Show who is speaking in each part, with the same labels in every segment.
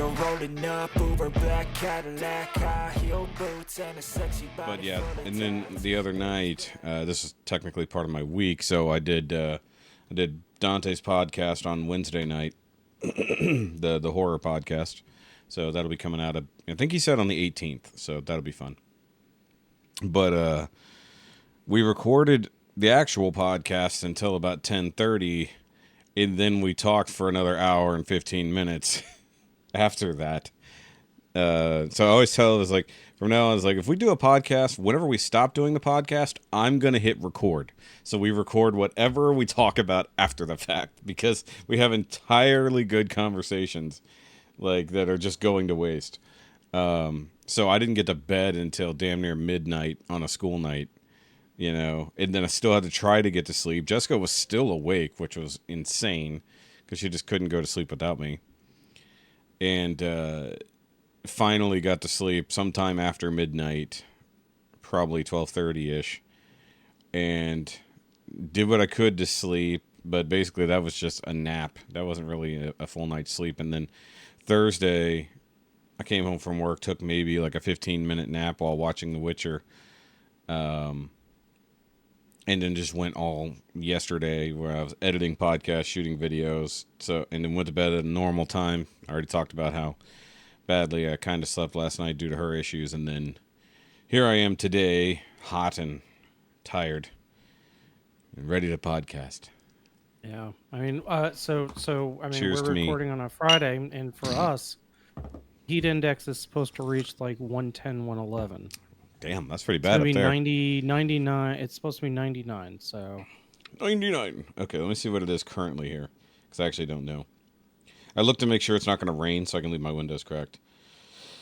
Speaker 1: window rolling up, Uber black Cadillac, high heel boots and a sexy body.
Speaker 2: But yeah, and then the other night, this is technically part of my week, so I did Dante's podcast on Wednesday night, the horror podcast. So that'll be coming out I think he said on the 18th, so that'll be fun. But we recorded the actual podcast until about 10:30, and then we talked for another hour and 15 minutes after that. So I always tell us, like, from now on, it's like, if we do a podcast, whenever we stop doing the podcast, I'm going to hit record. So we record whatever we talk about after the fact, because we have entirely good conversations, like, that are just going to waste. So I didn't get to bed until damn near midnight on a school night, and then I still had to try to get to sleep. Jessica was still awake, which was insane, because she just couldn't go to sleep without me. And, finally got to sleep sometime after midnight, probably 12:30ish, and did what I could to sleep, but basically that was just a nap. That wasn't really a full night's sleep. And then Thursday, I came home from work, took maybe like a 15-minute nap while watching The Witcher, and then just went all yesterday where I was editing podcasts, shooting videos, and then went to bed at a normal time. I already talked about how badly I kind of slept last night due to her issues, and then here I am today, hot and tired, and ready to podcast.
Speaker 3: Yeah, I mean, so I mean,
Speaker 2: Cheers
Speaker 3: we're
Speaker 2: to me.
Speaker 3: recording on a Friday, and for us, heat index is supposed to reach like 110, 111.
Speaker 2: Damn, that's pretty
Speaker 3: It's
Speaker 2: bad
Speaker 3: gonna
Speaker 2: up
Speaker 3: be
Speaker 2: there.
Speaker 3: 90, 99. It's supposed to be 99. So
Speaker 2: 99. Okay, let me see what it is currently here, because I actually don't know. I looked to make sure it's not going to rain so I can leave my windows cracked.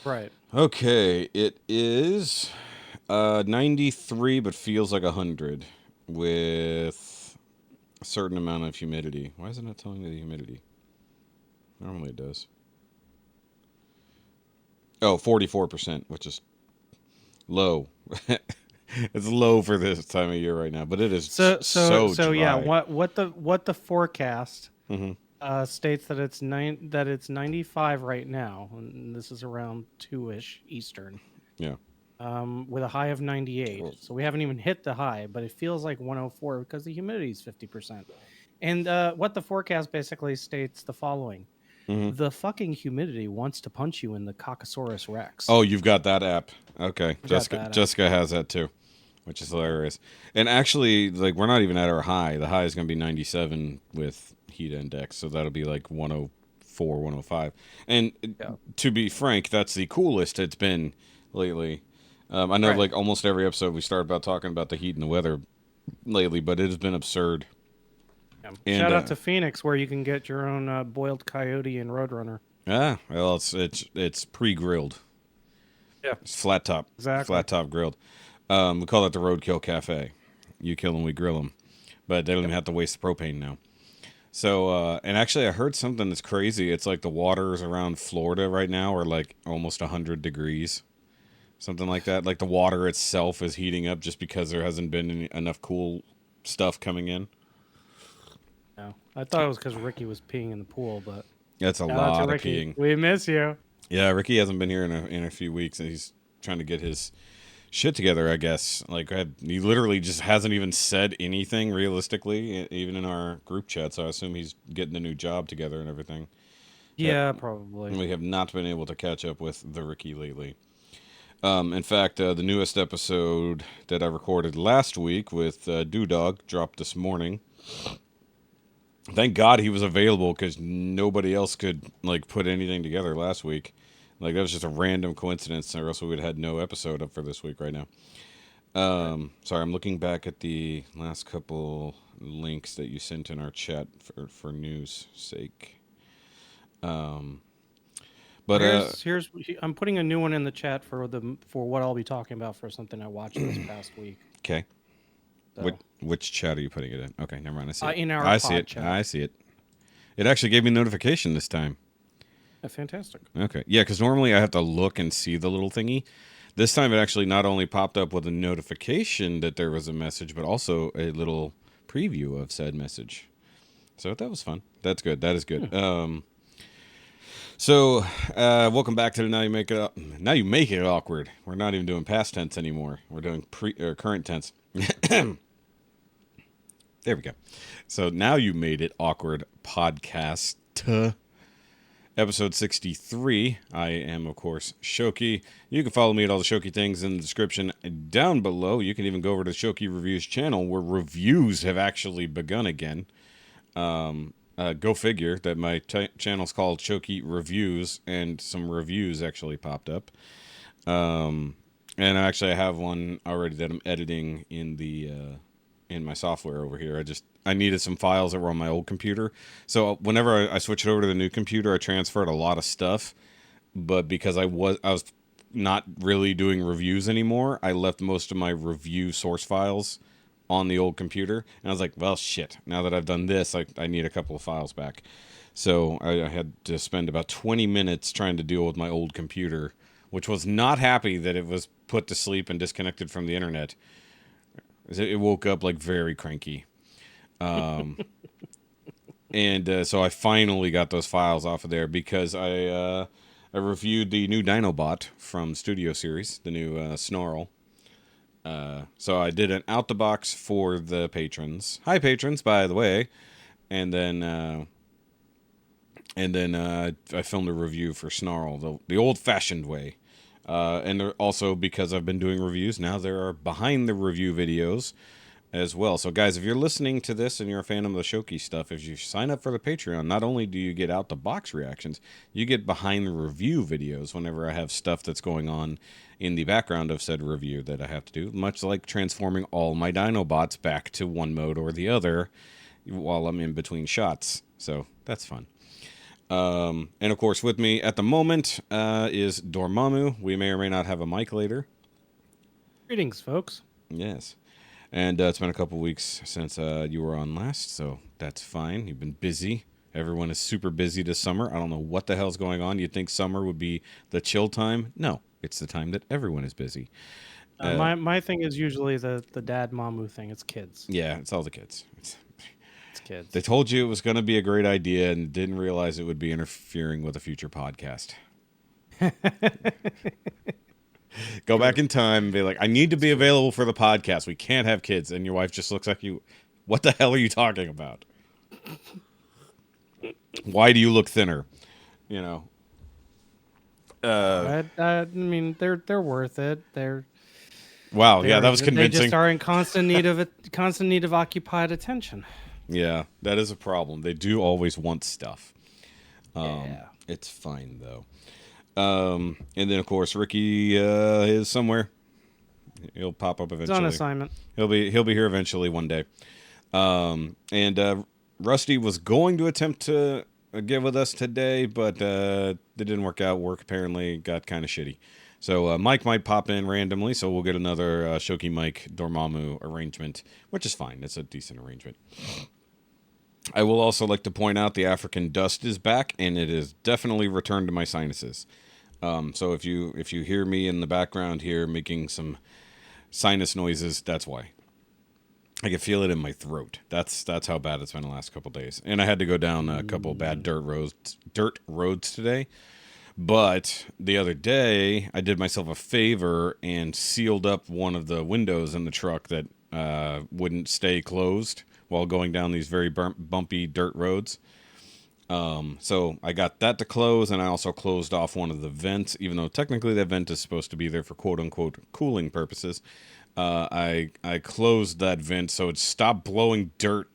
Speaker 3: right.
Speaker 2: Okay, it is 93, but feels like 100 with a certain amount of humidity. Why isn't it telling me the humidity? Normally it does. Oh, 44%, which is low. It's low for this time of year right now, but it is so dry.
Speaker 3: yeah. What the forecast
Speaker 2: Mm-hmm.
Speaker 3: states that it's 95 right now, and this is around 2ish Eastern.
Speaker 2: Yeah.
Speaker 3: With a high of 98.
Speaker 2: Cool.
Speaker 3: So we haven't even hit the high, but it feels like 104 because the humidity is 50%. And what the forecast basically states the following.
Speaker 2: Mm-hmm.
Speaker 3: The fucking humidity wants to punch you in the Coccosaurus Rex.
Speaker 2: Oh, you've got that app. Okay.
Speaker 3: Got
Speaker 2: Jessica has that too, which is hilarious. And actually, like, we're not even at our high. The high is going to be 97 with heat index, so that'll be like 104, 105. And to be frank, that's the coolest it's been lately. I know, like, almost every episode we start about talking about the heat and the weather lately, but it has been absurd.
Speaker 3: Yeah.
Speaker 2: And,
Speaker 3: Shout out to Phoenix, where you can get your own boiled coyote and roadrunner.
Speaker 2: Ah, well, it's pre-grilled.
Speaker 3: Yeah.
Speaker 2: It's flat top.
Speaker 3: Exactly.
Speaker 2: Flat top grilled. We call it the Roadkill Cafe. You kill them, we grill them. But they don't even have to waste the propane now. So, and actually I heard something that's crazy. It's like the waters around Florida right now are like almost 100 degrees. Something like that. Like the water itself is heating up just because there hasn't been enough cool stuff coming in.
Speaker 3: No, I thought it was because Ricky was peeing in the pool, but
Speaker 2: That's a
Speaker 3: shout out
Speaker 2: lot
Speaker 3: to
Speaker 2: of
Speaker 3: Ricky.
Speaker 2: peeing.
Speaker 3: We miss you.
Speaker 2: Yeah, Ricky hasn't been here in a few weeks, and he's trying to get his shit together, I guess. Like, he literally just hasn't even said anything realistically, even in our group chat, so I assume he's getting a new job together and everything.
Speaker 3: Yeah, probably.
Speaker 2: We have not been able to catch up with the Ricky lately. In fact, the newest episode that I recorded last week with Doodog dropped this morning. Thank God he was available, because nobody else could, like, put anything together last week. Like, that was just a random coincidence, or else we would have had no episode up for this week right now. Sorry, I'm looking back at the last couple links that you sent in our chat for news sake. But
Speaker 3: here's I'm putting a new one in the chat for what I'll be talking about for something I watched this past week.
Speaker 2: Okay.
Speaker 3: So.
Speaker 2: Which chat are you putting it in? Okay, never mind. I see it.
Speaker 3: In our
Speaker 2: I see
Speaker 3: pod
Speaker 2: it.
Speaker 3: chat.
Speaker 2: I see it. It actually gave me a notification this time.
Speaker 3: Fantastic.
Speaker 2: Okay. Yeah, because normally I have to look and see the little thingy. This time it actually not only popped up with a notification that there was a message, but also a little preview of said message. So that was fun. That's good. That is good. So, welcome back to the Now You Make It Now You Make It Awkward. We're not even doing past tense anymore. We're doing current tense. There we go. So, Now You Made It Awkward podcast, episode 63. I am, of course, Shoki. You can follow me at all the Shoki things in the description down below. You can even go over to Shoki Reviews channel where reviews have actually begun again. Go figure that my channel's called Shoki Reviews, and some reviews actually popped up. And actually, I have one already that I'm editing in the in my software over here. I needed some files that were on my old computer, so whenever I switched over to the new computer, I transferred a lot of stuff. But because I was not really doing reviews anymore, I left most of my review source files on the old computer, and I was like, well, shit, now that I've done this, I need a couple of files back. So I had to spend about 20 minutes trying to deal with my old computer, which was not happy that it was put to sleep and disconnected from the internet. It woke up like very cranky. And so I finally got those files off of there because I reviewed the new Dinobot from Studio Series, the new Snarl. So I did an out the box for the patrons. Hi, patrons, by the way. And then I filmed a review for Snarl, the old-fashioned way. And also, because I've been doing reviews, now there are behind the review videos as well. So, guys, if you're listening to this and you're a fan of the Shoki stuff, if you sign up for the Patreon, not only do you get out the box reactions, you get behind the review videos whenever I have stuff that's going on in the background of said review that I have to do, much like transforming all my Dinobots back to one mode or the other while I'm in between shots. So that's fun. And of course, with me at the moment is Dormammu. We may or may not have a mic later.
Speaker 3: Greetings, folks.
Speaker 2: Yes. And it's been a couple weeks since you were on last, so that's fine. You've been busy. Everyone is super busy this summer. I don't know what the hell's going on. You'd think summer would be the chill time. No, it's the time that everyone is busy.
Speaker 3: My thing is usually the dad mamu thing. It's kids.
Speaker 2: Yeah, it's all the kids.
Speaker 3: It's kids.
Speaker 2: They told you it was going to be a great idea and didn't realize it would be interfering with a future podcast. Go back in time and be like, I need to be available for the podcast. We can't have kids. And your wife just looks like you. What the hell are you talking about? Why do you look thinner? You know.
Speaker 3: I mean, they're worth it.
Speaker 2: Wow. Yeah, that was convincing.
Speaker 3: They just are in constant need of occupied attention.
Speaker 2: Yeah, that is a problem. They do always want stuff.
Speaker 3: Yeah.
Speaker 2: It's fine though. And then of course Ricky is somewhere. He'll pop up eventually.
Speaker 3: He's on assignment.
Speaker 2: He'll be here eventually one day. And Rusty was going to attempt to get with us today, but it didn't work out. Work apparently got kind of shitty. So Mike might pop in randomly, so we'll get another Shoki Mike Dormammu arrangement, which is fine. It's a decent arrangement. I will also like to point out the African dust is back, and it is definitely returned to my sinuses. So if you hear me in the background here making some sinus noises, that's why. I can feel it in my throat. That's how bad it's been the last couple days. And I had to go down a couple bad dirt roads today. But the other day, I did myself a favor and sealed up one of the windows in the truck that wouldn't stay closed while going down these very bumpy dirt roads. So I got that to close, and I also closed off one of the vents, even though technically that vent is supposed to be there for quote-unquote cooling purposes. I closed that vent so it stopped blowing dirt.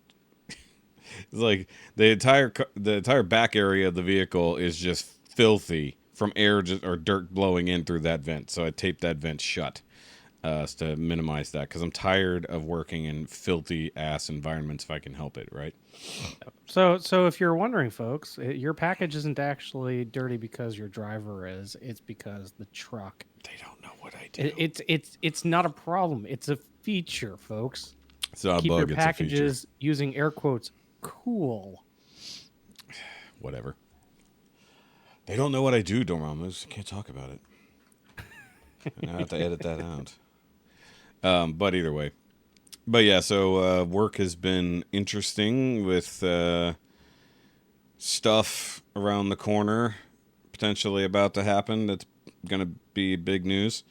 Speaker 2: It's like the entire back area of the vehicle is just filthy from air or dirt blowing in through that vent. So I taped that vent shut to minimize that, because I'm tired of working in filthy ass environments if I can help it, right?
Speaker 3: So if you're wondering, folks, your package isn't actually dirty because your driver is. It's because the truck.
Speaker 2: They don't know what I do.
Speaker 3: It's not a problem. It's a feature, folks.
Speaker 2: It's not a
Speaker 3: Keep
Speaker 2: bug.
Speaker 3: your
Speaker 2: It's
Speaker 3: packages
Speaker 2: a feature.
Speaker 3: using air quotes cool.
Speaker 2: Whatever. They don't know what I do, Dormammu. Can't talk about it. I have to edit that out. But either way. But yeah, so work has been interesting with stuff around the corner. potentially about to happen. That's going to be big news.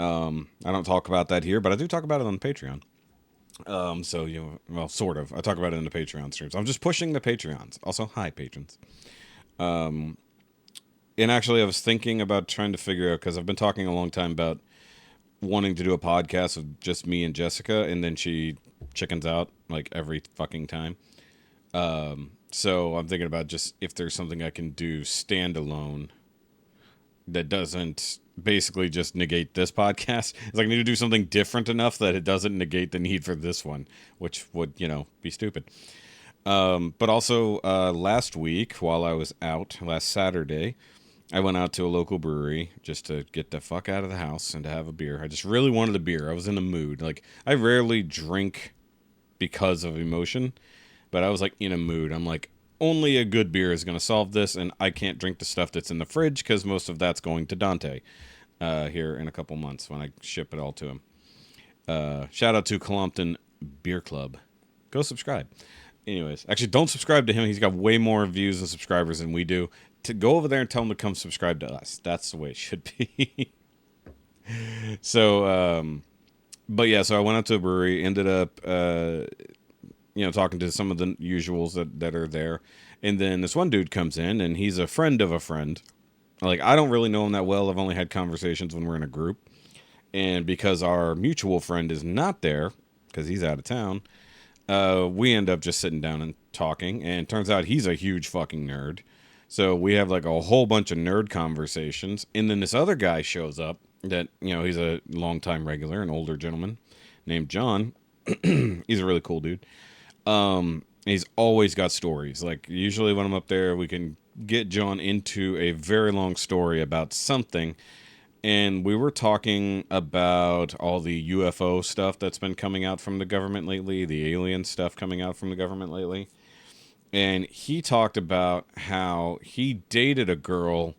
Speaker 2: I don't talk about that here, but I do talk about it on Patreon. So, well, sort of. I talk about it in the Patreon streams. I'm just pushing the Patreons. Also, hi, patrons. And actually, I was thinking about trying to figure out, because I've been talking a long time about wanting to do a podcast of just me and Jessica, and then she chickens out, like, every fucking time. So I'm thinking about just if there's something I can do standalone that doesn't basically just negate this podcast. It's like I need to do something different enough that it doesn't negate the need for this one, which would, be stupid. But also, last week, while I was out, last Saturday, I went out to a local brewery just to get the fuck out of the house and to have a beer. I just really wanted a beer. I was in the mood. Like, I rarely drink because of emotion, but I was, like, in a mood. I'm like, only a good beer is going to solve this, and I can't drink the stuff that's in the fridge because most of that's going to Dante here in a couple months when I ship it all to him. Shout out to Colompton Beer Club. Go subscribe. Anyways, actually, don't subscribe to him. He's got way more views and subscribers than we do. To go over there and tell him to come subscribe to us. That's the way it should be. So, but yeah, so I went out to a brewery, ended up, talking to some of the usuals that are there. And then this one dude comes in, and he's a friend of a friend. Like, I don't really know him that well. I've only had conversations when we're in a group. And because our mutual friend is not there, because he's out of town, we end up just sitting down and talking. And it turns out he's a huge fucking nerd. So we have like a whole bunch of nerd conversations. And then this other guy shows up that, he's a longtime regular, an older gentleman named John. He's a really cool dude. He's always got stories. Like, usually when I'm up there, we can get John into a very long story about something. And we were talking about all the UFO stuff that's been coming out from the government lately, the alien stuff coming out from the government lately. And he talked about how he dated a girl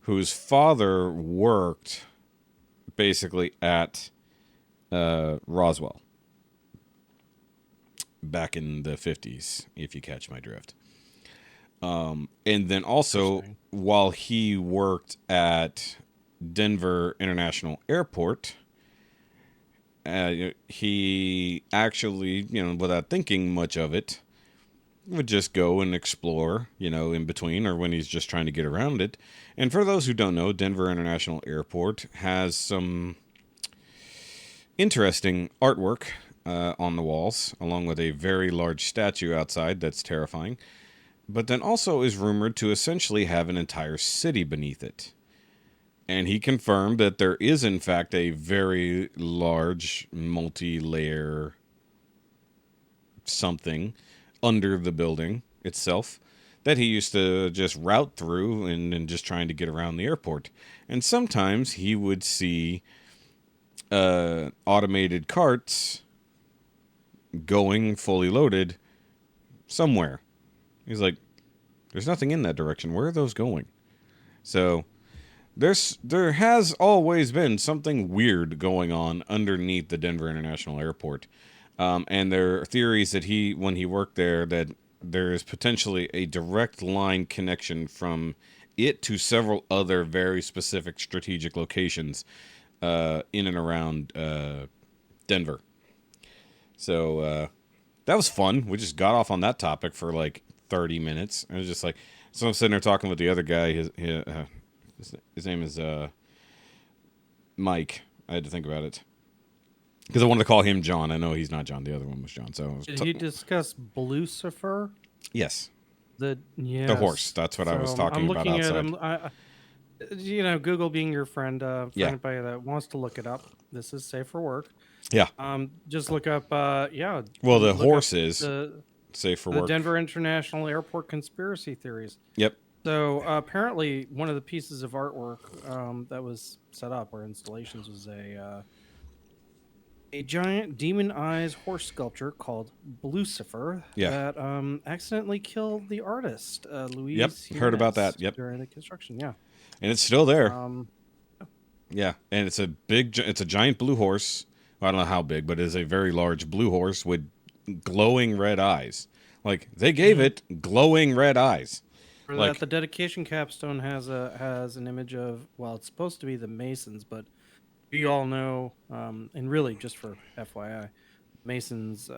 Speaker 2: whose father worked basically at Roswell back in the 50s, if you catch my drift. And then also, while he worked at Denver International Airport, he actually, without thinking much of it, would just go and explore, in between or when he's just trying to get around it. And for those who don't know, Denver International Airport has some interesting artwork on the walls, along with a very large statue outside that's terrifying, but then also is rumored to essentially have an entire city beneath it. And he confirmed that there is, in fact, a very large multi-layer something under the building itself that he used to just route through and just trying to get around the airport. And sometimes he would see automated carts going fully loaded somewhere. He's like, there's nothing in that direction. Where are those going? So there has always been something weird going on underneath the Denver International Airport. And there are theories that when he worked there, that there is potentially a direct line connection from it to several other very specific strategic locations in and around Denver. So that was fun. We just got off on that topic for like 30 minutes. I was just like, so I'm sitting there talking with the other guy. His name is Mike. I had to think about it because I wanted to call him John. I know he's not John. The other one was John. So
Speaker 3: did he discuss Lucifer?
Speaker 2: Yes.
Speaker 3: The
Speaker 2: horse. That's what I was talking about outside.
Speaker 3: Google being your friend, anybody that wants to look it up. This is safe for work.
Speaker 2: Yeah.
Speaker 3: Just look up.
Speaker 2: Well, the horse is safe for work.
Speaker 3: The Denver International Airport conspiracy theories.
Speaker 2: Yep.
Speaker 3: So apparently, one of the pieces of artwork that was set up or installations was a giant demon eyes horse sculpture called Lucifer that accidentally killed the artist Luis.
Speaker 2: Yep, heard about that. Yep,
Speaker 3: during the construction. Yeah,
Speaker 2: and it's still there. Yeah, and it's a giant blue horse. Well, I don't know how big, but it is a very large blue horse with glowing red eyes. Like, they gave it glowing red eyes.
Speaker 3: For
Speaker 2: Like,
Speaker 3: that, the dedication capstone has an image of, well, it's supposed to be the Masons, but we all know, and really just for FYI, Masons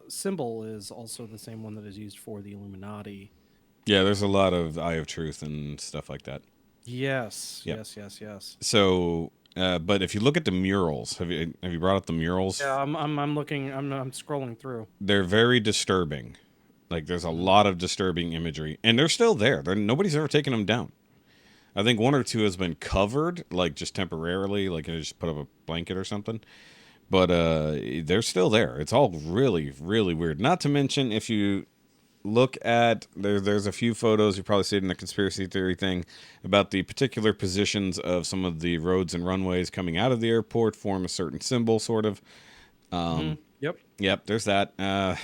Speaker 3: symbol is also the same one that is used for the Illuminati.
Speaker 2: yeah, there's a lot of Eye of Truth and stuff like that.
Speaker 3: Yes,
Speaker 2: Yep.
Speaker 3: yes.
Speaker 2: So, but if you look at the murals, have you brought up the murals?
Speaker 3: Yeah, I'm looking. I'm scrolling through.
Speaker 2: They're very disturbing. Like, there's a lot of disturbing imagery, and they're still there. Nobody's ever taken them down. I think one or two has been covered, like just temporarily, like you just put up a blanket or something. But they're still there. It's all really, really weird. Not to mention, if you look at there's a few photos, you probably see it in the conspiracy theory thing about the particular positions of some of the roads and runways coming out of the airport form a certain symbol, sort of.
Speaker 3: Yep.
Speaker 2: There's that.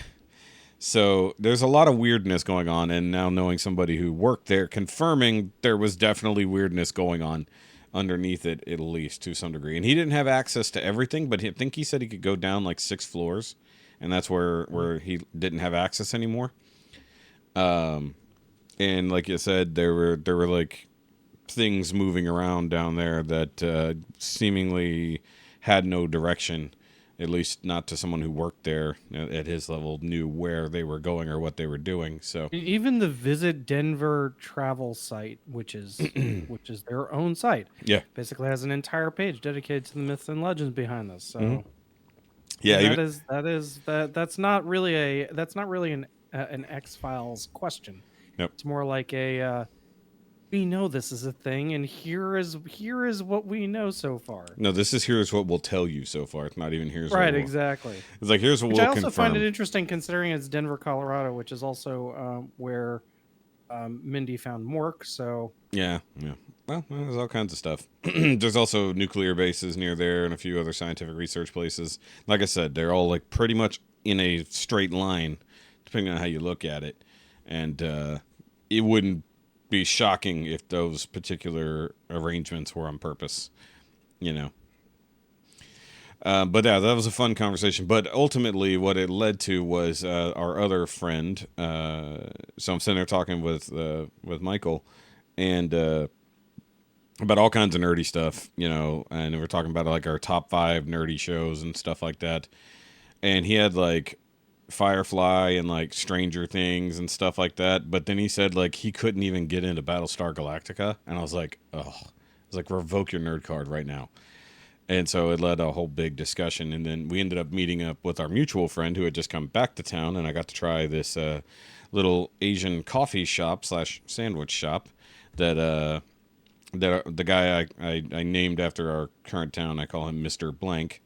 Speaker 2: So there's a lot of weirdness going on, and now knowing somebody who worked there, confirming there was definitely weirdness going on underneath it, at least to some degree. And he didn't have access to everything, but I think he said he could go down like 6 floors, and that's where he didn't have access anymore. And like you said, there were like things moving around down there that seemingly had no direction. At least not to someone who worked there at his level, knew where they were going or what they were doing. So
Speaker 3: Even the Visit Denver travel site, which is their own site,
Speaker 2: yeah,
Speaker 3: basically has an entire page dedicated to the myths and legends behind this. So
Speaker 2: yeah,
Speaker 3: that's not really an X-Files question.
Speaker 2: Nope.
Speaker 3: It's more like a we know this is a thing, and here is what we know so far.
Speaker 2: No, here's what we'll tell you so far. It's not even here's
Speaker 3: Right,
Speaker 2: what we'll,
Speaker 3: exactly.
Speaker 2: It's like here's what
Speaker 3: Which
Speaker 2: we'll
Speaker 3: I also
Speaker 2: confirm.
Speaker 3: find it interesting, considering it's Denver, Colorado, which is also where Mindy found Mork. So
Speaker 2: Yeah. Well, there's all kinds of stuff. There's also nuclear bases near there and a few other scientific research places. Like I said, they're all like pretty much in a straight line, depending on how you look at it. And it wouldn't be shocking if those particular arrangements were on purpose, you know. But yeah, that was a fun conversation. But ultimately, what it led to was our other friend. So I'm sitting there talking with Michael, and about all kinds of nerdy stuff, you know. And we're talking about like our top 5 nerdy shows and stuff like that. And he had like Firefly and like Stranger Things and stuff like that. But then he said like he couldn't even get into Battlestar Galactica, and I was like, oh, I was like, revoke your nerd card right now. And so it led a whole big discussion, and then we ended up meeting up with our mutual friend who had just come back to town, and I got to try this little Asian coffee shop / sandwich shop that the guy I named after our current town. I call him Mr. Blank,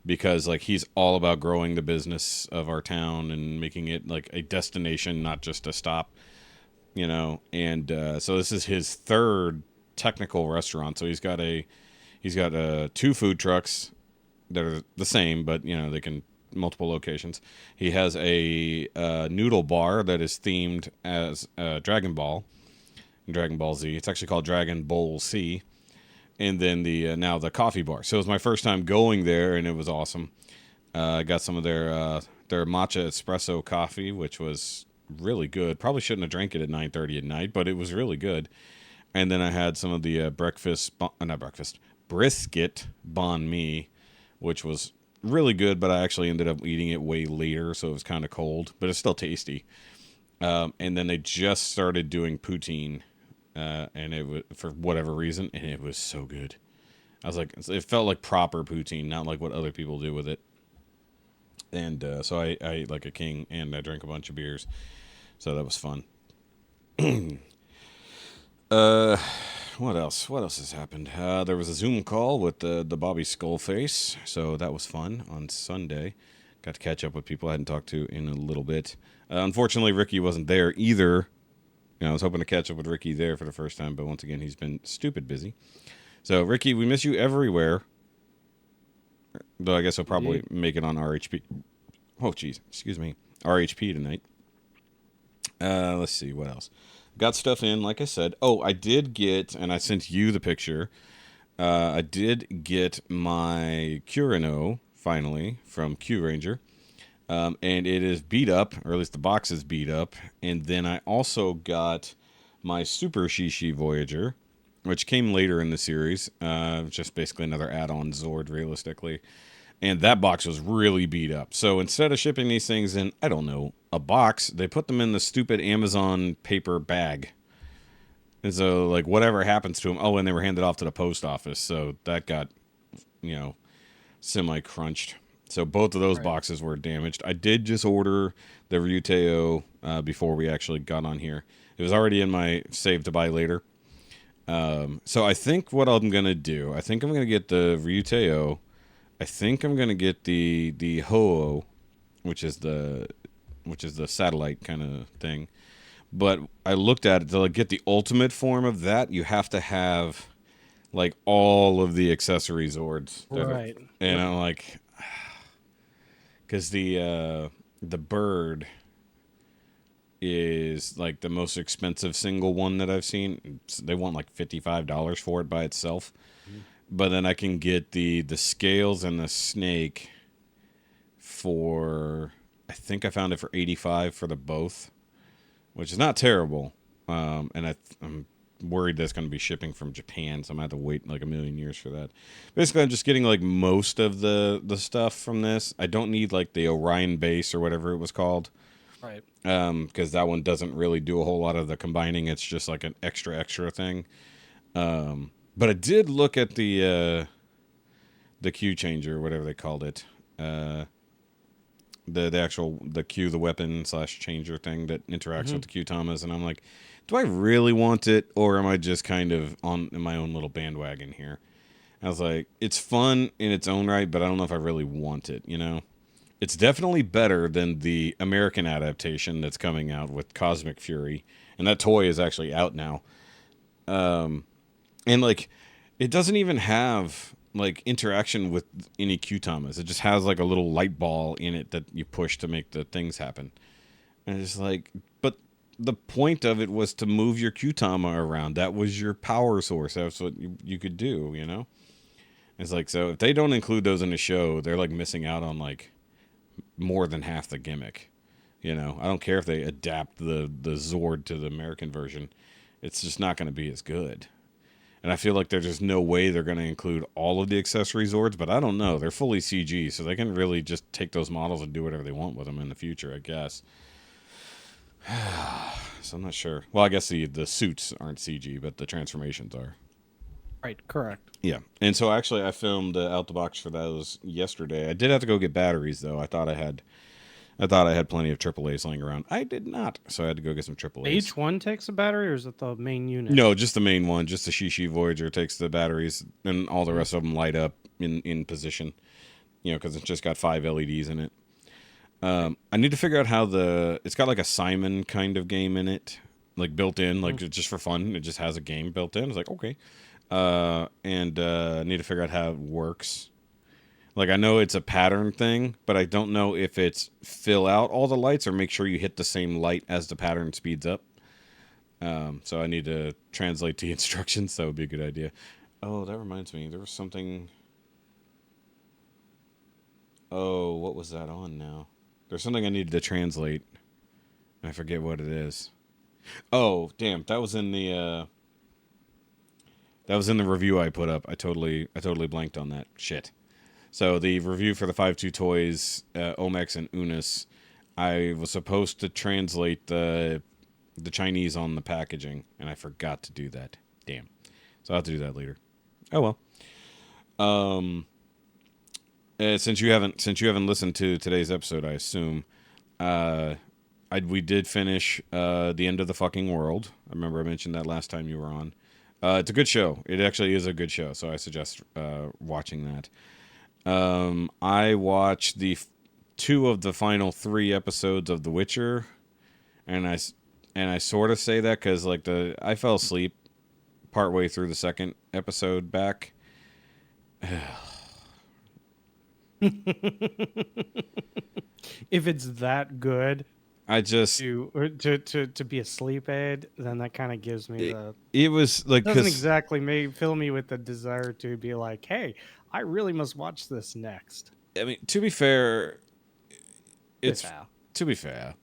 Speaker 2: because like he's all about growing the business of our town and making it like a destination, not just a stop, you know. And so this is his 3rd technical restaurant. So he's got 2 food trucks that are the same, but you know they can multiple locations. He has a noodle bar that is themed as Dragon Ball and Dragon Ball Z. It's actually called Dragon Bowl C. And then the now the coffee bar. So it was my first time going there, and it was awesome. I got some of their matcha espresso coffee, which was really good. Probably shouldn't have drank it at 9:30 at night, but it was really good. And then I had some of the brisket banh mi, which was really good, but I actually ended up eating it way later, so it was kind of cold, but it's still tasty. And then they just started doing poutine. And it was, for whatever reason, and it was so good. I was like, it felt like proper poutine, not like what other people do with it. And so I ate like a king, and I drank a bunch of beers. So that was fun. What else? What else has happened? There was a Zoom call with the Bobby Skullface, so that was fun on Sunday. Got to catch up with people I hadn't talked to in a little bit. Unfortunately, Ricky wasn't there either. You know, I was hoping to catch up with Ricky there for the first time, but once again, he's been stupid busy. So, Ricky, we miss you everywhere. Though I guess I'll probably make it on RHP. Oh, jeez. Excuse me. RHP tonight. Let's see. What else? Got stuff in, like I said. Oh, I did get, and I sent you the picture. I did get my Curino, finally, from Q Ranger. and it is beat up, or at least the box is beat up. And then I also got my Super Shishi Voyager, which came later in the series. Just basically another add-on Zord, realistically. And that box was really beat up. So instead of shipping these things in, I don't know, a box, they put them in the stupid Amazon paper bag. And so, like, whatever happens to them, and they were handed off to the post office. So that got, semi-crunched. So both of those boxes were damaged. I did just order the Ryuteo before we actually got on here. It was already in my save to buy later. So I think what I'm going to do, I think I'm going to get the Ryuteo. I think I'm going to get the Ho-Oh, which is the satellite kind of thing. But I looked at it, to like get the ultimate form of that, you have to have like all of the accessory Zords.
Speaker 3: Right.
Speaker 2: And I'm like, because the bird is like the most expensive single one that I've seen. They want like $55 for it by itself. Mm-hmm. But then I can get the scales and the snake for, I think I found it for $85 for the both, which is not terrible. And I'm worried that's going to be shipping from Japan, so I'm going to have to wait like a million years for that. Basically, I'm just getting like most of the stuff from this. I don't need like the Orion base or whatever it was called.
Speaker 3: Right.
Speaker 2: Because that one doesn't really do a whole lot of the combining. It's just like an extra thing. But I did look at the Q changer, whatever they called it. The Q, the weapon / changer thing that interacts with the Q-Tamas, and I'm like, do I really want it, or am I just kind of on in my own little bandwagon here? I was like, it's fun in its own right, but I don't know if I really want it, It's definitely better than the American adaptation that's coming out with Cosmic Fury, and that toy is actually out now. And like, it doesn't even have like interaction with any Q-Tamas. It just has like a little light ball in it that you push to make the things happen. And it's like, but the point of it was to move your Q-Tama around. That was your power source. That's what you could do, It's like, so if they don't include those in the show, they're like missing out on like more than half the gimmick. I don't care if they adapt the Zord to the American version. It's just not going to be as good. And I feel like there's just no way they're going to include all of the accessory Zords, but I don't know. They're fully CG, so they can really just take those models and do whatever they want with them in the future, I guess. So I'm not sure. Well, I guess the suits aren't CG, but the transformations are.
Speaker 3: Right, correct.
Speaker 2: Yeah. And so actually I filmed out the box for those yesterday. I did have to go get batteries, though. I thought I had plenty of AAAs laying around. I did not, so I had to go get some AAAs.
Speaker 3: Each one takes a battery, or is it the main unit?
Speaker 2: No, just the main one. Just the Shishi Voyager takes the batteries, and all the rest of them light up in position. Because it's just got 5 LEDs in it. I need to figure out how it's got like a Simon kind of game in it, like built in, like just for fun. It just has a game built in. It's like, okay. And I need to figure out how it works. Like, I know it's a pattern thing, but I don't know if it's fill out all the lights or make sure you hit the same light as the pattern speeds up. So I need to translate the instructions. That would be a good idea. Oh, that reminds me. There was something. Oh, what was that on now? There's something I needed to translate. I forget what it is. Oh, damn. That was in the review I put up. I totally blanked on that. Shit. So the review for the 5.2 toys, Omex and Unis, I was supposed to translate the Chinese on the packaging, and I forgot to do that. Damn. So I'll have to do that later. Oh well. Since you haven't listened to today's episode, I assume, we did finish The End of the Fucking World. I remember I mentioned that last time you were on. It's a good show. It actually is a good show, so I suggest watching that. I watched the 2 of the final 3 episodes of The Witcher, and I sort of say that because like I fell asleep partway through the second episode back.
Speaker 3: If it's that good,
Speaker 2: I just
Speaker 3: to be a sleep aid, then that kind of gives me
Speaker 2: it was like
Speaker 3: doesn't exactly fill me with the desire to be like, hey, I really must watch this next.
Speaker 2: I mean, to be fair, it's
Speaker 3: fair.
Speaker 2: to be fair,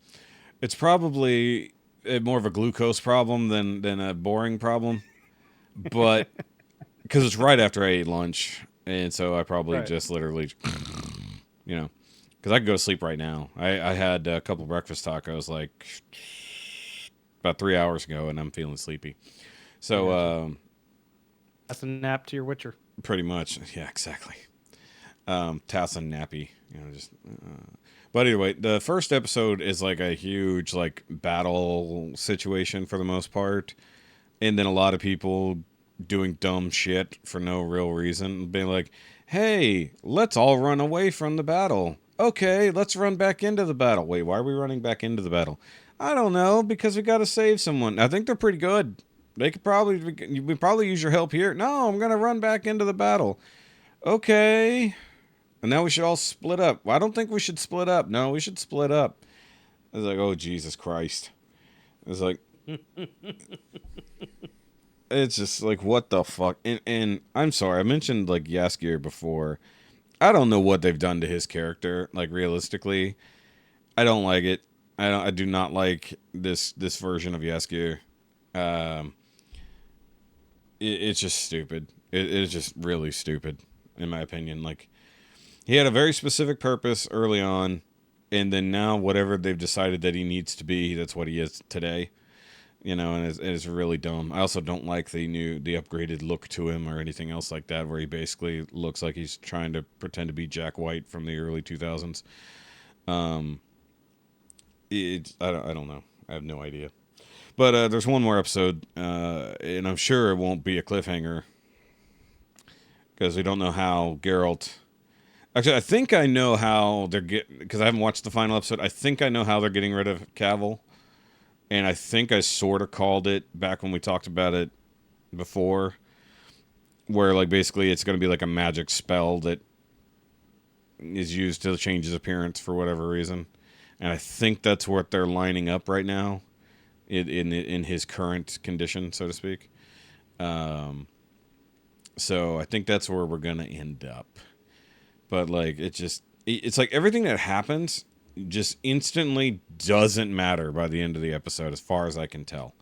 Speaker 2: it's probably more of a glucose problem than a boring problem, but because it's right after I ate lunch, and so I probably
Speaker 3: Right.
Speaker 2: just literally, you know, because I could go to sleep right now. I had a couple breakfast tacos like about 3 hours ago, and I'm feeling sleepy. So
Speaker 3: Gotcha. That's a nap to your Witcher.
Speaker 2: pretty much, yeah, exactly. Tass and nappy, just. But anyway, the first episode is like a huge like battle situation for the most part, and then a lot of people doing dumb shit for no real reason, being like, "Hey, let's all run away from the battle." Okay, let's run back into the battle. Wait, why are we running back into the battle? I don't know, because we got to save someone. I think they're pretty good. They could probably we probably use your help here. No, I'm gonna run back into the battle. Okay, and now we should all split up. Well, I don't think we should split up. No, we should split up. I was like, oh Jesus Christ! It's like it's just like what the fuck. And I'm sorry, I mentioned like Yaskier before. I don't know what they've done to his character. Like realistically, I don't like it. I do not like this version of Yaskier. Um, it's just stupid. It is just really stupid, in my opinion. Like he had a very specific purpose early on, and then now whatever they've decided that he needs to be, that's what he is today. And it's really dumb. I also don't like the upgraded look to him or anything else like that, where he basically looks like he's trying to pretend to be Jack White from the early 2000s. I don't know. I have no idea. But there's one more episode, and I'm sure it won't be a cliffhanger because we don't know how Geralt. Actually, I think I know how they're getting, because I haven't watched the final episode. I think I know how they're getting rid of Cavill. And I think I sort of called it back when we talked about it before, where like basically it's going to be like a magic spell that is used to change his appearance for whatever reason. And I think that's what they're lining up right now in his current condition, so to speak. So I think that's where we're going to end up. But like it's like everything that happens just instantly doesn't matter by the end of the episode, as far as I can tell.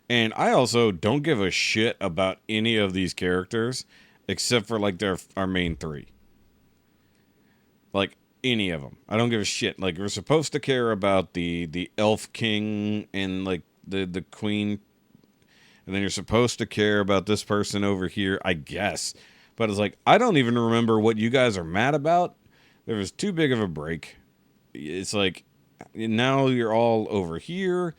Speaker 2: And I also don't give a shit about any of these characters except for like our main three. Like any of them, I don't give a shit. Like we're supposed to care about the elf king and like the queen, and then you're supposed to care about this person over here, I guess. But it's like I don't even remember what you guys are mad about. There was too big of a break. It's like now you're all over here.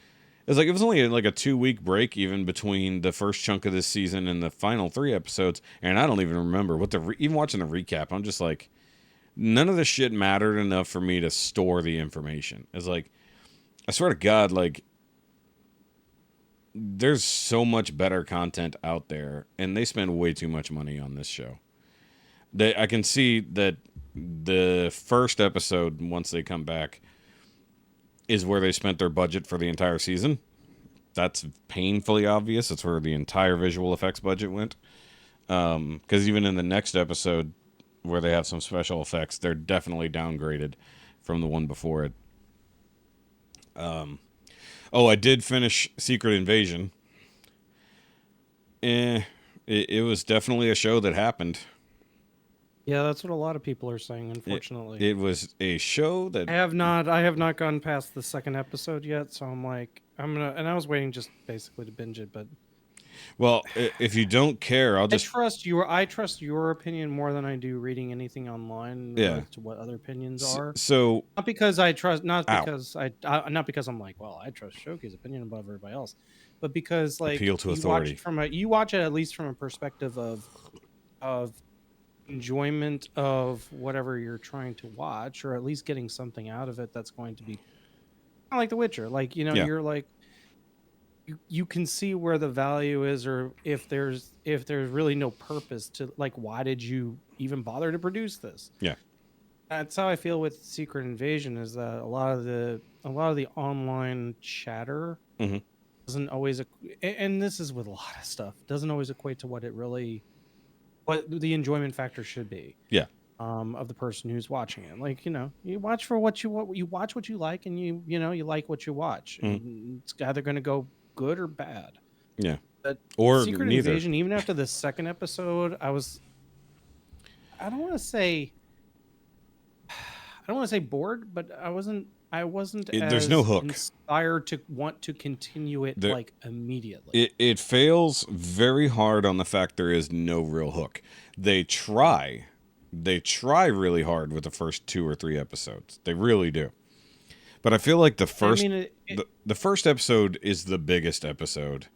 Speaker 2: It's like it was only like a 2-week break even between the first chunk of this season and the final 3 episodes, and I don't even remember what even watching the recap. I'm just like, none of this shit mattered enough for me to store the information. It's like, I swear to God, like there's so much better content out there, and they spend way too much money on this show. I can see that the first episode, once they come back, is where they spent their budget for the entire season. That's painfully obvious. That's where the entire visual effects budget went. Because even in the next episode, where they have some special effects, they're definitely downgraded from the one before it. I did finish Secret Invasion. It was definitely a show that happened.
Speaker 3: Yeah, that's what a lot of people are saying, unfortunately.
Speaker 2: It was a show that
Speaker 3: I have not gone past the second episode yet, so I'm like, and I was waiting just basically to binge it, but
Speaker 2: well, if you don't care, I'll just
Speaker 3: I trust your opinion more than I do reading anything online related to what other opinions are.
Speaker 2: So
Speaker 3: Not because I trust, not
Speaker 2: Ow.
Speaker 3: because not because I'm like, well, I trust Shoki's opinion above everybody else, but because like
Speaker 2: Appeal to
Speaker 3: you
Speaker 2: authority.
Speaker 3: you watch it at least from a perspective of enjoyment of whatever you're trying to watch, or at least getting something out of it that's going to be kind of like The Witcher. Like,
Speaker 2: Yeah.
Speaker 3: you're like, you can see where the value is, or if there's really no purpose to, like, why did you even bother to produce this?
Speaker 2: Yeah.
Speaker 3: That's how I feel with Secret Invasion, is that a lot of the online chatter doesn't always, and this is with a lot of stuff, doesn't always equate to what the enjoyment factor should be.
Speaker 2: Yeah.
Speaker 3: of the person who's watching it. Like, you watch for you watch what you like, and you like what you watch. And it's either going to go good or bad.
Speaker 2: Yeah.
Speaker 3: But
Speaker 2: Or
Speaker 3: Secret
Speaker 2: neither.
Speaker 3: Invasion, even after the second episode, I don't want to say bored, but I wasn't
Speaker 2: There's
Speaker 3: as
Speaker 2: no hook.
Speaker 3: inspired to want to continue it like immediately.
Speaker 2: It fails very hard on the fact there is no real hook. They try really hard with the first 2 or 3 episodes. They really do. But I feel like the first the first episode is the biggest episode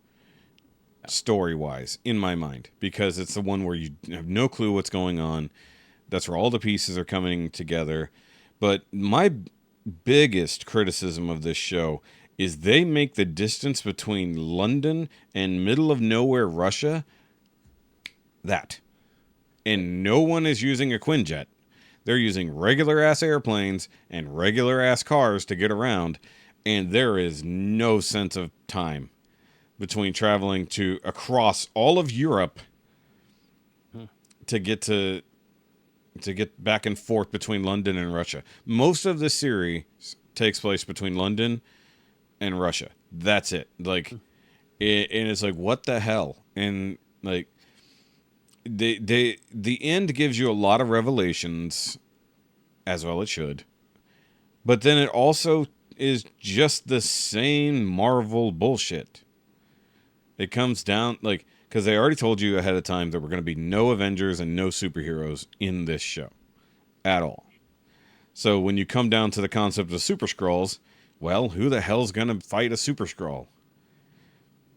Speaker 2: story-wise in my mind, because it's the one where you have no clue what's going on. That's where all the pieces are coming together. But my biggest criticism of this show is they make the distance between London and middle of nowhere Russia that. And no one is using a Quinjet. They're using regular ass airplanes and regular ass cars to get around, and there is no sense of time between traveling to across all of Europe to get back and forth between London and Russia. Most of the series takes place between London and Russia. That's it. Like, and it's like, what the hell? And like, the end gives you a lot of revelations, as well it should. But then it also is just the same Marvel bullshit. It comes down, like, because they already told you ahead of time there were going to be no Avengers and no superheroes in this show at all. So when you come down to the concept of Super Skrulls, well, who the hell's going to fight a Super Skrull?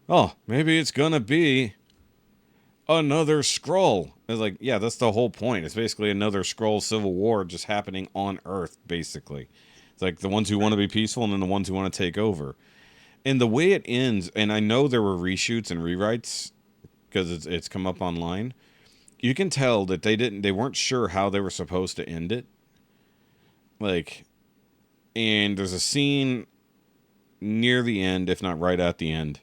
Speaker 2: Oh, maybe it's going to be another Skrull. It's like, yeah, that's the whole point. It's basically another Skrull civil war just happening on Earth, basically. It's like the ones who want to be peaceful and then the ones who want to take over. And the way it ends, and I know there were reshoots and rewrites because it's come up online. You can tell that they weren't sure how they were supposed to end it. Like, and there's a scene near the end, if not right at the end,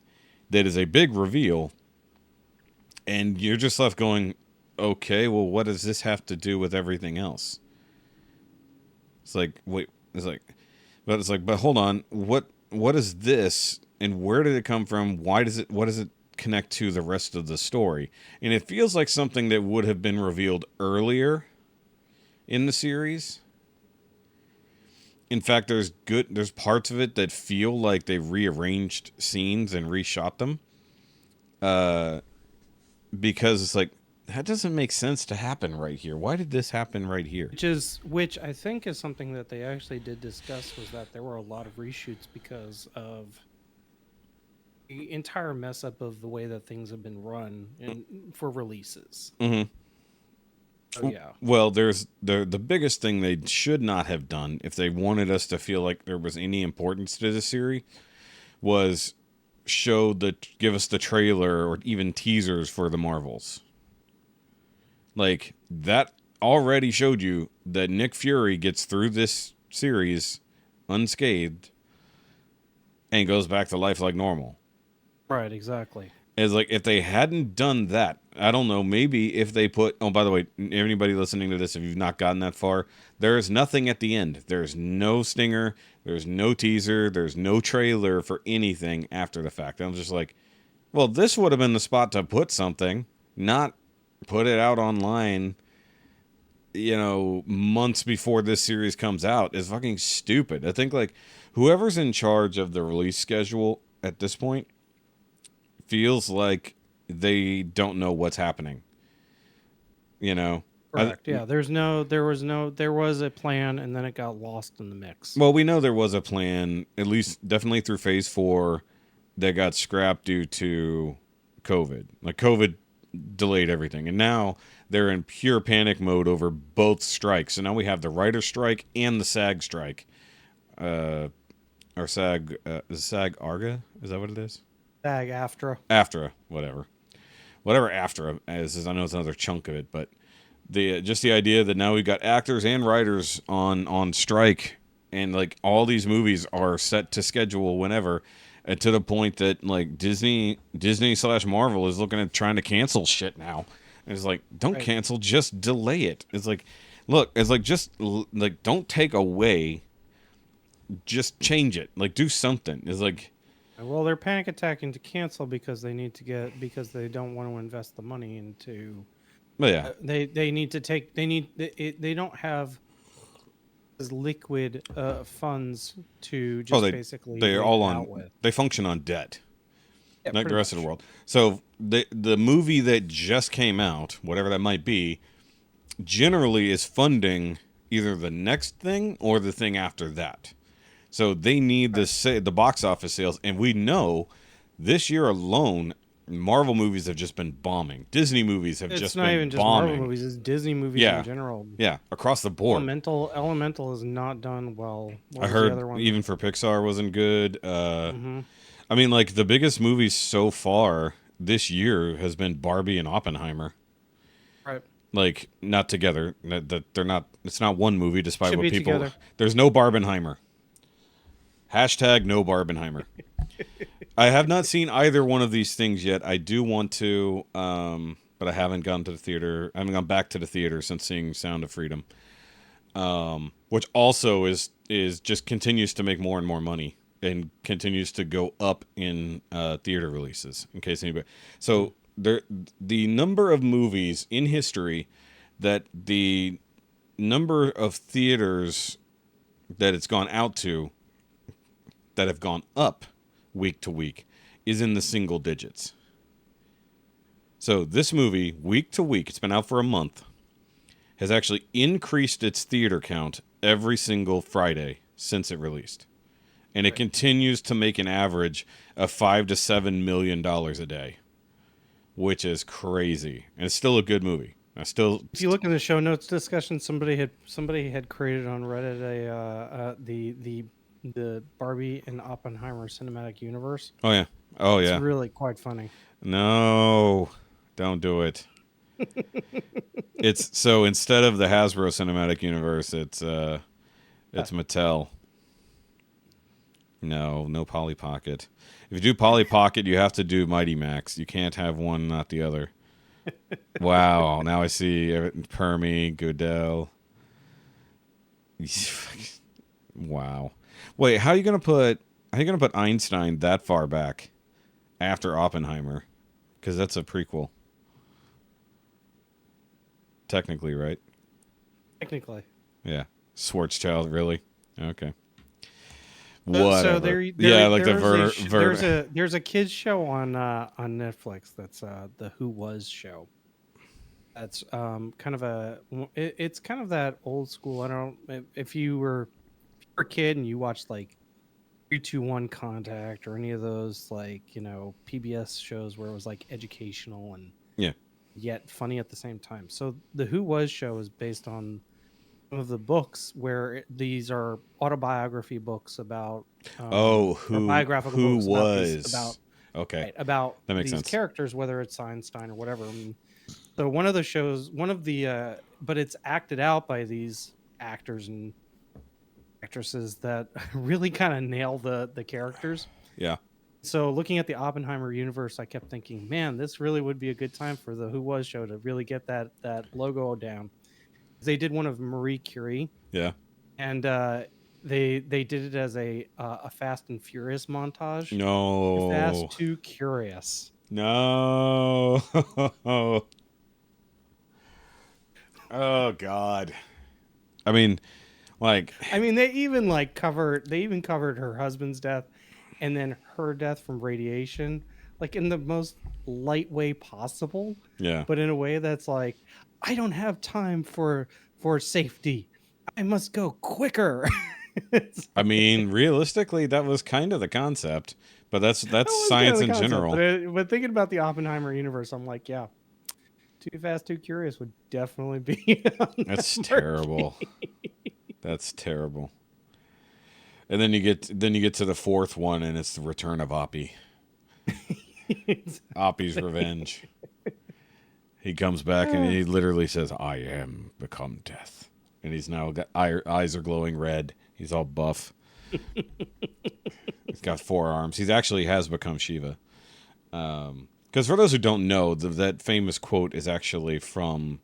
Speaker 2: that is a big reveal. And you're just left going, okay, well, what does this have to do with everything else? It's like, wait, but hold on, what is this, and where did it come from? What does it connect to the rest of the story? And it feels like something that would have been revealed earlier in the series. In fact, there's parts of it that feel like they rearranged scenes and reshot them. Because it's like, that doesn't make sense to happen right here. Why did this happen right here?
Speaker 3: Which I think is something that they actually did discuss, was that there were a lot of reshoots because of the entire mess up of the way that things have been run for releases.
Speaker 2: Mm-hmm.
Speaker 3: So, yeah.
Speaker 2: Well, there's the biggest thing they should not have done if they wanted us to feel like there was any importance to the series was give us the trailer or even teasers for the Marvels. Like, that already showed you that Nick Fury gets through this series unscathed and goes back to life like normal.
Speaker 3: Right, exactly.
Speaker 2: It's like, if they hadn't done that, I don't know, maybe if they put... Oh, by the way, anybody listening to this, if you've not gotten that far, there's nothing at the end. There's no stinger, there's no teaser, there's no trailer for anything after the fact. I'm just like, well, this would have been the spot to put something, not put it out online, months before this series comes out. Is fucking stupid. I think, like, whoever's in charge of the release schedule at this point feels like they don't know what's happening.
Speaker 3: Correct. Yeah, there was a plan, and then it got lost in the mix.
Speaker 2: Well, we know there was a plan, at least definitely through phase 4, that got scrapped due to COVID. Like, COVID delayed everything, and now they're in pure panic mode over both strikes. So now we have the writer's strike and the SAG strike. Or SAG, is SAG ARGA? Is that what it is?
Speaker 3: SAG AFTRA.
Speaker 2: AFTRA, whatever AFTRA is. I know it's another chunk of it, but the idea that now we've got actors and writers on strike, and like all these movies are set to schedule whenever, and to the point that like Disney/Marvel is looking at trying to cancel shit now. And it's like, don't cancel, just delay it. It's like, look, it's like just like don't take away, just change it. Like do something. It's like
Speaker 3: Well, they're panic attacking to cancel because they don't want to invest the money into.
Speaker 2: but yeah.
Speaker 3: They need to take they don't have as liquid funds to just basically
Speaker 2: they're
Speaker 3: wait
Speaker 2: all
Speaker 3: it
Speaker 2: on
Speaker 3: out with.
Speaker 2: they function on debt.
Speaker 3: Yeah,
Speaker 2: Like the
Speaker 3: pretty
Speaker 2: rest of the
Speaker 3: much.
Speaker 2: world. So the movie that just came out, whatever that might be, generally is funding either the next thing or the thing after that. So they need the box office sales, and we know this year alone, Marvel movies have just been bombing. Disney movies have
Speaker 3: It's
Speaker 2: just
Speaker 3: not
Speaker 2: been
Speaker 3: even just
Speaker 2: bombing.
Speaker 3: Marvel movies; it's Disney movies
Speaker 2: Yeah.
Speaker 3: in general.
Speaker 2: Yeah, across the board.
Speaker 3: Elemental has not done well. What
Speaker 2: I
Speaker 3: was
Speaker 2: heard
Speaker 3: the other one?
Speaker 2: even for Pixar wasn't good.
Speaker 3: Mhm.
Speaker 2: I mean, like the biggest movies so far this year has been Barbie and Oppenheimer.
Speaker 3: Right.
Speaker 2: Like not together. That they're not. It's not one movie, despite
Speaker 3: Should
Speaker 2: what
Speaker 3: be
Speaker 2: people.
Speaker 3: together.
Speaker 2: There's no Barbenheimer. Hashtag no Barbenheimer. I have not seen either one of these things yet. I do want to, but I haven't gone to the theater. I haven't gone back to the theater since seeing Sound of Freedom, which also is just continues to make more and more money and continues to go up in theater releases. In case anybody, so the number of movies in history that the number of theaters that it's gone out to that have gone up week to week is in the single digits. So this movie, week to week, it's been out for a month, has actually increased its theater count every single Friday since it released. And it continues to make an average of $5 to $7 million a day, which is crazy. And it's still a good movie.
Speaker 3: If you look in the show notes discussion, somebody had created on Reddit the Barbie and Oppenheimer cinematic universe.
Speaker 2: Oh yeah. Oh yeah.
Speaker 3: It's really quite funny.
Speaker 2: No, don't do it. It's so instead of the Hasbro Cinematic Universe, it's Mattel. No Polly Pocket. If you do Polly Pocket, you have to do Mighty Max. You can't have one, not the other. Wow, now I see Permy, Goodell. Wow. Wait, how are you gonna put Einstein that far back after Oppenheimer? Because that's a prequel. Technically, right?
Speaker 3: Technically.
Speaker 2: Yeah. Schwarzschild, really? Okay.
Speaker 3: So
Speaker 2: Whatever.
Speaker 3: there's a kids show on Netflix that's the Who Was show. That's it's kind of that old school. I don't if you were a kid and you watched like 3-2-1 Contact or any of those like PBS shows where it was like educational and
Speaker 2: Yeah.
Speaker 3: yet funny at the same time. So the Who Was show is based on some of the books where these are autobiography books about biographical
Speaker 2: who
Speaker 3: books
Speaker 2: was
Speaker 3: about
Speaker 2: okay
Speaker 3: right, about
Speaker 2: that makes
Speaker 3: these
Speaker 2: sense.
Speaker 3: characters, whether it's Einstein or whatever. I mean, so one of the shows, but it's acted out by these actors and actresses that really kind of nail the characters.
Speaker 2: Yeah.
Speaker 3: So looking at the Oppenheimer universe, I kept thinking, man, this really would be a good time for the Who Was show to really get that logo down. They did one of Marie Curie.
Speaker 2: Yeah.
Speaker 3: And they did it as a Fast and Furious montage.
Speaker 2: No.
Speaker 3: Fast Too Curious.
Speaker 2: No. Oh God. I mean,
Speaker 3: they even covered her husband's death and then her death from radiation, like in the most light way possible.
Speaker 2: Yeah.
Speaker 3: But in a way that's like, I don't have time for safety. I must go quicker.
Speaker 2: I mean, realistically, that was kind of the concept, but that's science in general.
Speaker 3: But thinking about the Oppenheimer universe, I'm like, yeah, Too Fast, Too Curious would definitely be.
Speaker 2: That's terrible. That's terrible. And then you get to the fourth one, and it's the return of Oppie. Oppie's revenge. He comes back and he literally says, "I am become death," and he's now got eyes are glowing red. He's all buff. He's got 4 arms. He actually has become Shiva. Because for those who don't know, that famous quote is actually from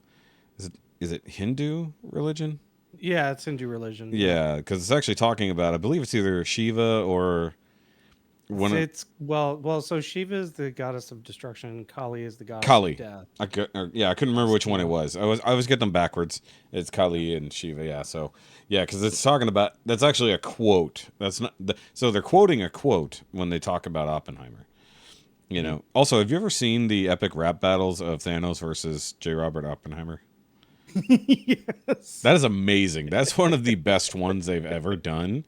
Speaker 2: is it Hindu religion?
Speaker 3: Yeah, it's Hindu religion.
Speaker 2: Yeah, because it's actually talking about, I believe it's either Shiva or one of
Speaker 3: It's well. So Shiva is the goddess of destruction, and Kali is the goddess of
Speaker 2: Kali.
Speaker 3: death.
Speaker 2: I couldn't remember which one it was. I was getting them backwards. It's Kali and Shiva. Yeah, so yeah, because it's talking about, that's actually a quote. That's not so they're quoting a quote when they talk about Oppenheimer. You know. Also, have you ever seen the epic rap battles of Thanos versus J. Robert Oppenheimer?
Speaker 3: Yes.
Speaker 2: That is amazing. That's one of the best ones they've ever done.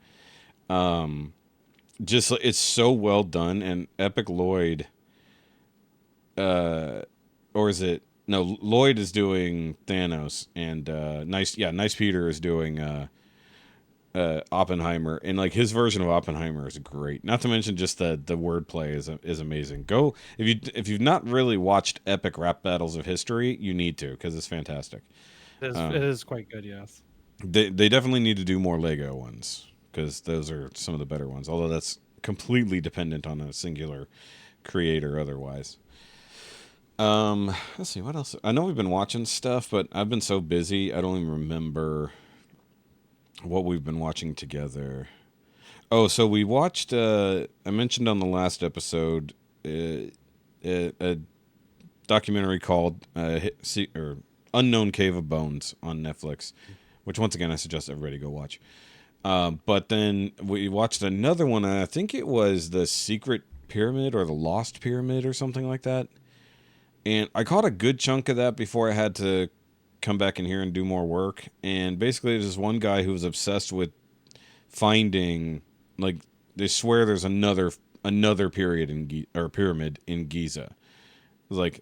Speaker 2: Just it's so well done, and Epic Lloyd, or is it no? Lloyd is doing Thanos, and Nice Peter is doing Oppenheimer, and like his version of Oppenheimer is great. Not to mention just the wordplay is amazing. Go if you've not really watched epic rap battles of history, you need to, because it's fantastic.
Speaker 3: It is quite good. Yes.
Speaker 2: They definitely need to do more Lego ones, because those are some of the better ones. Although that's completely dependent on a singular creator otherwise. Let's see what else. I know we've been watching stuff, but I've been so busy I don't even remember what we've been watching together. Oh, so we watched. I mentioned on the last episode a documentary called Unknown Cave of Bones on Netflix, which once again I suggest everybody go watch. But then we watched another one, and I think it was The Secret Pyramid or The Lost Pyramid or something like that. And I caught a good chunk of that before I had to come back in here and do more work. And basically, there's this one guy who was obsessed with finding, like, they swear there's another pyramid in Giza. It's like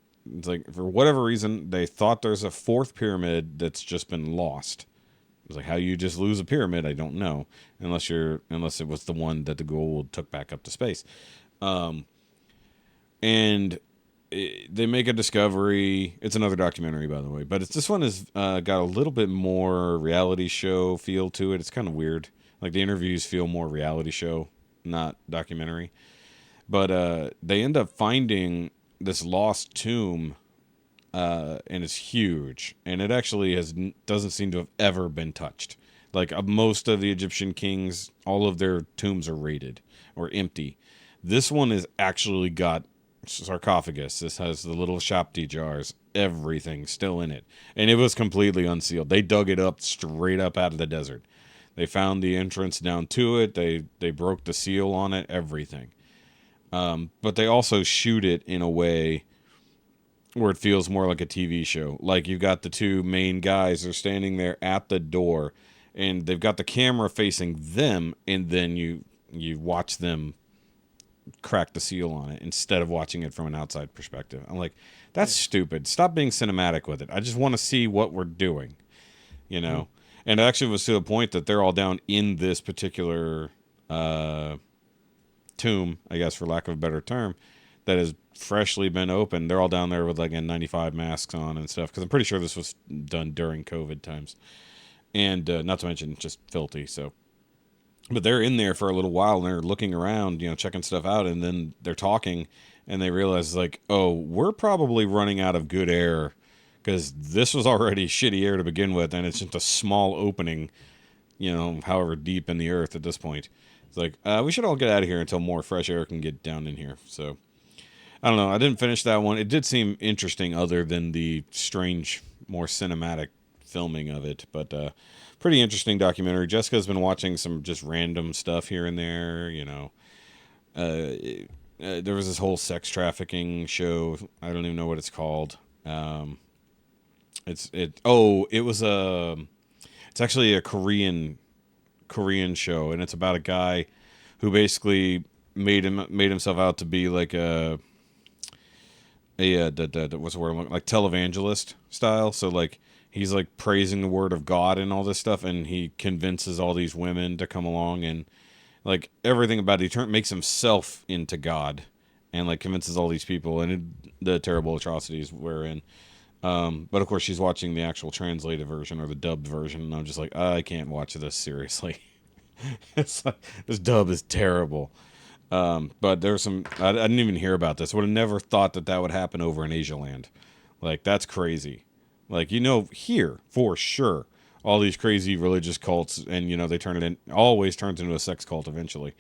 Speaker 2: for whatever reason they thought there's a fourth pyramid that's just been lost. It's like, how you just lose a pyramid, I don't know, unless it was the one that the Goa'uld took back up to space. They make a discovery. It's another documentary, by the way, but this one has got a little bit more reality show feel to it. It's kind of weird. Like the interviews feel more reality show, not documentary. But they end up finding this lost tomb, and it's huge, and it actually doesn't seem to have ever been touched. Like most of the Egyptian kings, all of their tombs are raided or empty. This one is actually got sarcophagus. This has the little shapti jars, everything still in it, and it was completely unsealed. They dug it up straight up out of the desert. They found the entrance down to it. They broke the seal on it, everything. But they also shoot it in a way where it feels more like a TV show. Like you've got the two main guys are standing there at the door, and they've got the camera facing them, and then you watch them crack the seal on it instead of watching it from an outside perspective. I'm like, that's stupid. Stop being cinematic with it. I just want to see what we're doing, you know? And it actually was to the point that they're all down in this particular tomb, I guess, for lack of a better term, that has freshly been opened. They're all down there with like N95 masks on and stuff, because I'm pretty sure this was done during COVID times. And not to mention just filthy, so. But they're in there for a little while, and they're looking around, you know, checking stuff out, and then they're talking, and they realize, like, oh, we're probably running out of good air, because this was already shitty air to begin with, and it's just a small opening, you know, however deep in the earth at this point. It's like, we should all get out of here until more fresh air can get down in here. So, I don't know. I didn't finish that one. It did seem interesting other than the strange, more cinematic filming of it, but pretty interesting documentary. Jessica's been watching some just random stuff here and there, you know. There was this whole sex trafficking show. I don't even know what it's called. It's actually a Korean show, and it's about a guy who basically made himself out to be like what's the word, like televangelist style. So like he's like praising the word of God and all this stuff, and he convinces all these women to come along, and like everything about it, he makes himself into God, and like convinces all these people, and the terrible atrocities we're in. But of course she's watching the actual translated version or the dubbed version, and I'm just like, I can't watch this seriously. It's like, this dub is terrible. But there's some, I didn't even hear about this. Would have never thought that would happen over in Asia land. Like, that's crazy. Like, here for sure, all these crazy religious cults, and they turn it in. Always turns into a sex cult eventually.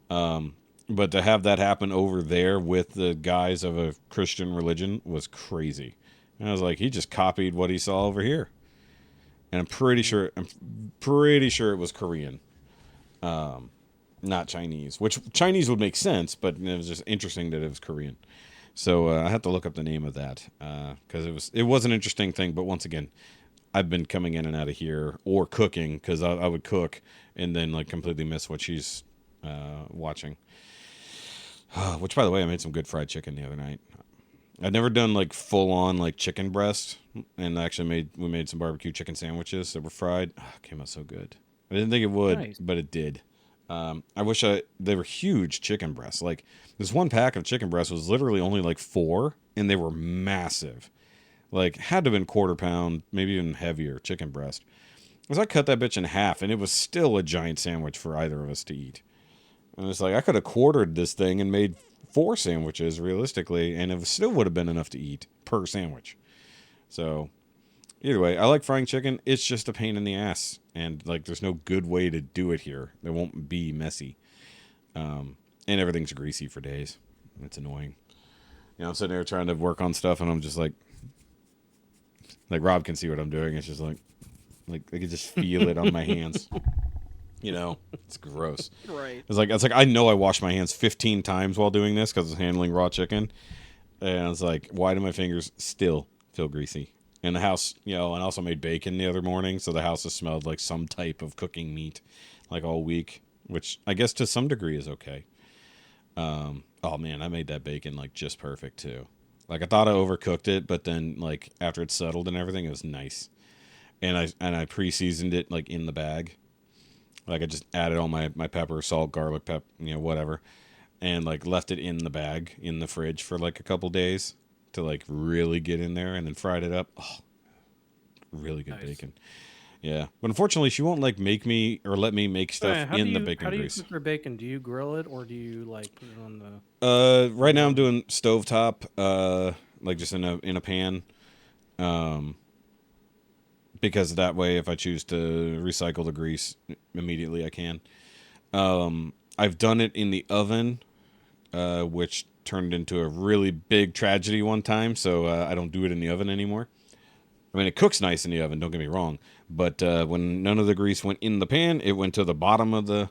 Speaker 2: But to have that happen over there with the guise of a Christian religion was crazy. And I was like, he just copied what he saw over here. And I'm pretty sure it was Korean, not Chinese. Which Chinese would make sense, but it was just interesting that it was Korean. So I have to look up the name of that because it was an interesting thing. But once again, I've been coming in and out of here or cooking because I would cook and then like completely miss what she's watching. Which, by the way, I made some good fried chicken the other night. I've never done like full on like chicken breast, and actually we made some barbecue chicken sandwiches that were fried. Came out so good. I didn't think it would,
Speaker 3: Nice.
Speaker 2: but it did. I wish they were huge chicken breasts. Like this one pack of chicken breasts was literally only like 4, and they were massive. Like had to have been quarter pound, maybe even heavier chicken breast. Because I cut that bitch in half, and it was still a giant sandwich for either of us to eat. And it's like I could have quartered this thing and made 4 sandwiches realistically, and it still would have been enough to eat per sandwich. So either way, I like frying chicken. It's just a pain in the ass, and like there's no good way to do it here. It won't be messy, and everything's greasy for days. It's annoying. I'm sitting there trying to work on stuff, and I'm just like Rob can see what I'm doing. It's just like I can just feel it on my hands. It's gross.
Speaker 3: Right.
Speaker 2: It's like I know I washed my hands 15 times while doing this because I was handling raw chicken, and I was like, why do my fingers still feel greasy? And the house, and I also made bacon the other morning, so the house has smelled like some type of cooking meat, like all week, which I guess to some degree is okay. Oh man, I made that bacon like just perfect too. Like I thought I overcooked it, but then like after it settled and everything, it was nice. And I pre-seasoned it like in the bag. Like I just added all my pepper, salt, garlic, whatever, and like left it in the bag in the fridge for like a couple days to like really get in there, and then fried it up. Oh, really good bacon. Yeah, but unfortunately, she won't like make me or let me make stuff in the bacon
Speaker 3: How do you
Speaker 2: grease.
Speaker 3: cook your bacon? Do you grill it or do you like put it on the?
Speaker 2: Right now I'm doing stovetop, like just in a pan. Because that way, if I choose to recycle the grease immediately, I can. I've done it in the oven, which turned into a really big tragedy one time, so I don't do it in the oven anymore. I mean, it cooks nice in the oven, don't get me wrong, but when none of the grease went in the pan, it went to the bottom of the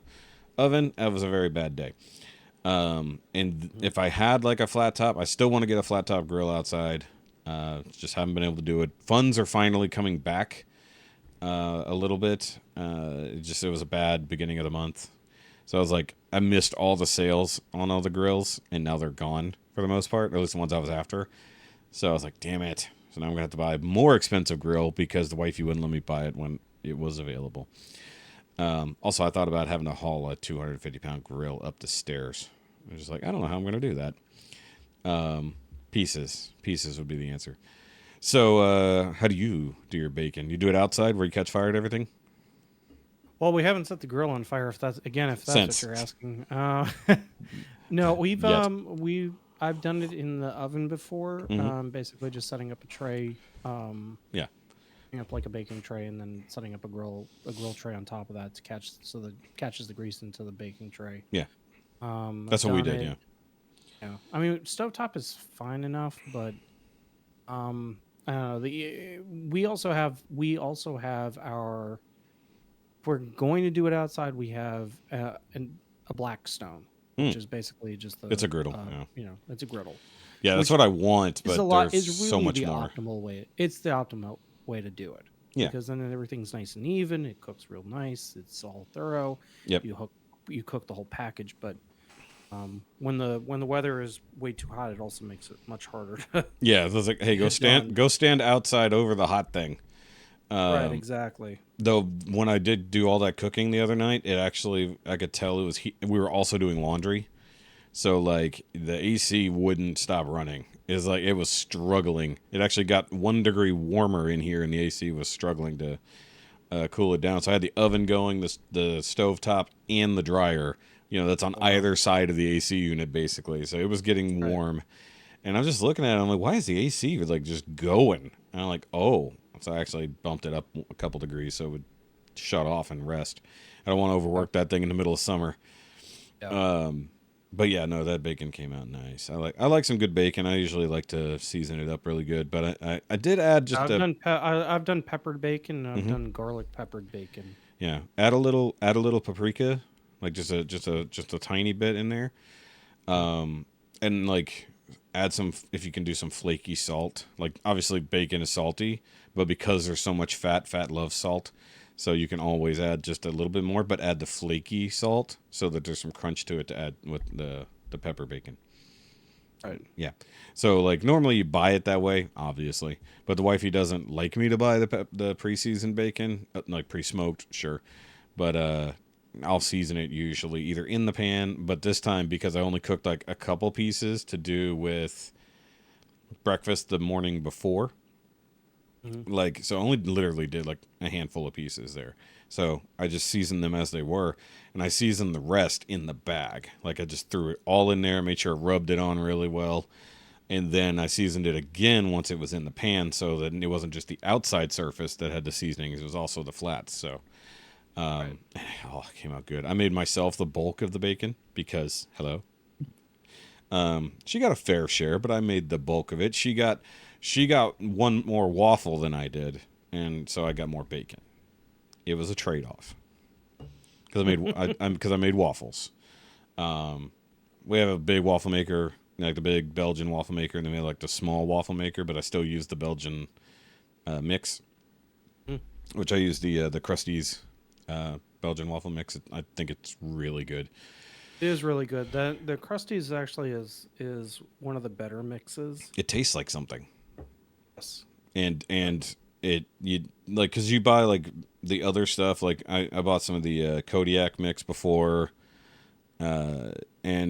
Speaker 2: oven. That was a very bad day. And if I had like a flat top, I still want to get a flat top grill outside. Just haven't been able to do it. Funds are finally coming back a little bit. It was a bad beginning of the month. So I was like, I missed all the sales on all the grills, and now they're gone for the most part, or at least the ones I was after. So I was like, damn it. So now I'm going to have to buy a more expensive grill because the wifey wouldn't let me buy it when it was available. Also, I thought about having to haul a 250-pound grill up the stairs. I was just like, I don't know how I'm going to do that. Pieces would be the answer. So, how do you do your bacon? You do it outside where you catch fire and everything?
Speaker 3: Well, we haven't set the grill on fire. If that's
Speaker 2: Since.
Speaker 3: what you're asking. No, I've done it in the oven before.
Speaker 2: Mm-hmm.
Speaker 3: Basically, just setting up a tray.
Speaker 2: Yeah.
Speaker 3: Setting up like a baking tray, and then setting up a grill tray on top of that to catches the grease into the baking tray.
Speaker 2: Yeah. That's
Speaker 3: I've
Speaker 2: what we
Speaker 3: done
Speaker 2: did.
Speaker 3: it.
Speaker 2: Yeah.
Speaker 3: Yeah, I mean, stovetop is fine enough, but I don't know. We also have our. If we're going to do it outside, we have a black stone, which is basically just
Speaker 2: It's a griddle.
Speaker 3: It's a griddle.
Speaker 2: Yeah, that's what I want, but
Speaker 3: It's
Speaker 2: there's
Speaker 3: really
Speaker 2: so much
Speaker 3: the
Speaker 2: more.
Speaker 3: optimal way. It's the optimal way to do it.
Speaker 2: Yeah.
Speaker 3: Because then everything's nice and even. It cooks real nice. It's all thorough.
Speaker 2: Yep.
Speaker 3: You cook the whole package, but when the weather is way too hot, it also makes it much harder.
Speaker 2: Yeah, it was like, hey, go stand outside over the hot thing.
Speaker 3: Right, exactly.
Speaker 2: Though when I did do all that cooking the other night, I could tell it was we were also doing laundry, so like the AC wouldn't stop running. It's like it was struggling. It actually got 1 degree warmer in here, and the AC was struggling to cool it down. So I had the oven going, the stovetop, and the dryer. That's on either side of the AC unit, basically. So it was getting warm. And I'm just looking at it. I'm like, why is the AC like just going? And I'm like, oh. So I actually bumped it up a couple degrees so it would shut off and rest. I don't want to overwork that thing in the middle of summer.
Speaker 3: Yeah.
Speaker 2: But yeah, no, that bacon came out nice. I like some good bacon. I usually like to season it up really good. But I did add just
Speaker 3: I've done peppered bacon. And I've
Speaker 2: Mhm.
Speaker 3: done garlic peppered bacon.
Speaker 2: yeah, add a little paprika, like just a tiny bit in there. And like add some if you can do some flaky salt. Like obviously bacon is salty, but because there's so much fat loves salt. So you can always add just a little bit more, but add the flaky salt so that there's some crunch to it to add with the pepper bacon.
Speaker 3: Right.
Speaker 2: Yeah. So like normally you buy it that way, obviously, but the wifey doesn't like me to buy the pre-seasoned bacon, like pre-smoked, sure, but I'll season it usually either in the pan, but this time because I only cooked like a couple pieces to do with breakfast the morning before, like so I only literally did like a handful of pieces there. So I just seasoned them as they were, and I seasoned the rest in the bag. Like I just threw it all in there, made sure I rubbed it on really well, and then I seasoned it again once it was in the pan, so that it wasn't just the outside surface that had the seasonings; it was also the flats. So, oh, it came out good. I made myself the bulk of the bacon because hello. She got a fair share, but I made the bulk of it. She got one more waffle than I did, and so I got more bacon. It was a trade off because I made waffles. We have a big waffle maker, like the big Belgian waffle maker, and then we have like the small waffle maker. But I still use the Belgian mix, which I use the Krusty's Belgian waffle mix. I think it's really good.
Speaker 3: It is really good. The Krusty's actually is one of the better mixes.
Speaker 2: It tastes like something.
Speaker 3: Yes.
Speaker 2: And it you like because you buy like the other stuff like I bought some of the Kodiak mix before and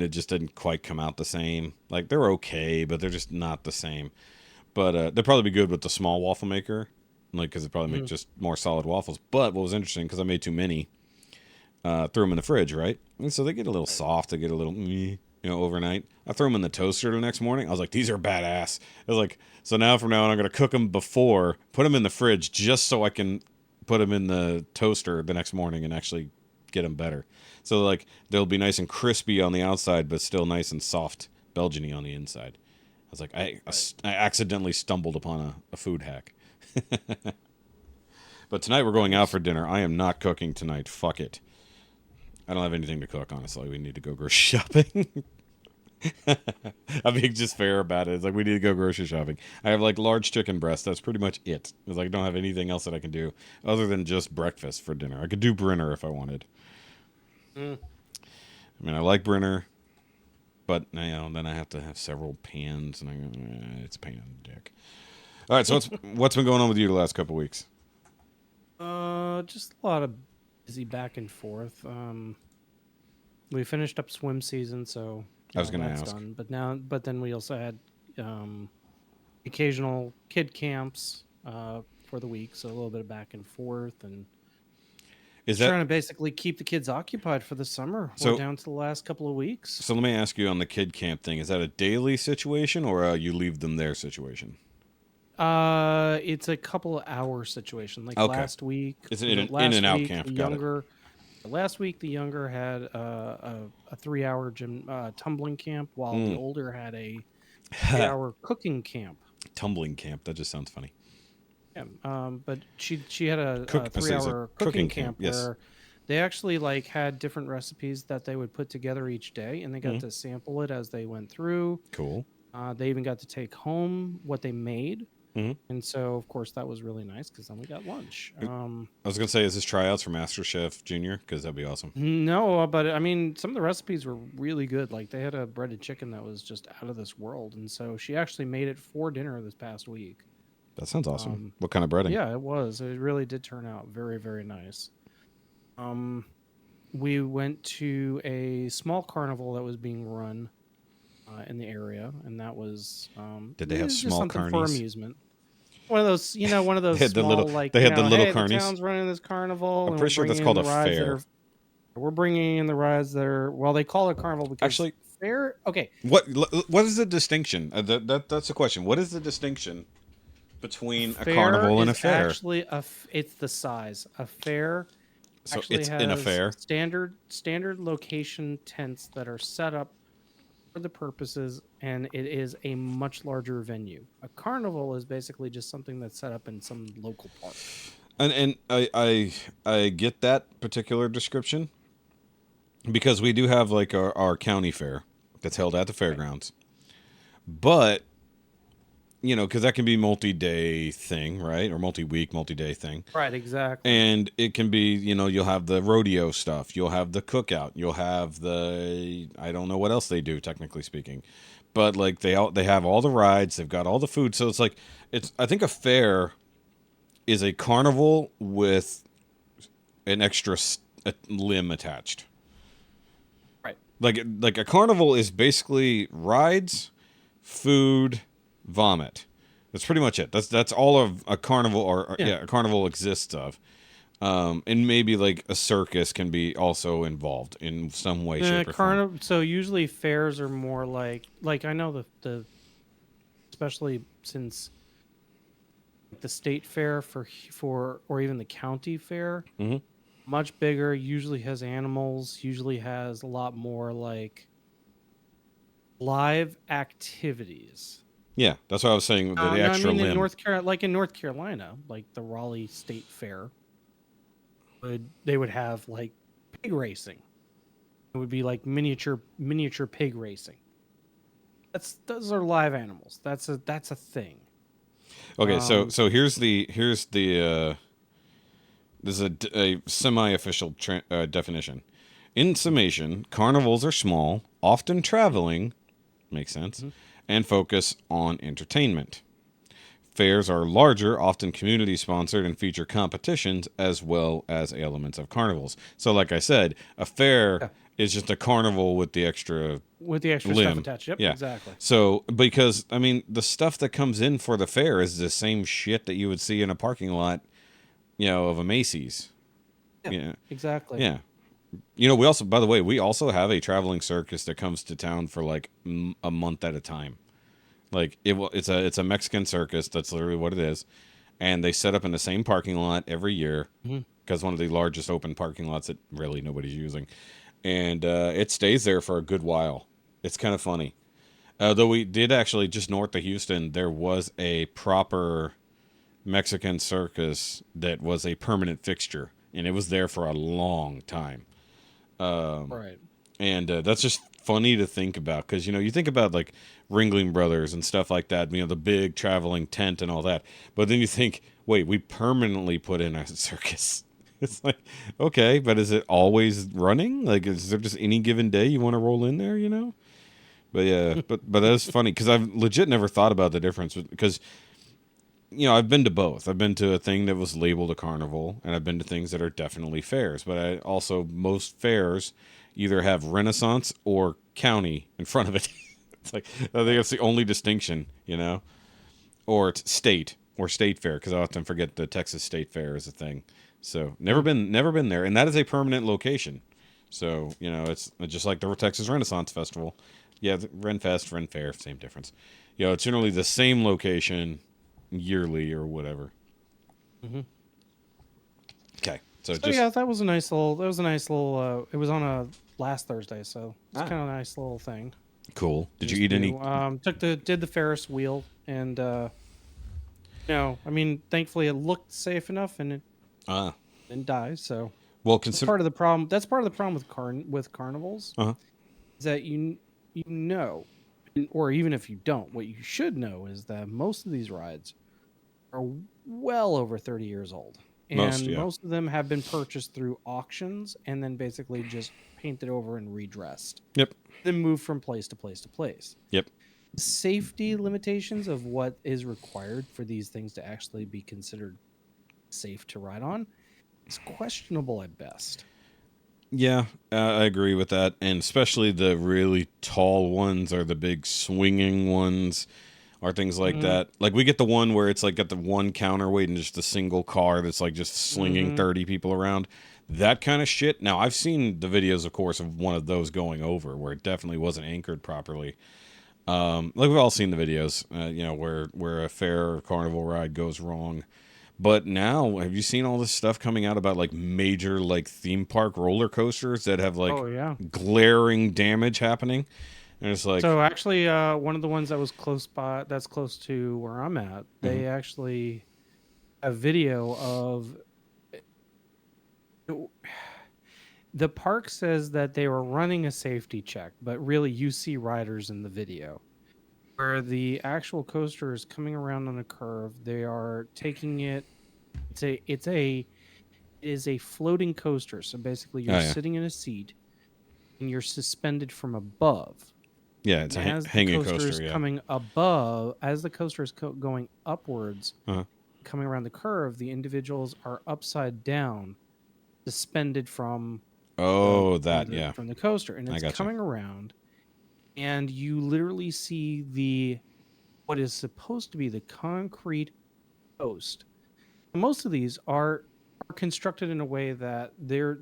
Speaker 2: it just didn't quite come out the same. Like they're okay, but they're just not the same. But they'll probably be good with the small waffle maker, like because it probably make just more solid waffles. But what was interesting because I made too many, threw them in the fridge, right? And so they get a little soft, they get a little overnight. I threw them in the toaster the next morning. I was like, these are badass. I was like, so now from now on, I'm going to cook them before, put them in the fridge just so I can put them in the toaster the next morning and actually get them better. So like they'll be nice and crispy on the outside, but still nice and soft Belgian-y on the inside. I was like, I accidentally stumbled upon a food hack. But tonight we're going out for dinner. I am not cooking tonight. Fuck it. I don't have anything to cook, honestly. We need to go grocery shopping. I'm being just fair about it. It's like we need to go grocery shopping. I have like large chicken breasts. That's pretty much it. It's like I don't have anything else that I can do other than just breakfast for dinner. I could do Brinner if I wanted. I mean, I like Brinner, but then I have to have several pans, and it's a pain in the dick. All right, so what's been going on with you the last couple weeks?
Speaker 3: Just a lot of busy back and forth. We finished up swim season, so
Speaker 2: I was going to
Speaker 3: that's
Speaker 2: ask.
Speaker 3: done. But then we also had occasional kid camps for the week, so a little bit of back and forth, and
Speaker 2: Is
Speaker 3: trying
Speaker 2: that
Speaker 3: to basically keep the kids occupied for the summer.
Speaker 2: So-
Speaker 3: We're down to the last couple of weeks.
Speaker 2: so? Let me ask you on the kid camp thing. Is that a daily situation or you leave them there situation?
Speaker 3: It's a couple of hour situation. Like
Speaker 2: Okay.
Speaker 3: last week,
Speaker 2: It's
Speaker 3: you know,
Speaker 2: in
Speaker 3: last
Speaker 2: and out
Speaker 3: week,
Speaker 2: camp.
Speaker 3: the
Speaker 2: Got it.
Speaker 3: younger, last week the younger had a 3 hour gym tumbling camp, while the older had a 3 hour cooking camp.
Speaker 2: Tumbling camp. That just sounds funny.
Speaker 3: Yeah, but she had a
Speaker 2: Cook- I say it's a
Speaker 3: 3 hour
Speaker 2: cooking
Speaker 3: cooking
Speaker 2: camp,
Speaker 3: camp
Speaker 2: yes.
Speaker 3: where they actually like had different recipes that they would put together each day, and they got to sample it as they went through.
Speaker 2: Cool.
Speaker 3: They even got to take home what they made.
Speaker 2: Mhm.
Speaker 3: And so, of course, that was really nice because then we got lunch.
Speaker 2: I was gonna say, is this tryouts for MasterChef Junior? Because that'd be awesome.
Speaker 3: No, but I mean, some of the recipes were really good. Like they had a breaded chicken that was just out of this world, and so she actually made it for dinner this past week.
Speaker 2: That sounds awesome. What kind of breading?
Speaker 3: Yeah, it was. It really did turn out very, very nice. We went to a small carnival that was being run in the area, and that was
Speaker 2: Did they have
Speaker 3: just
Speaker 2: small
Speaker 3: something for
Speaker 2: carnies?
Speaker 3: amusement. One of those, one of those
Speaker 2: They had the
Speaker 3: small,
Speaker 2: little-
Speaker 3: like
Speaker 2: they had the little
Speaker 3: hey,
Speaker 2: carnies?
Speaker 3: The town's running this carnival.
Speaker 2: I'm
Speaker 3: and
Speaker 2: pretty
Speaker 3: we're
Speaker 2: sure that's
Speaker 3: bringing
Speaker 2: called
Speaker 3: in
Speaker 2: a
Speaker 3: the rides that
Speaker 2: fair.
Speaker 3: are- We're bringing in the rides that are, well, they call it carnival because
Speaker 2: Actually,
Speaker 3: fair. Okay,
Speaker 2: What is the distinction? That's the question. What is the distinction between a
Speaker 3: fair
Speaker 2: carnival and a
Speaker 3: is
Speaker 2: fair?
Speaker 3: actually it's the size. A fair
Speaker 2: So
Speaker 3: actually
Speaker 2: it's in a
Speaker 3: has
Speaker 2: fair.
Speaker 3: standard location tents that are set up for the purposes, and it is a much larger venue. A carnival is basically just something that's set up in some local park.
Speaker 2: And I get that particular description because we do have like our county fair that's held at the fairgrounds, but because that can be multi-day thing, right, or multi-week, multi-day thing.
Speaker 3: Right, exactly.
Speaker 2: And it can be, you'll have the rodeo stuff, you'll have the cookout, you'll have I don't know what else they do, technically speaking, but like they have all the rides, they've got all the food, so it's like I think a fair is a carnival with an extra limb attached.
Speaker 3: Right.
Speaker 2: Like a carnival is basically rides, food, vomit. That's pretty much it. That's all of a carnival, or a carnival exists of. And maybe like a circus can be also involved in some way, shape, or form.
Speaker 3: So usually fairs are more like I know the especially since the state fair for or even the county fair, much bigger, usually has animals, usually has a lot more like live activities.
Speaker 2: Yeah, that's what I was saying. The extra limb.
Speaker 3: In North Carolina, like the Raleigh State Fair, they would have like pig racing. It would be like miniature pig racing. Those are live animals. That's a thing.
Speaker 2: Okay, so here's the this is a semi-official definition. In summation, carnivals are small, often traveling, makes sense, and focus on entertainment. Fairs are larger, often community-sponsored, and feature competitions as well as elements of carnivals. So, like I said, a fair is just a carnival with the extra
Speaker 3: limb. Stuff attached. Yep, exactly.
Speaker 2: So, because, I mean, the stuff that comes in for the fair is the same shit that you would see in a parking lot, of a Macy's.
Speaker 3: Yeah, exactly.
Speaker 2: Yeah. We also, by the way, we also have a traveling circus that comes to town for like a month at a time. Like it's a Mexican circus. That's literally what it is. And they set up in the same parking lot every year because one of the largest open parking lots that really nobody's using. And it stays there for a good while. It's kind of funny. Though we did actually, just north of Houston, there was a proper Mexican circus that was a permanent fixture. And it was there for a long time.
Speaker 3: Right.
Speaker 2: And that's just funny to think about because, you think about like Ringling Brothers and stuff like that, the big traveling tent and all that. But then you think, wait, we permanently put in a circus. It's like, okay, but is it always running? Like, is there just any given day you want to roll in there, But yeah, but that is funny because I've legit never thought about the difference because, I've been to both. I've been to a thing that was labeled a carnival, and I've been to things that are definitely fairs. But most fairs either have Renaissance or county in front of it. It's like, I think that's the only distinction, or it's state fair, because I often forget the Texas State Fair is a thing. So never been there, and that is a permanent location. So it's just like the Texas Renaissance Festival. Yeah, Renfest, Ren Fair, same difference. It's generally the same location yearly or whatever. Okay, so just
Speaker 3: yeah, that was a nice little. It was on a last Thursday, so it's kind of a nice little thing.
Speaker 2: Cool. Did you eat any?
Speaker 3: Did the Ferris wheel, and I mean, thankfully it looked safe enough, and it didn't die. So that's part of the problem. That's part of the problem with carnivals. Is that or even if you don't, what you should know is that most of these rides are well over 30 years old. And most of them have been purchased through auctions and then basically just painted over and redressed.
Speaker 2: Yep.
Speaker 3: Then moved from place to place to place.
Speaker 2: Yep.
Speaker 3: Safety limitations of what is required for these things to actually be considered safe to ride on is questionable at best.
Speaker 2: Yeah, I agree with that. And especially the really tall ones or the big swinging ones or things like that. Like we get the one where it's like got the one counterweight and just a single car that's like just slinging 30 people around. That kind of shit. Now, I've seen the videos, of course, of one of those going over where it definitely wasn't anchored properly. Like we've all seen the videos, where a fair or carnival ride goes wrong. But now, have you seen all this stuff coming out about like major like theme park roller coasters that have like
Speaker 3: Oh yeah.
Speaker 2: glaring damage happening? And it's like,
Speaker 3: So actually, one of the ones that was that's close to where I'm at, they actually a video of the park says that they were running a safety check, but really you see riders in the video where the actual coaster is coming around on a curve. They are taking it. It is a floating coaster. So basically, you're sitting in a seat and you're suspended from above.
Speaker 2: yeah, it's
Speaker 3: And
Speaker 2: a
Speaker 3: as the
Speaker 2: hanging
Speaker 3: coaster
Speaker 2: coaster.
Speaker 3: is
Speaker 2: Yeah.
Speaker 3: coming above, as the coaster is going upwards,
Speaker 2: Uh-huh.
Speaker 3: coming around the curve, the individuals are upside down, suspended from
Speaker 2: Oh, that, yeah.
Speaker 3: from the coaster, and
Speaker 2: I
Speaker 3: it's
Speaker 2: gotcha.
Speaker 3: coming around, and you literally see what is supposed to be the concrete post. Most of these are constructed in a way that they're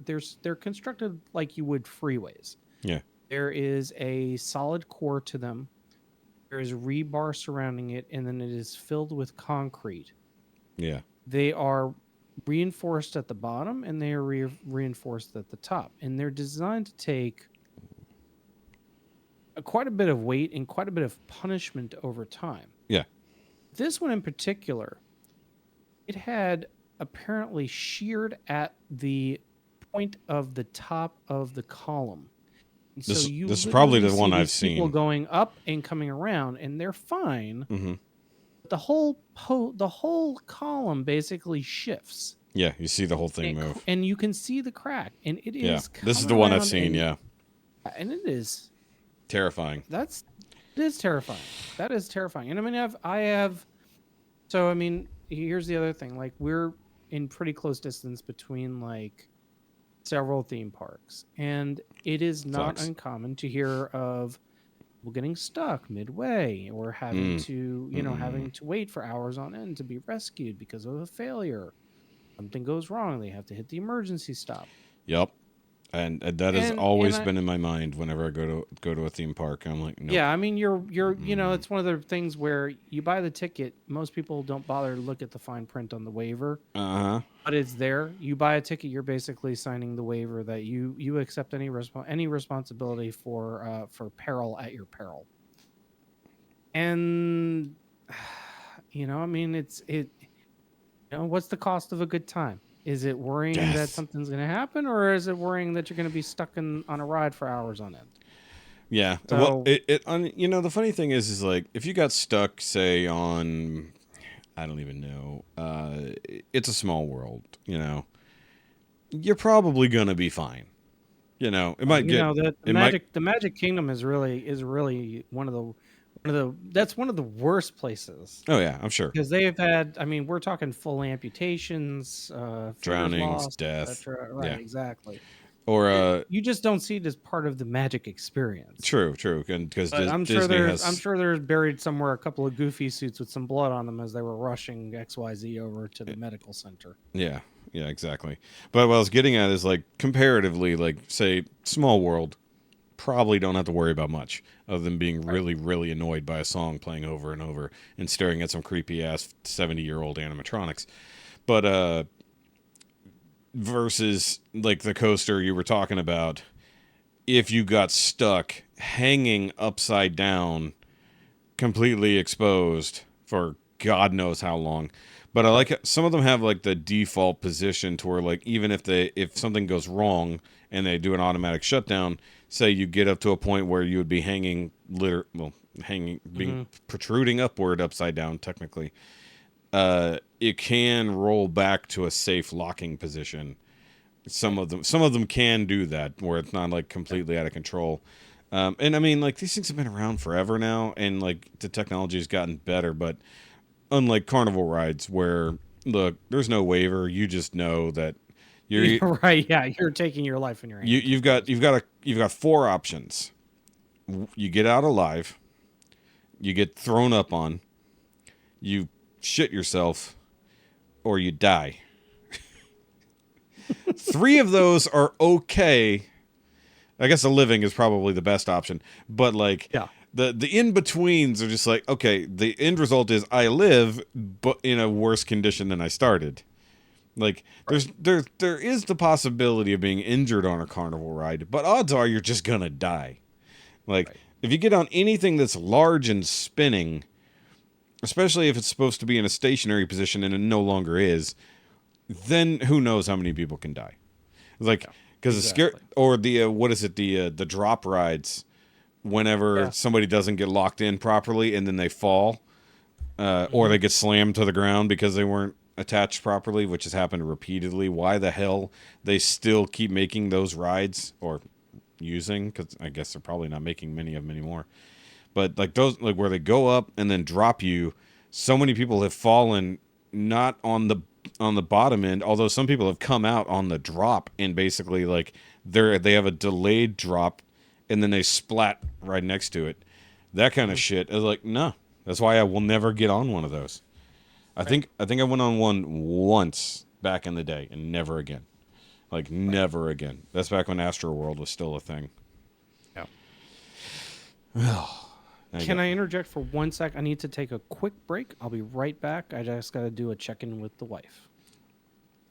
Speaker 3: constructed like you would freeways.
Speaker 2: Yeah.
Speaker 3: There is a solid core to them. There is rebar surrounding it, and then it is filled with concrete.
Speaker 2: Yeah.
Speaker 3: They are reinforced at the bottom, and they are reinforced at the top. And they're designed to take quite a bit of weight and quite a bit of punishment over time.
Speaker 2: Yeah.
Speaker 3: This one in particular, it had apparently sheared at the point of the top of the column. And
Speaker 2: This
Speaker 3: you
Speaker 2: is probably
Speaker 3: literally
Speaker 2: the one
Speaker 3: see
Speaker 2: I've
Speaker 3: these people
Speaker 2: seen.
Speaker 3: going up and coming around, and they're fine.
Speaker 2: Mm-hmm.
Speaker 3: But the whole column basically shifts,
Speaker 2: Yeah, you see the whole thing move.
Speaker 3: and you can see the crack. And it is
Speaker 2: Yeah, this is the
Speaker 3: coming
Speaker 2: one I've
Speaker 3: around,
Speaker 2: seen. Yeah,
Speaker 3: and it is
Speaker 2: terrifying.
Speaker 3: it is terrifying. That is terrifying. And I mean, I have. So I mean, here's the other thing. Like, we're in pretty close distance between like several theme parks, and it is not
Speaker 2: Sucks.
Speaker 3: uncommon to hear of people getting stuck midway or having to having to wait for hours on end to be rescued because of a failure. Something goes wrong, they have to hit the emergency stop.
Speaker 2: Yep, and that has
Speaker 3: And-
Speaker 2: always
Speaker 3: and I-
Speaker 2: been in my mind whenever I go to a theme park. I'm like, nope.
Speaker 3: Yeah, I mean, you're it's one of the things where you buy the ticket. Most people don't bother to look at the fine print on the waiver,
Speaker 2: Uh huh.
Speaker 3: but it's there. You buy a ticket, you're basically signing the waiver that you accept any responsibility for peril at your peril. And I mean, what's the cost of a good time? Is it worrying that
Speaker 2: Death.
Speaker 3: something's going to happen, or is it worrying that you're going to be stuck on a ride for hours on end?
Speaker 2: Yeah.
Speaker 3: So-
Speaker 2: Well, the funny thing is like if you got stuck, say on, I don't even know, It's a Small World. You're probably gonna be fine. It might get.
Speaker 3: The Magic Kingdom is really one of the that's one of the worst places.
Speaker 2: Oh yeah, I'm sure.
Speaker 3: Because they have had, I mean, we're talking full amputations, fingers
Speaker 2: Drownings,
Speaker 3: lost,
Speaker 2: death.
Speaker 3: etc. Right,
Speaker 2: Yeah.
Speaker 3: exactly.
Speaker 2: Or
Speaker 3: You just don't see it as part of the Magic experience.
Speaker 2: true, because
Speaker 3: But I'm
Speaker 2: Disney
Speaker 3: sure
Speaker 2: has.
Speaker 3: there's buried somewhere a couple of goofy suits with some blood on them as they were rushing XYZ over to the medical center.
Speaker 2: Yeah, exactly. But what I was getting at is like comparatively, like say Small World, probably don't have to worry about much other than being really, really annoyed by a song playing over and over and staring at some creepy ass 70-year-old animatronics. But versus like the coaster you were talking about, if you got stuck hanging upside down, completely exposed for God knows how long. But I like it. Some of them have like the default position to where like even if something goes wrong and they do an automatic shutdown, say you get up to a point where you would be hanging protruding upward upside down technically, it can roll back to a safe locking position. Some of them can do that where it's not like completely out of control. And I mean, like these things have been around forever now, and like the technology has gotten better. But unlike carnival rides, where look, there's no waiver, you just know that you're
Speaker 3: right. Yeah, you're taking your life in your hands.
Speaker 2: you've got four options. You get out alive, you get thrown up on, you shit yourself, or you die. 3 of those are okay. I guess the living is probably the best option, but like
Speaker 3: Yeah.
Speaker 2: the in betweens are just like, okay, the end result is I live, but in a worse condition than I started. Like there is the possibility of being injured on a carnival ride, but odds are you're just gonna die. Like if you get on anything that's large and spinning, especially if it's supposed to be in a stationary position and it no longer is, then who knows how many people can die. Like because
Speaker 3: exactly.
Speaker 2: the scare or the what is it, the drop rides, whenever somebody doesn't get locked in properly and then they fall, or they get slammed to the ground because they weren't attached properly, which has happened repeatedly. Why the hell they still keep making those rides or using? Because I guess they're probably not making many of them anymore. But like those, like where they go up and then drop you, so many people have fallen not on the bottom end, although some people have come out on the drop and basically like they have a delayed drop and then they splat right next to it. That kind of shit is like, no. That's why I will never get on one of those. I think I went on one once back in the day and never again. Like never again. That's back when Astroworld was still a thing.
Speaker 3: Yeah. Can I interject for 1 sec? I need to take a quick break. I'll be right back. I just got to do a check-in with the wife.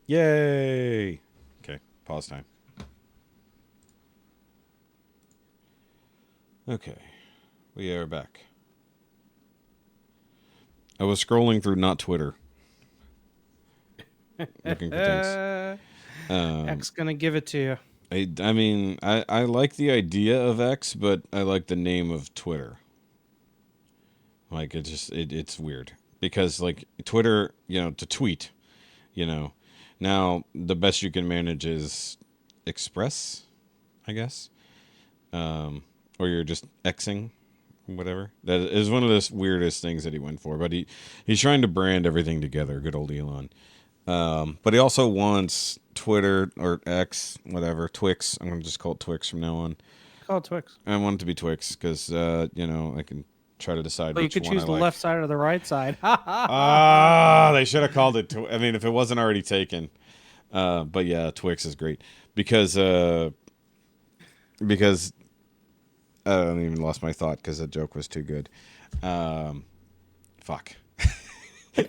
Speaker 2: Yay! Okay, pause time. Okay, we are back. I was scrolling through not Twitter, looking for things.
Speaker 3: X gonna give it to you.
Speaker 2: I mean, I like the idea of X, but I like the name of Twitter. Like it's weird because like Twitter, to tweet, now the best you can manage is Express, I guess, or you're just Xing, whatever. That is one of the weirdest things that he went for, but he's trying to brand everything together. Good old Elon. But he also wants Twitter or X, whatever, Twix. I'm gonna just call it Twix from now on.
Speaker 3: Call it Twix.
Speaker 2: I want it to be Twix because I can try to decide.
Speaker 3: Well, you
Speaker 2: which
Speaker 3: could
Speaker 2: one
Speaker 3: choose
Speaker 2: I
Speaker 3: the
Speaker 2: like.
Speaker 3: left side or the right side.
Speaker 2: They should have called it. I mean, if it wasn't already taken. But yeah, Twix is great because I don't even lost my thought because the joke was too good. Fuck.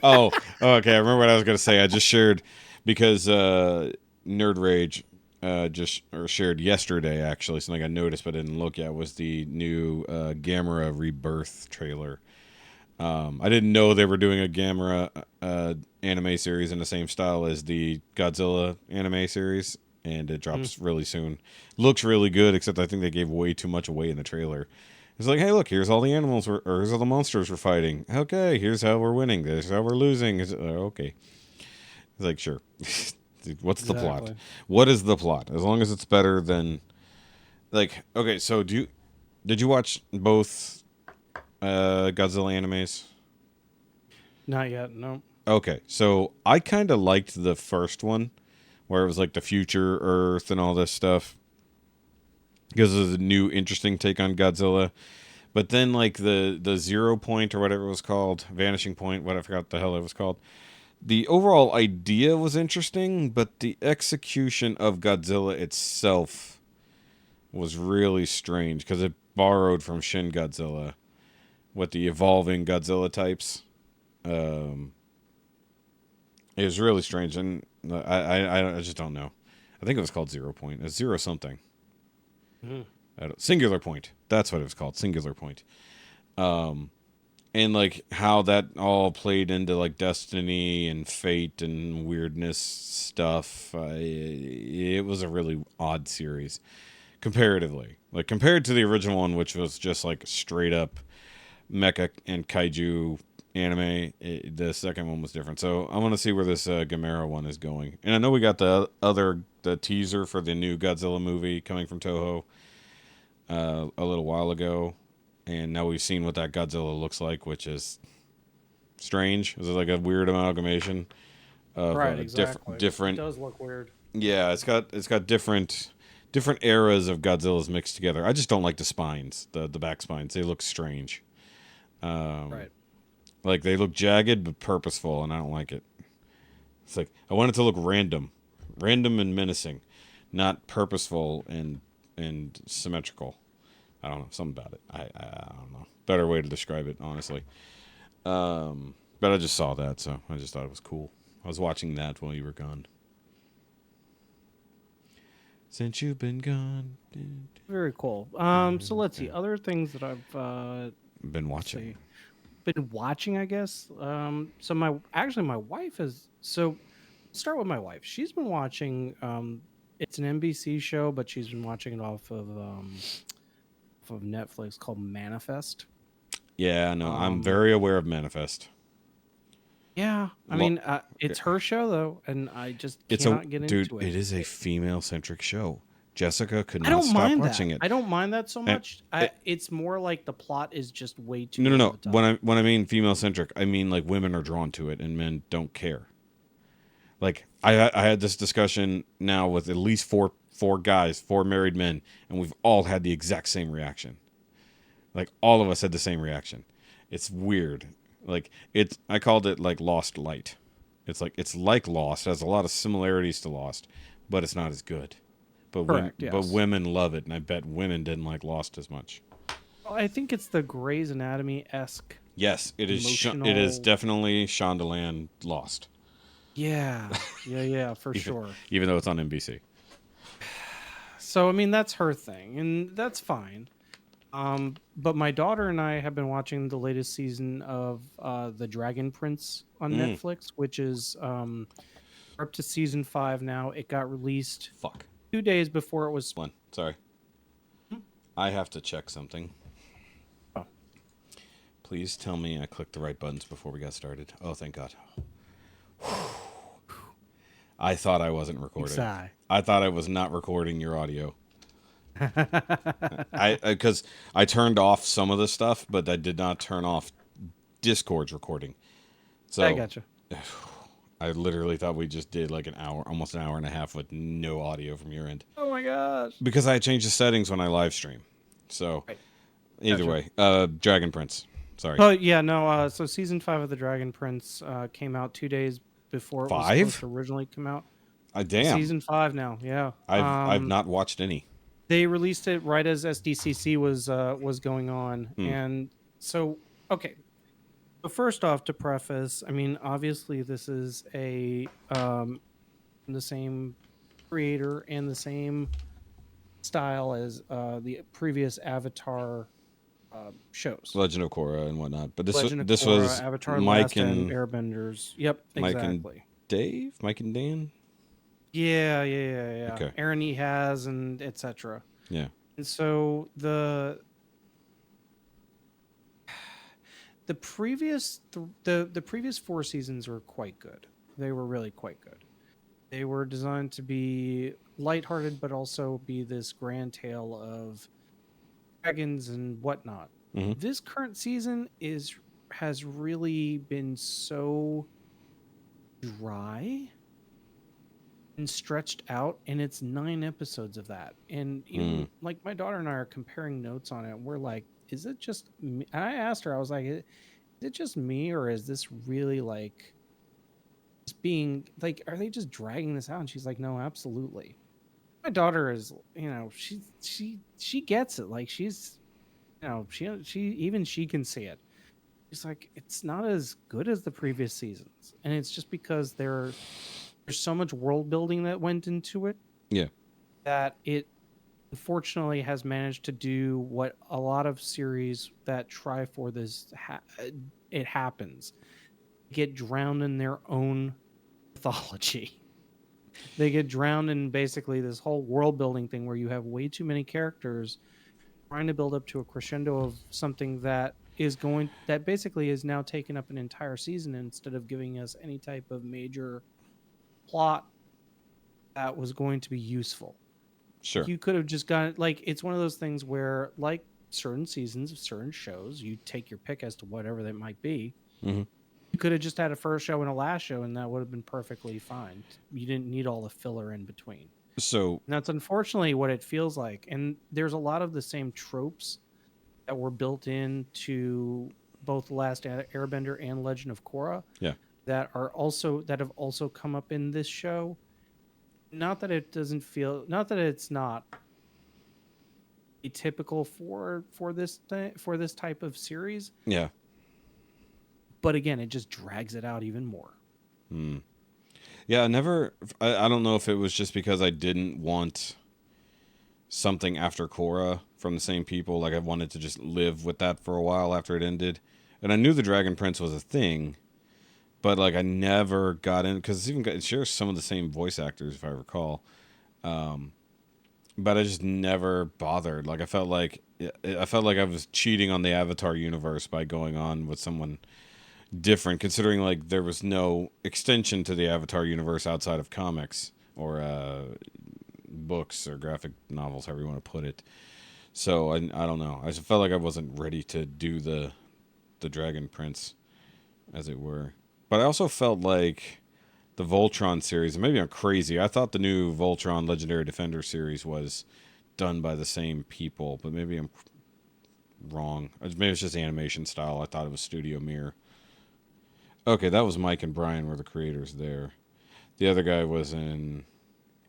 Speaker 2: Oh, okay. I remember what I was gonna say. I just shared because Nerd Rage shared yesterday actually something I noticed but didn't look at was the new Gamera Rebirth trailer. I didn't know they were doing a Gamera anime series in the same style as the Godzilla anime series, and it drops really soon. Looks really good, except I think they gave way too much away in the trailer. It's like, hey, look, here's all the animals, or here's all the monsters we're fighting. Okay, here's how we're winning. Here's how we're losing. Okay. It's like, sure. What's the plot? What is the plot? As long as it's better than, like, okay. So did you watch both Godzilla animes?
Speaker 3: Not yet. No.
Speaker 2: Okay, so I kind of liked the first one, where it was like the future Earth and all this stuff, because it was a new, interesting take on Godzilla. But then, like the 0 Point or whatever it was called, Vanishing Point, what I forgot the hell it was called. The overall idea was interesting, but the execution of Godzilla itself was really strange because it borrowed from Shin Godzilla with the evolving Godzilla types. It was really strange, and I just don't know. I think it was called 0 Point. It's 0 something. Singular Point. That's what it was called. Singular Point. And like how that all played into like destiny and fate and weirdness stuff. It was a really odd series comparatively. Like compared to the original one, which was just like straight up mecha and kaiju anime, the second one was different. So I want to see where this Gamera one is going. And I know we got the teaser for the new Godzilla movie coming from Toho a little while ago. And now we've seen what that Godzilla looks like, which is strange. It's like a weird amalgamation of
Speaker 3: Right, exactly.
Speaker 2: different.
Speaker 3: It does look weird.
Speaker 2: Yeah, it's got different eras of Godzillas mixed together. I just don't like the spines, the back spines. They look strange.
Speaker 3: Right.
Speaker 2: Like they look jagged but purposeful, and I don't like it. It's like I want it to look random, random and menacing, not purposeful and symmetrical. I don't know, something about it. I don't know. Better way to describe it, honestly. But I just saw that, so I just thought it was cool. I was watching that while you were gone. Since you've been gone.
Speaker 3: Very cool. So let's see other things that I've
Speaker 2: Been watching.
Speaker 3: been watching, I guess. So my wife is so. Start with my wife. She's been watching. It's an NBC show, but she's been watching it off of Netflix called Manifest.
Speaker 2: Yeah, no, I'm very aware of Manifest.
Speaker 3: Yeah, I mean, it's her show though, and I just cannot get into it.
Speaker 2: Dude, it is a female-centric show. Jessica could
Speaker 3: I
Speaker 2: not
Speaker 3: don't
Speaker 2: stop
Speaker 3: mind
Speaker 2: watching
Speaker 3: that.
Speaker 2: it.
Speaker 3: I don't mind that so much. It's more like the plot is just way too.
Speaker 2: No.
Speaker 3: over the top.
Speaker 2: When I mean female-centric, I mean like women are drawn to it and men don't care. Like I had this discussion now with at least four guys, 4 married men, and we've all had the exact same reaction. Like all of us had the same reaction. It's weird. Like I called it like Lost Light. It's like Lost, has a lot of similarities to Lost, but it's not as good. But
Speaker 3: Correct,
Speaker 2: but
Speaker 3: yes.
Speaker 2: women love it, and I bet women didn't like Lost as much.
Speaker 3: Well, I think it's the Grey's Anatomy-esque.
Speaker 2: Yes, it is. It is
Speaker 3: Emotional-
Speaker 2: definitely Shondaland Lost,
Speaker 3: Yeah, for sure.
Speaker 2: even though it's on NBC.
Speaker 3: So I mean, that's her thing, and that's fine. But my daughter and I have been watching the latest season of The Dragon Prince on Netflix, which is up to season 5 now. It got released
Speaker 2: Fuck.
Speaker 3: 2 days before it was.
Speaker 2: One. Sorry. I have to check something.
Speaker 3: Oh.
Speaker 2: Please tell me I clicked the right buttons before we got started. Oh, thank God. I thought I wasn't recording.
Speaker 3: Sigh.
Speaker 2: I thought I was not recording your audio. Because I turned off some of the stuff, but I did not turn off Discord's recording. So
Speaker 3: I gotcha.
Speaker 2: I literally thought we just did like an hour, almost an hour and a half with no audio from your end.
Speaker 3: Oh my gosh.
Speaker 2: Because I changed the settings when I live stream. So
Speaker 3: Right.
Speaker 2: either
Speaker 3: Gotcha.
Speaker 2: way, Dragon Prince. Sorry.
Speaker 3: Oh yeah, no. So season 5 of The Dragon Prince came out 2 days before it was
Speaker 2: 5?
Speaker 3: supposed to originally come out.
Speaker 2: Damn.
Speaker 3: Season 5 now. Yeah.
Speaker 2: I've not watched any.
Speaker 3: They released it right as SDCC was going on, and so okay. But first off, to preface, I mean, obviously this is the same creator and the same style as the previous Avatar shows.
Speaker 2: Legend of Korra and whatnot. But this
Speaker 3: Legend of
Speaker 2: this
Speaker 3: Korra,
Speaker 2: was
Speaker 3: Avatar:
Speaker 2: Mike
Speaker 3: Last
Speaker 2: and
Speaker 3: Airbenders. Yep,
Speaker 2: Mike and
Speaker 3: exactly.
Speaker 2: Dave? Mike and Dan?
Speaker 3: Yeah.
Speaker 2: Okay.
Speaker 3: Aaron E. has and etc.
Speaker 2: Yeah.
Speaker 3: And so the previous the previous 4 seasons were quite good. They were really quite good. They were designed to be lighthearted, but also be this grand tale of dragons and whatnot.
Speaker 2: Mhm.
Speaker 3: This current season has really been so dry and stretched out, and it's 9 episodes of that. And even like my daughter and I are comparing notes on it, and we're like, is it just me? And I asked her, I was like, is it just me, or is this really like just being like, are they just dragging this out? And she's like, no, absolutely. My daughter is, she gets it. Like she's, she can see it. She's like, it's not as good as the previous seasons, and it's just because there's so much world building that went into it.
Speaker 2: Yeah.
Speaker 3: That it unfortunately has managed to do what a lot of series that try for this it happens. Get drowned in their own mythology. They get drowned in basically this whole world building thing where you have way too many characters trying to build up to a crescendo of something that basically is now taken up an entire season instead of giving us any type of major plot that was going to be useful.
Speaker 2: Sure.
Speaker 3: You could have just gotten, like, it's one of those things where, like certain seasons of certain shows, you take your pick as to whatever that might be.
Speaker 2: Mm-hmm.
Speaker 3: You could have just had a first show and a last show, and that would have been perfectly fine. You didn't need all the filler in between.
Speaker 2: So
Speaker 3: And that's unfortunately what it feels like. And there's a lot of the same tropes that were built into both Last Airbender and Legend of Korra.
Speaker 2: Yeah.
Speaker 3: That have also come up in this show. not that it doesn't feel, not that it's not atypical for this type of series,
Speaker 2: Yeah.
Speaker 3: but again, it just drags it out even more.
Speaker 2: Yeah, I don't know if it was just because I didn't want something after Korra from the same people. Like, I wanted to just live with that for a while after it ended. And I knew the Dragon Prince was a thing, but like I never got in because it shares some of the same voice actors, if I recall. But I just never bothered. Like, I felt like I was cheating on the Avatar universe by going on with someone different, considering like there was no extension to the Avatar universe outside of comics or books or graphic novels, however you want to put it. So I don't know. I just felt like I wasn't ready to do the Dragon Prince, as it were. But I also felt like the Voltron series, and maybe I'm crazy. I thought the new Voltron Legendary Defender series was done by the same people, but maybe I'm wrong. Maybe it's just the animation style. I thought it was Studio Mirror. Okay, that was Mike and Brian were the creators there. The other guy was in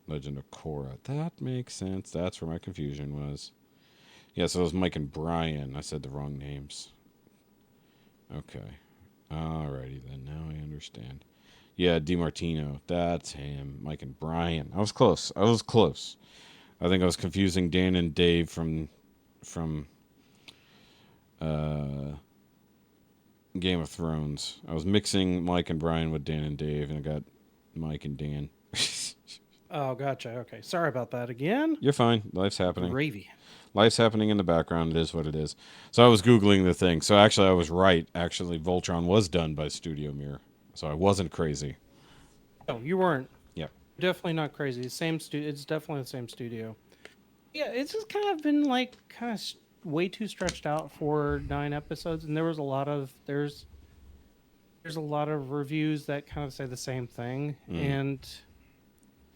Speaker 2: Legend of Korra. That makes sense. That's where my confusion was. Yeah, so it was Mike and Brian. I said the wrong names. Okay. Alrighty then. Now I understand. Yeah, DiMartino. That's him. Mike and Brian. I was close. I think I was confusing Dan and Dave from uh, Game of Thrones. I was mixing Mike and Brian with Dan and Dave, and I got Mike and Dan.
Speaker 3: Oh, gotcha. Okay, sorry about that again.
Speaker 2: You're fine. Life's happening.
Speaker 3: Gravy.
Speaker 2: Life's happening in the background. It is what it is. So I was Googling the thing. So actually, I was right. Actually, Voltron was done by Studio Mirror. So I wasn't crazy.
Speaker 3: No, you weren't.
Speaker 2: Yep.
Speaker 3: Definitely not crazy. Same studio. It's definitely the same studio. Yeah, it's just kind of been like way too stretched out for 9 episodes, and there was a lot of there's a lot of reviews that kind of say the same thing, and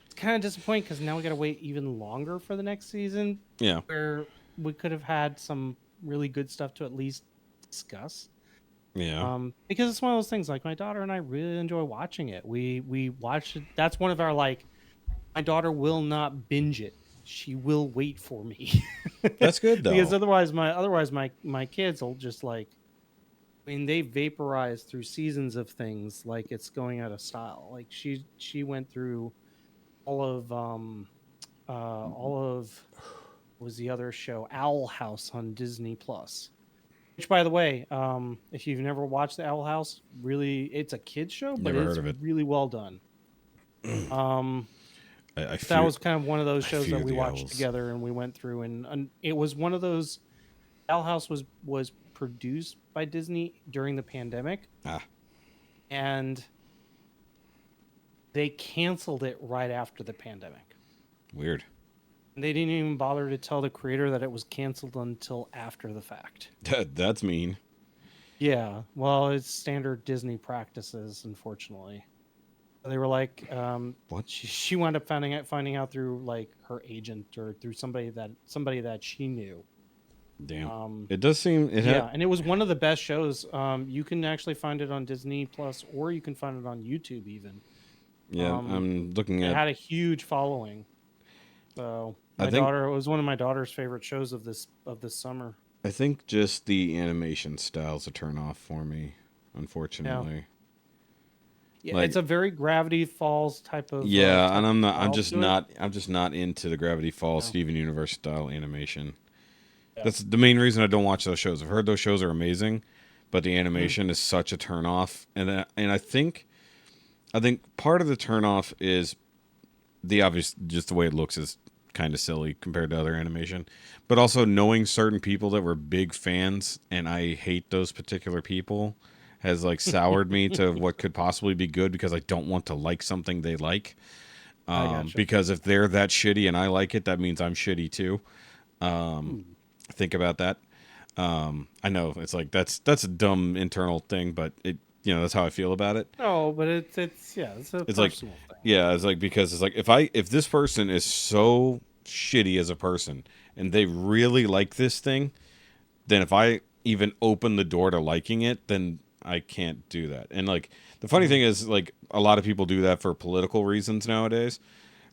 Speaker 3: it's kind of disappointing because now we got to wait even longer for the next season.
Speaker 2: Yeah.
Speaker 3: Where we could have had some really good stuff to at least discuss.
Speaker 2: Yeah.
Speaker 3: Because it's one of those things. Like, my daughter and I really enjoy watching it. We watch it. That's one of our, like, my daughter will not binge it. She will wait for me.
Speaker 2: That's good though.
Speaker 3: Because otherwise my kids will just, like, I mean, they vaporize through seasons of things like it's going out of style. Like, she went through all of what was the other show, Owl House on Disney Plus. Which, by the way, if you've never watched the Owl House, really, it's a kids show, but
Speaker 2: Never heard
Speaker 3: it's
Speaker 2: of it.
Speaker 3: really well done.
Speaker 2: I
Speaker 3: That was kind of one of those shows
Speaker 2: fear
Speaker 3: that we
Speaker 2: the
Speaker 3: watched
Speaker 2: owls.
Speaker 3: together, and we went through, and it was one of those. Owl House was produced by Disney during the pandemic, and they canceled it right after the pandemic.
Speaker 2: Weird.
Speaker 3: And they didn't even bother to tell the creator that it was canceled until after the fact.
Speaker 2: That's mean.
Speaker 3: Yeah, well, it's standard Disney practices, unfortunately. They were like,
Speaker 2: What?
Speaker 3: She wound up finding out through, like, her agent or through somebody that she knew.
Speaker 2: Damn. It does seem.
Speaker 3: And it was one of the best shows. You can actually find it on Disney Plus, or you can find it on YouTube even.
Speaker 2: Yeah, I'm looking
Speaker 3: It
Speaker 2: at.
Speaker 3: had a huge following. So
Speaker 2: I
Speaker 3: my
Speaker 2: think-
Speaker 3: daughter, it was one of my daughter's favorite shows of this summer.
Speaker 2: I think just the animation style's a turn off for me, unfortunately.
Speaker 3: Yeah,
Speaker 2: Like-
Speaker 3: it's a very Gravity Falls type of.
Speaker 2: Yeah,
Speaker 3: type
Speaker 2: and I'm not.
Speaker 3: of
Speaker 2: I'm
Speaker 3: style
Speaker 2: just
Speaker 3: to it.
Speaker 2: not. I'm just not into the Gravity Falls
Speaker 3: No.
Speaker 2: Steven Universe style animation. That's the main reason I don't watch those shows. I've heard those shows are amazing, but the animation is such a turn off, and I think part of the turn off is the obvious, just the way it looks is kind of silly compared to other animation, but also knowing certain people that were big fans, and I hate those particular people, has like soured me to what could possibly be good because I don't want to like something they like.
Speaker 3: I gotcha.
Speaker 2: Because if they're that shitty and I like it, that means I'm shitty too. Think about that. I know it's like that's a dumb internal thing, but it that's how I feel about it.
Speaker 3: No, but it's a
Speaker 2: It's like
Speaker 3: personal thing.
Speaker 2: yeah, it's like because it's like if this person is so shitty as a person and they really like this thing, then if I even open the door to liking it, then I can't do that. And like the funny thing is like a lot of people do that for political reasons nowadays.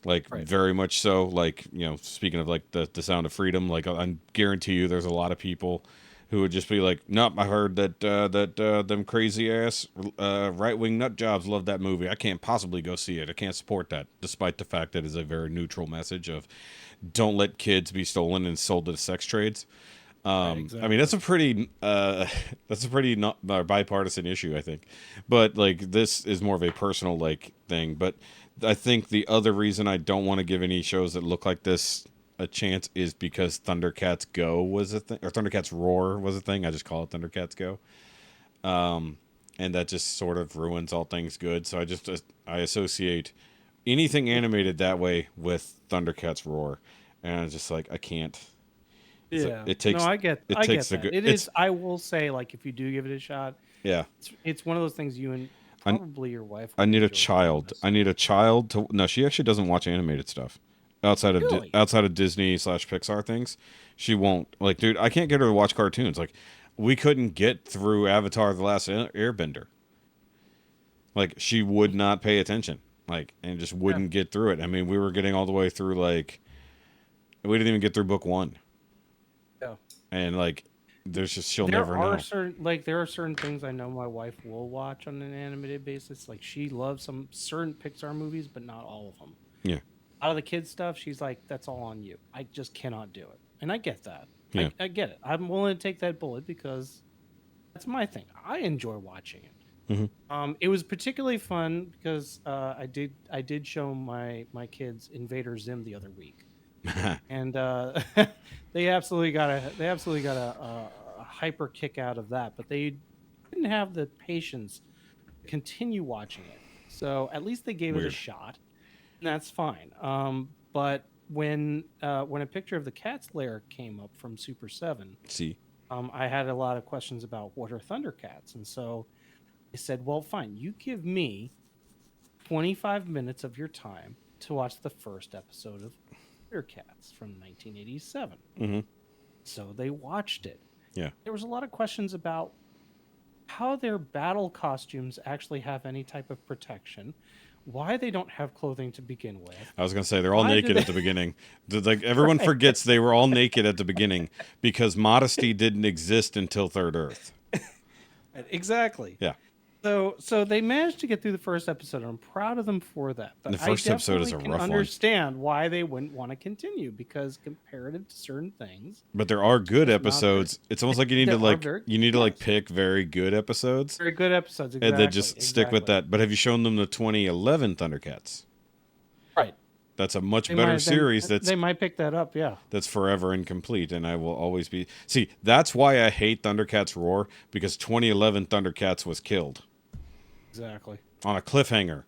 Speaker 2: like
Speaker 3: Right.
Speaker 2: very much so. Like, you know, speaking of like the Sound of Freedom, like I guarantee you, there's a lot of people who would just be like, "Nope, I heard that them crazy ass right wing nut jobs love that movie. I can't possibly go see it. I can't support that," despite the fact that it's a very neutral message of don't let kids be stolen and sold to the sex trades.
Speaker 3: Right,
Speaker 2: I mean,
Speaker 3: exactly.
Speaker 2: that's a pretty not bipartisan issue, I think. But like this is more of a personal like thing. But I think the other reason I don't want to give any shows that look like this a chance is because Thundercats Go was a thing, or Thundercats Roar was a thing. I just call it Thundercats Go, and that just sort of ruins all things good. So I associate anything animated that way with Thundercats Roar, and it's just like I can't. It's like,
Speaker 3: Yeah.
Speaker 2: it
Speaker 3: No,
Speaker 2: takes
Speaker 3: I get
Speaker 2: it
Speaker 3: I get
Speaker 2: takes the
Speaker 3: that.
Speaker 2: good.
Speaker 3: It
Speaker 2: It's
Speaker 3: is. I will say, like, if you do give it a shot,
Speaker 2: yeah.
Speaker 3: it's one of those things you and
Speaker 2: I
Speaker 3: probably your wife
Speaker 2: I
Speaker 3: would
Speaker 2: need a
Speaker 3: enjoy, to be
Speaker 2: child.
Speaker 3: honest.
Speaker 2: I need a child to. No, she actually doesn't watch animated stuff
Speaker 3: Really?
Speaker 2: outside of Disney / Pixar things. She won't. Like, dude, I can't get her to watch cartoons. Like, we couldn't get through Avatar: The Last Airbender. Like, she would not pay attention. Like, and just
Speaker 3: Yeah.
Speaker 2: wouldn't get through it. I mean, we were getting all the way through like we didn't even get through book one,
Speaker 3: Yeah.
Speaker 2: and like, there's just she'll
Speaker 3: There
Speaker 2: never
Speaker 3: are
Speaker 2: know.
Speaker 3: certain things I know my wife will watch on an animated basis. Like, she loves some certain Pixar movies, but not all of them.
Speaker 2: Yeah,
Speaker 3: Out of the kids stuff, she's like, "That's all on you. I just cannot do it," and I get that.
Speaker 2: yeah.
Speaker 3: I get it. I'm willing to take that bullet because that's my thing. I enjoy watching it.
Speaker 2: Hmm.
Speaker 3: It was particularly fun because I did show my kids Invader Zim the other week, and they absolutely got a hyper kick out of that. But they didn't have the patience to continue watching it, so at least they gave it a
Speaker 2: Weird.
Speaker 3: shot, and that's fine. But when a picture of the cat's lair came up from Super 7,
Speaker 2: See,
Speaker 3: I had a lot of questions about what are Thundercats, and so I said, "Well, fine. You give me 25 minutes of your time to watch the first episode of Thundercats from 1987."
Speaker 2: hmm
Speaker 3: So they watched it.
Speaker 2: yeah.
Speaker 3: There was a lot of questions about how their battle costumes actually have any type of protection, why they don't have clothing to begin with.
Speaker 2: I was gonna say they're all
Speaker 3: Why do
Speaker 2: naked
Speaker 3: they-
Speaker 2: at the beginning. Like everyone forgets they were all naked at the beginning because modesty didn't exist until Third Earth.
Speaker 3: Exactly.
Speaker 2: Yeah,
Speaker 3: So they managed to get through the first eepisode. I'm proud of them for that. But
Speaker 2: The first
Speaker 3: I
Speaker 2: episode is a
Speaker 3: definitely can
Speaker 2: rough one.
Speaker 3: understand why they wouldn't want to continue because comparative to certain things,
Speaker 2: but there are good
Speaker 3: It's not
Speaker 2: episodes. It's almost like you need
Speaker 3: There
Speaker 2: to
Speaker 3: are
Speaker 2: like
Speaker 3: very-
Speaker 2: you need to like
Speaker 3: yes.
Speaker 2: pick very good episodes
Speaker 3: very good episodes. Exactly,
Speaker 2: and then just stick with
Speaker 3: exactly.
Speaker 2: that. But have you shown them the 2011 Thundercats?
Speaker 3: Right.
Speaker 2: That's a much
Speaker 3: They
Speaker 2: better
Speaker 3: might-
Speaker 2: series.
Speaker 3: They might pick that up. Yeah.
Speaker 2: That's forever incomplete, and I will always be. See, that's why I hate Thundercats Roar because 2011 Thundercats was killed
Speaker 3: Exactly.
Speaker 2: on a cliffhanger.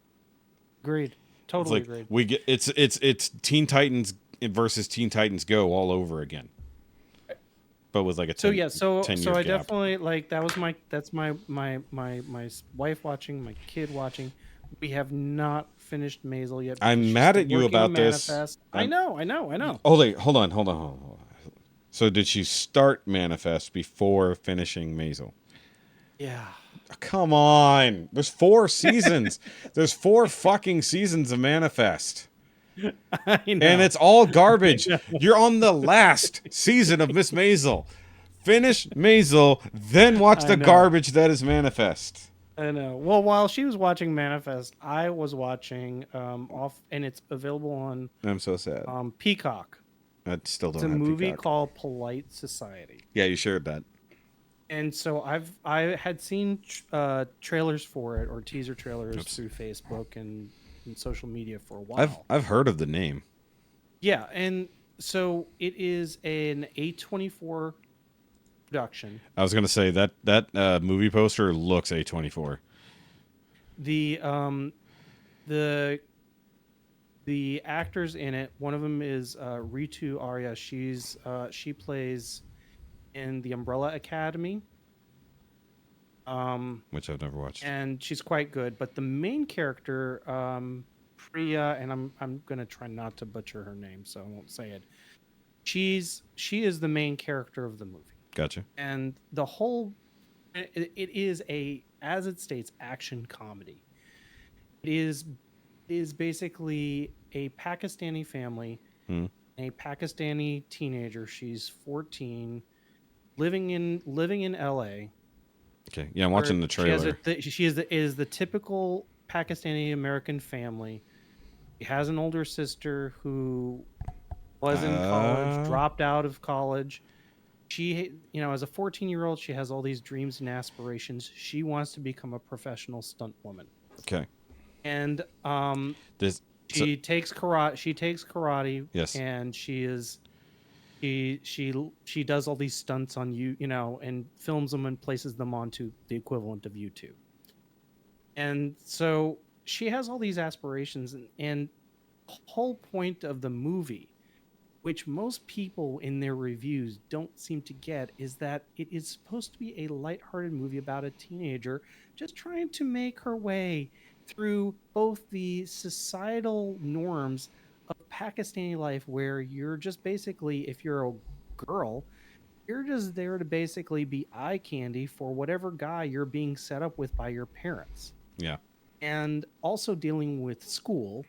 Speaker 3: Agreed.
Speaker 2: It's
Speaker 3: Totally
Speaker 2: like
Speaker 3: agreed.
Speaker 2: we get it's Teen Titans versus Teen Titans Go all over again, but with like a 10,
Speaker 3: So yeah, so
Speaker 2: 10
Speaker 3: so
Speaker 2: year
Speaker 3: I
Speaker 2: gap.
Speaker 3: definitely like that was my wife watching, my kid watching. We have not finished Maisel yet.
Speaker 2: I'm
Speaker 3: because she's
Speaker 2: mad
Speaker 3: still
Speaker 2: at you
Speaker 3: working on
Speaker 2: about this.
Speaker 3: Manifest. I
Speaker 2: I'm-
Speaker 3: know.
Speaker 2: Oh wait, hold on. So did she start Manifest before finishing Maisel?
Speaker 3: Yeah.
Speaker 2: Come on, there's 4 seasons. There's 4 fucking seasons of Manifest.
Speaker 3: I know.
Speaker 2: And it's all garbage. You're on the last season of Miss Maisel. Finish Maisel, then watch
Speaker 3: I
Speaker 2: the
Speaker 3: know.
Speaker 2: garbage that is Manifest.
Speaker 3: I know. Well, while she was watching Manifest, I was watching and it's available on
Speaker 2: I'm so sad.
Speaker 3: Peacock.
Speaker 2: I still don't
Speaker 3: It's a
Speaker 2: have
Speaker 3: movie
Speaker 2: Peacock.
Speaker 3: called Polite Society.
Speaker 2: Yeah, you shared that.
Speaker 3: And so I had seen trailers for it or teaser trailers through Facebook and social media for a while.
Speaker 2: I've heard of the name.
Speaker 3: Yeah, and so it is an A24 production.
Speaker 2: I was gonna say that movie poster looks A24.
Speaker 3: The actors in it, one of them is Ritu Arya. She plays in the Umbrella Academy.
Speaker 2: Which I've never watched.
Speaker 3: And she's quite good. But the main character, Priya, and I'm gonna try not to butcher her name, so I won't say it. She is the main character of the movie,
Speaker 2: Gotcha.
Speaker 3: and the whole it is as it states, action comedy. It is basically a Pakistani family,
Speaker 2: Hmm.
Speaker 3: a Pakistani teenager. She's 14, living in LA.
Speaker 2: Okay. Yeah, I'm
Speaker 3: Where
Speaker 2: watching the
Speaker 3: she has
Speaker 2: trailer.
Speaker 3: she is the typical Pakistani American family. She has an older sister who was in college,
Speaker 2: Uh,
Speaker 3: dropped out of college. She, as a 14-year-old, she has all these dreams and aspirations. She wants to become a professional stunt woman.
Speaker 2: okay.
Speaker 3: And
Speaker 2: This. So,
Speaker 3: she takes karate,
Speaker 2: yes.
Speaker 3: and she does all these stunts on and films them and places them onto the equivalent of YouTube. And so she has all these aspirations, and the whole point of the movie, which most people in their reviews don't seem to get, is that it is supposed to be a lighthearted movie about a teenager just trying to make her way through both the societal norms of Pakistani life, where you're just basically, if you're a girl, you're just there to basically be eye candy for whatever guy you're being set up with by your parents.
Speaker 2: Yeah.
Speaker 3: And also dealing with school,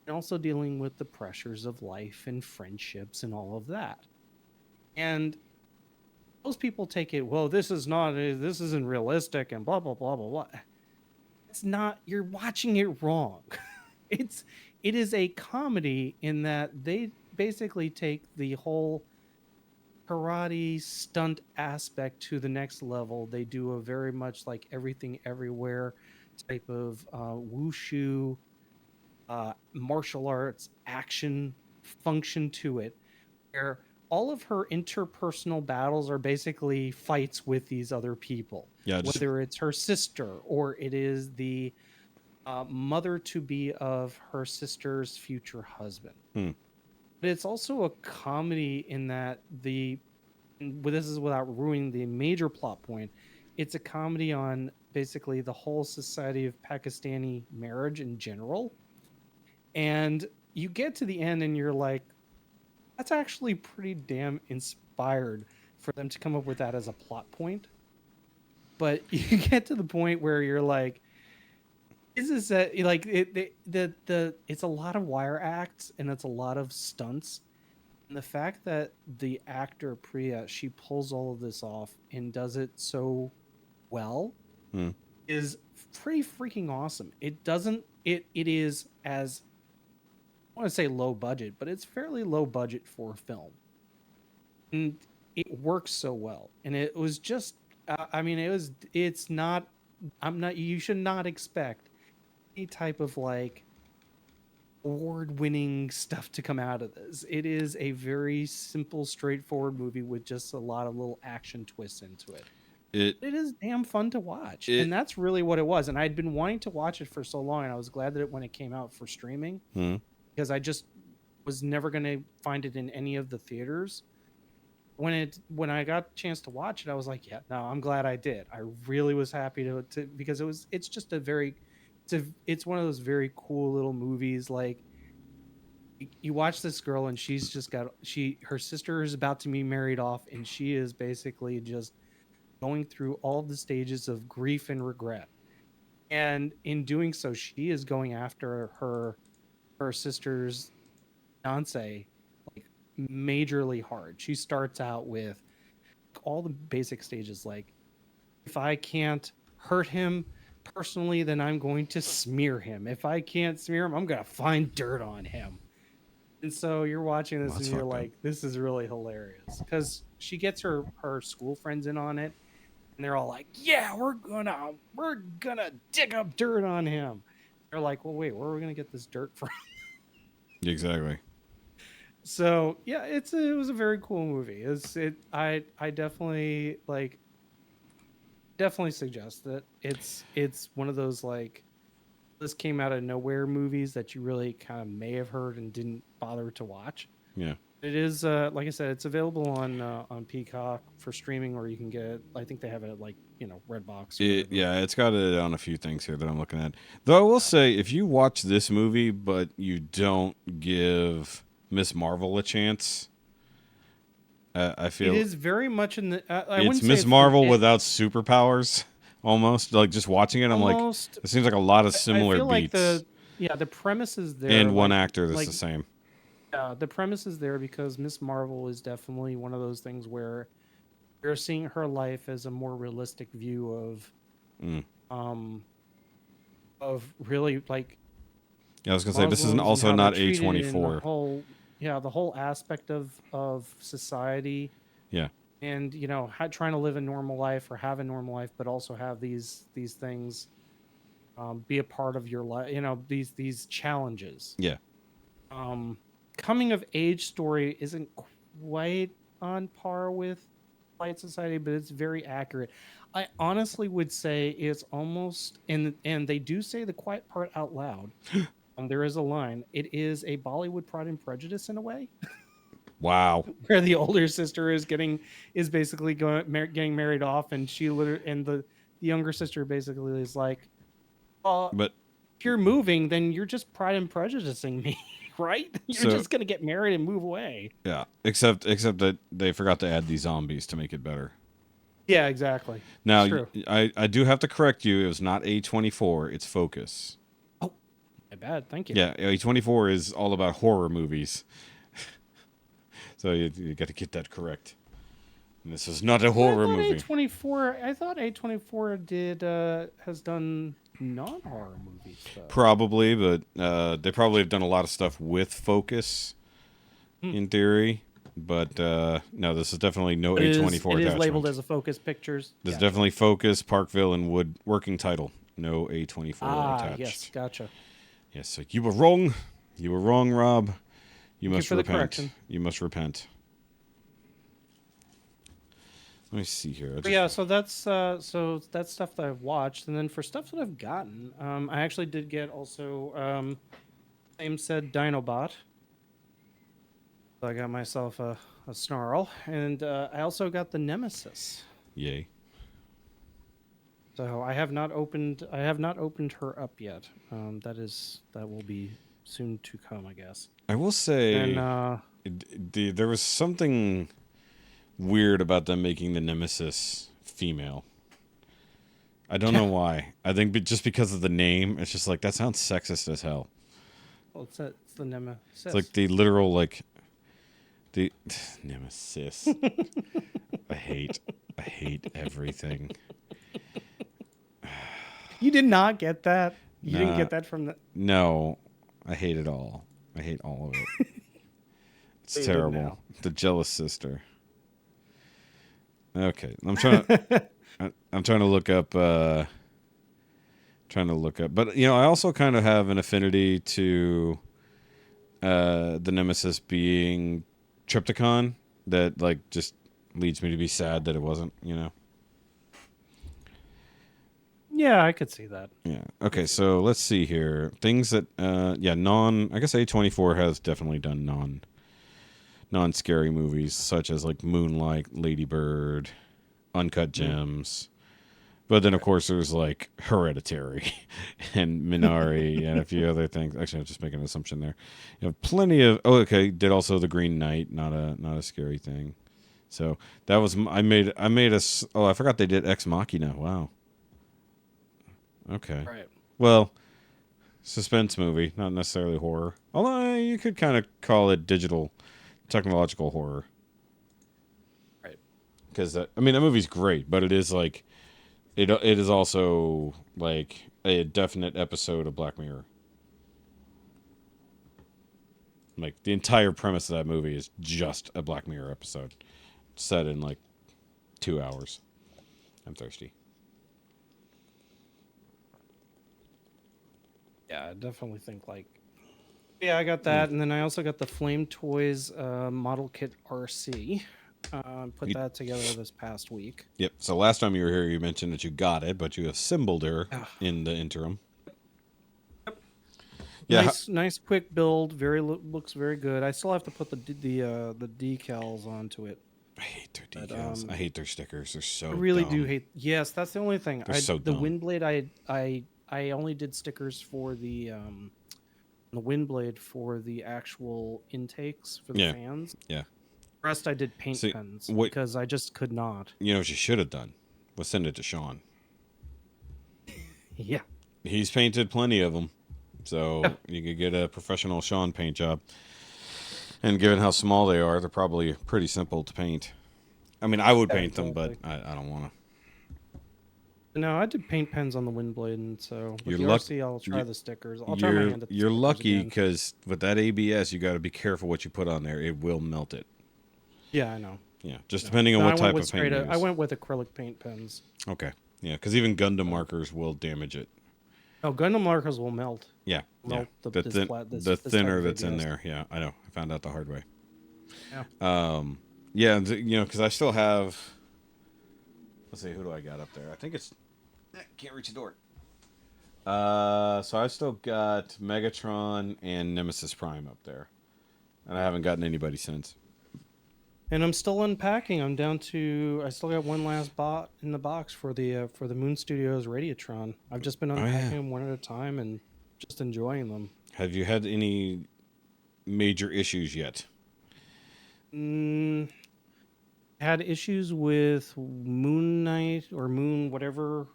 Speaker 3: and also dealing with the pressures of life and friendships and all of that. And most people take it, well, this isn't realistic and blah blah blah blah blah. It's not. You're watching it wrong. It is a comedy in that they basically take the whole karate stunt aspect to the next level. They do a very much like Everything Everywhere type of wushu martial arts action function to it, where all of her interpersonal battles are basically fights with these other people.
Speaker 2: Yeah. Just.
Speaker 3: Whether it's her sister or it is the mother to be of her sister's future husband.
Speaker 2: Hmm.
Speaker 3: But it's also a comedy in that this is without ruining the major plot point. It's a comedy on basically the whole society of Pakistani marriage in general. And you get to the end and you're like, that's actually pretty damn inspired for them to come up with that as a plot point. But you get to the point where you're like, it's a lot of wire acts and it's a lot of stunts. And the fact that the actor Priya, she pulls all of this off and does it so well
Speaker 2: Hmm.
Speaker 3: is pretty freaking awesome. It is, as I want to say, low budget, but it's fairly low budget for a film. And it works so well. And it was just it's not, you should not expect any type of like award-winning stuff to come out of this. It is a very simple, straightforward movie with just a lot of little action twists into it. It is damn fun to watch, and that's really what it was. And I'd been wanting to watch it for so long, and I was glad that when it came out for streaming, because I just was never going to find it in any of the theaters. When I got a chance to watch it, I was like, yeah, no, I'm glad I did. I really was happy to because it's just it's one of those very cool little movies. Like, you watch this girl and she's just her sister is about to be married off, and she is basically just going through all of the stages of grief and regret. And in doing so, she is going after her sister's fiance like majorly hard. She starts out with all the basic stages, like, if I can't hurt him personally, then I'm going to smear him. If I can't smear him, I'm going to find dirt on him. And so you're watching this and you're like, this is really hilarious, because she gets her school friends in on it, and they're all like, yeah, we're gonna dig up dirt on him. They're like, well, wait, where are we gonna get this dirt from?
Speaker 2: Exactly.
Speaker 3: So yeah, it was a very cool movie. I definitely suggest that. It's one of those like, this came out of nowhere movies that you really kind of may have heard and didn't bother to watch.
Speaker 2: Yeah.
Speaker 3: It is, like I said, it's available on Peacock for streaming, or you can get it. I think they have it at Redbox.
Speaker 2: It's got it on a few things here that I'm looking at. Though I will say, if you watch this movie but you don't give Miss Marvel a chance, I feel
Speaker 3: it is very much in the.
Speaker 2: it's Miss Marvel without superpowers. Almost like just watching it, I'm like, it seems like a lot of similar beats.
Speaker 3: yeah, the premise is there.
Speaker 2: And one
Speaker 3: like-
Speaker 2: actor that's
Speaker 3: like,
Speaker 2: the same.
Speaker 3: Yeah, the premise is there because Miss Marvel is definitely one of those things where you're seeing her life as a more realistic view
Speaker 2: Mm.
Speaker 3: of really like
Speaker 2: Yeah, I was gonna say this is
Speaker 3: Muslims and
Speaker 2: also
Speaker 3: how
Speaker 2: not
Speaker 3: they're treated and
Speaker 2: A24.
Speaker 3: the whole aspect of society,
Speaker 2: Yeah,
Speaker 3: and trying to live a normal life or have a normal life, but also have these things be a part of your life. These challenges.
Speaker 2: yeah.
Speaker 3: Coming of age story isn't quite on par with Light Society, but it's very accurate. I honestly would say it's almost, and they do say the quiet part out loud. There is a line. It is a Bollywood Pride and Prejudice in a way,
Speaker 2: Wow.
Speaker 3: where the older sister is basically getting married off, and the younger sister basically is like,
Speaker 2: But
Speaker 3: if you're moving, then you're just Pride and Prejudicing me, right? You're
Speaker 2: So-
Speaker 3: just gonna get married and move away.
Speaker 2: yeah, except that they forgot to add these zombies to make it better.
Speaker 3: Yeah, exactly.
Speaker 2: Now,
Speaker 3: It's true.
Speaker 2: I do have to correct you. It was not A24. It's Focus.
Speaker 3: My bad. Thank you.
Speaker 2: Yeah, A24 is all about horror movies. So you got to get that correct. And this is not a horror movie.
Speaker 3: I thought A24 has done non-horror movies though.
Speaker 2: Probably, but they probably have done a lot of stuff with Focus, in theory. But no, this is definitely no
Speaker 3: It is-
Speaker 2: A24
Speaker 3: It is
Speaker 2: attachment.
Speaker 3: labeled as a Focus Pictures.
Speaker 2: This
Speaker 3: Yeah.
Speaker 2: is definitely Focus, Parkville, and Wood working title. No A24 attached.
Speaker 3: Yes, gotcha.
Speaker 2: Yes, so you were wrong. You were wrong, Rob. You
Speaker 3: Thank you
Speaker 2: must
Speaker 3: for the
Speaker 2: repent.
Speaker 3: correction.
Speaker 2: You must repent. Let me see here.
Speaker 3: But yeah, so that's stuff that I've watched, and then for stuff that I've gotten, I actually did get also same said Dinobot. So I got myself a snarl, and I also got the Nemesis.
Speaker 2: Yay.
Speaker 3: So I have not opened her up yet. That will be soon to come, I guess.
Speaker 2: I will say
Speaker 3: And
Speaker 2: there was something weird about them making the Nemesis female. I don't know why. I think just because of the name, it's just like that sounds sexist as hell.
Speaker 3: well, it's the Nemesis.
Speaker 2: It's like the literal the Nemesis. I hate everything.
Speaker 3: You did not get that. You didn't
Speaker 2: Nah.
Speaker 3: get that from the.
Speaker 2: No, I hate it all. I hate all of it. It's
Speaker 3: You did
Speaker 2: terrible.
Speaker 3: now.
Speaker 2: The jealous sister. Okay, I'm trying to. I'm trying to look up. But I also kind of have an affinity to the Nemesis being Trypticon. That just leads me to be sad that it wasn't.
Speaker 3: Yeah, I could see that.
Speaker 2: Yeah. Okay, so let's see here. Things that I guess A24 has definitely done non-scary movies such as Moonlight, Lady Bird, Uncut Gems. But then of course there's Hereditary and Minari and a few other things. Actually, I'm just making an assumption there. You have plenty of did also The Green Knight, not a scary thing. So, that was I forgot they did Ex Machina. Wow. Okay.
Speaker 3: Right.
Speaker 2: Well, suspense movie, not necessarily horror. Although you could kind of call it digital, technological horror.
Speaker 3: Right.
Speaker 2: Because that movie's great, but it is it is also a definite episode of Black Mirror. The entire premise of that movie is just a Black Mirror episode, set in 2 hours. I'm thirsty.
Speaker 3: Yeah, I definitely think yeah, I got that, and then I also got the Flame Toys model kit RC. Put that together this past week.
Speaker 2: Yep. So last time you were here, you mentioned that you got it, but you assembled her in the interim. Yeah.
Speaker 3: Nice quick build. Looks very good. I still have to put the decals onto it.
Speaker 2: I hate their decals. I hate their stickers. They're so.
Speaker 3: I really
Speaker 2: dumb.
Speaker 3: do hate. Yes, that's the only thing.
Speaker 2: They're so
Speaker 3: the
Speaker 2: dumb.
Speaker 3: Windblade. I only did stickers for the Windblade for the actual intakes for the
Speaker 2: Yeah.
Speaker 3: fans.
Speaker 2: Yeah.
Speaker 3: The rest I did paint
Speaker 2: See,
Speaker 3: pens
Speaker 2: what-
Speaker 3: because I just could not.
Speaker 2: You know what you should have done? Was send it to Sean.
Speaker 3: Yeah.
Speaker 2: He's painted plenty of them. So you could get a professional Sean paint job. And given how small they are, they're probably pretty simple to paint. I mean, I would
Speaker 3: Yeah,
Speaker 2: paint them, but
Speaker 3: exactly.
Speaker 2: I don't want to.
Speaker 3: No, I did paint pens on the Windblade, and so with
Speaker 2: You're
Speaker 3: the
Speaker 2: luck.
Speaker 3: RC, I'll try
Speaker 2: you-
Speaker 3: the stickers. I'll try my
Speaker 2: You're
Speaker 3: hand at the
Speaker 2: you're
Speaker 3: stickers
Speaker 2: lucky
Speaker 3: again.
Speaker 2: because with that ABS, you got to be careful what you put on there. It will melt it.
Speaker 3: Yeah, I know.
Speaker 2: Yeah, just
Speaker 3: No.
Speaker 2: depending on
Speaker 3: No,
Speaker 2: what
Speaker 3: I
Speaker 2: type
Speaker 3: went with
Speaker 2: of paint you
Speaker 3: I
Speaker 2: use.
Speaker 3: went with acrylic paint pens.
Speaker 2: Okay. Yeah, because even Gundam markers will damage it.
Speaker 3: Oh, Gundam markers will melt.
Speaker 2: Yeah, yeah.
Speaker 3: Melt
Speaker 2: The
Speaker 3: this
Speaker 2: thin,
Speaker 3: this
Speaker 2: the
Speaker 3: type
Speaker 2: thinner
Speaker 3: of
Speaker 2: that's in
Speaker 3: ABS.
Speaker 2: there. Yeah, I know. I found out the hard way.
Speaker 3: Yeah.
Speaker 2: Yeah, because I still have. Let's see, who do I got up there? I think it's. Can't reach the door. So I've still got Megatron and Nemesis Prime up there, and I haven't gotten anybody since.
Speaker 3: And I'm still unpacking. I'm down to. I still got one last bot in the box for the Moon Studios Radiatron. I've just been unpacking them one at a time and just enjoying them.
Speaker 2: Have you had any major issues yet?
Speaker 3: Had issues with Moon Knight or Moon whatever,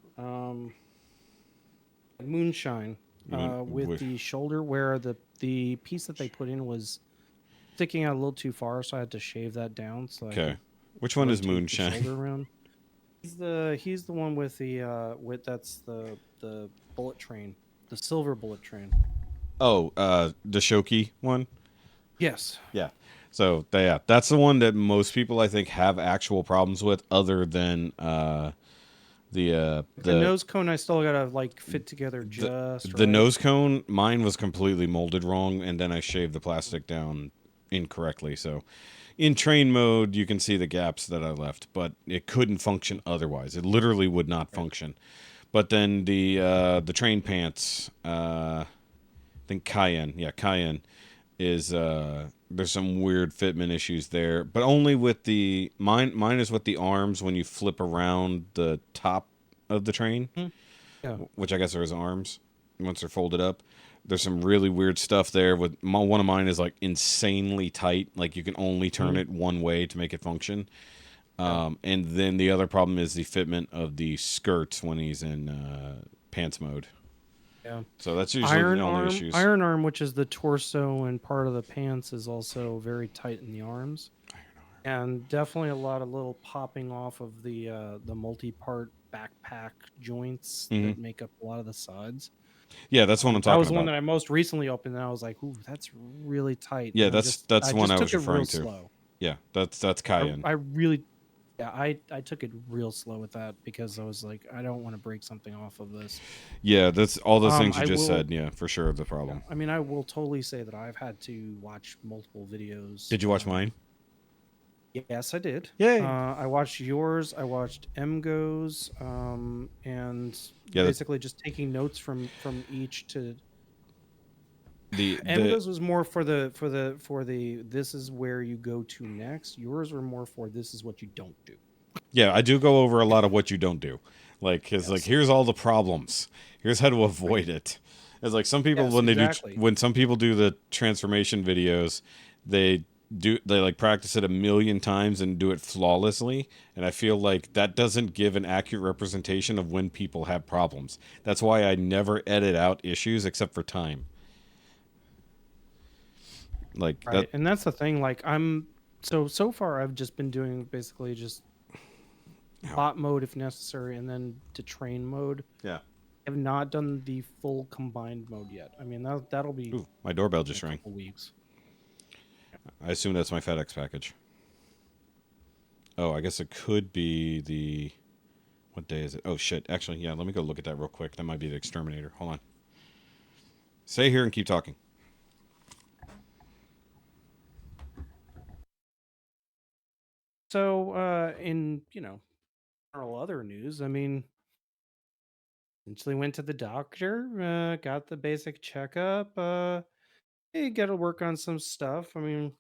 Speaker 3: Moonshine,
Speaker 2: You mean
Speaker 3: with
Speaker 2: with-
Speaker 3: the shoulder where the piece that they put in was sticking out a little too far, so I had to shave that down. So I
Speaker 2: Okay.
Speaker 3: could
Speaker 2: Which one is
Speaker 3: rotate the
Speaker 2: Moonshine?
Speaker 3: shoulder around. He's the one with that's the bullet train, the silver bullet train.
Speaker 2: Oh, the Shoki one?
Speaker 3: Yes.
Speaker 2: Yeah. So yeah, that's the one that most people I think have actual problems with, other than
Speaker 3: The nose cone I still gotta like fit together just
Speaker 2: the
Speaker 3: right.
Speaker 2: nose cone. Mine was completely molded wrong, and then I shaved the plastic down incorrectly. So in train mode, you can see the gaps that I left, but it couldn't function otherwise. It literally would not function. But then the train pants, I think Cayenne is there's some weird fitment issues there, but only with the mine is with the arms when you flip around the top of the train,
Speaker 3: Yeah.
Speaker 2: which I guess are his arms once they're folded up. There's some really weird stuff there. With one of mine is like insanely tight, like you can only turn it one way to make it function. And then the other problem is the fitment of the skirts when he's in pants mode.
Speaker 3: Yeah.
Speaker 2: So that's usually the only issues.
Speaker 3: Iron Arm, which is the torso and part of the pants, is also very tight in the arms. And definitely a lot of little popping off of the multi-part backpack joints that make up a lot of the sides.
Speaker 2: Yeah, that's what I'm talking
Speaker 3: That was the
Speaker 2: about.
Speaker 3: one that I most recently opened, and I was like, "Ooh, that's really tight."
Speaker 2: Yeah,
Speaker 3: And I
Speaker 2: that's the one I
Speaker 3: took
Speaker 2: was
Speaker 3: it real
Speaker 2: referring to.
Speaker 3: slow.
Speaker 2: Yeah, that's Cayenne.
Speaker 3: I really, yeah, I took it real slow with that because I was like, I don't want to break something off of this.
Speaker 2: Yeah, that's all those things you
Speaker 3: I
Speaker 2: just
Speaker 3: will-
Speaker 2: said. Yeah, for sure, the problem.
Speaker 3: I mean, I will totally say that I've had to watch multiple videos.
Speaker 2: Did you watch mine?
Speaker 3: Yes, I did.
Speaker 2: Yay.
Speaker 3: I watched yours. I watched MGO's, and
Speaker 2: Yeah,
Speaker 3: basically just taking notes from each to.
Speaker 2: The
Speaker 3: MGO's was more for the this is where you go to next. Yours were more for this is what you don't do.
Speaker 2: yeah, I do go over a lot of what you don't do. Like, it's like here's all the problems. Here's how to avoid it. It's like some people
Speaker 3: Yes,
Speaker 2: when they
Speaker 3: exactly.
Speaker 2: do when some people do the transformation videos, they like practice it a million times and do it flawlessly, and I feel like that doesn't give an accurate representation of when people have problems. That's why I never edit out issues except for time. Like
Speaker 3: Right,
Speaker 2: that.
Speaker 3: and that's the thing. Like I'm so far, I've just been doing basically just bot mode if necessary, and then to train mode.
Speaker 2: Yeah.
Speaker 3: I have not done the full combined mode yet. I mean that'll be
Speaker 2: Ooh, my doorbell
Speaker 3: in
Speaker 2: just
Speaker 3: a
Speaker 2: rang.
Speaker 3: couple weeks.
Speaker 2: I assume that's my FedEx package. Oh, I guess it could be the. What day is it? Oh shit! Actually, yeah. Let me go look at that real quick. That might be the exterminator. Hold on. Stay here and keep talking.
Speaker 3: So in general other news, I mean, essentially went to the doctor, got the basic checkup. Hey, got to work on some stuff. I mean,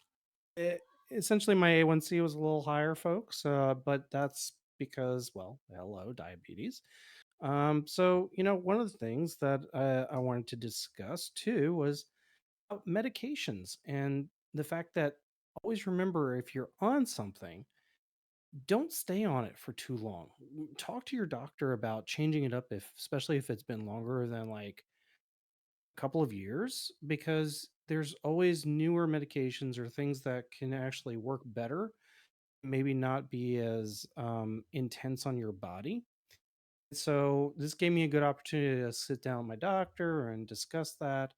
Speaker 3: essentially my A1C was a little higher, folks, but that's because, well, hello, diabetes. So one of the things that I wanted to discuss too was about medications and the fact that always remember if you're on something, don't stay on it for too long. Talk to your doctor about changing it up, if especially if it's been longer than like couple of years because there's always newer medications or things that can actually work better, maybe not be as intense on your body. So this gave me a good opportunity to sit down with my doctor and discuss that,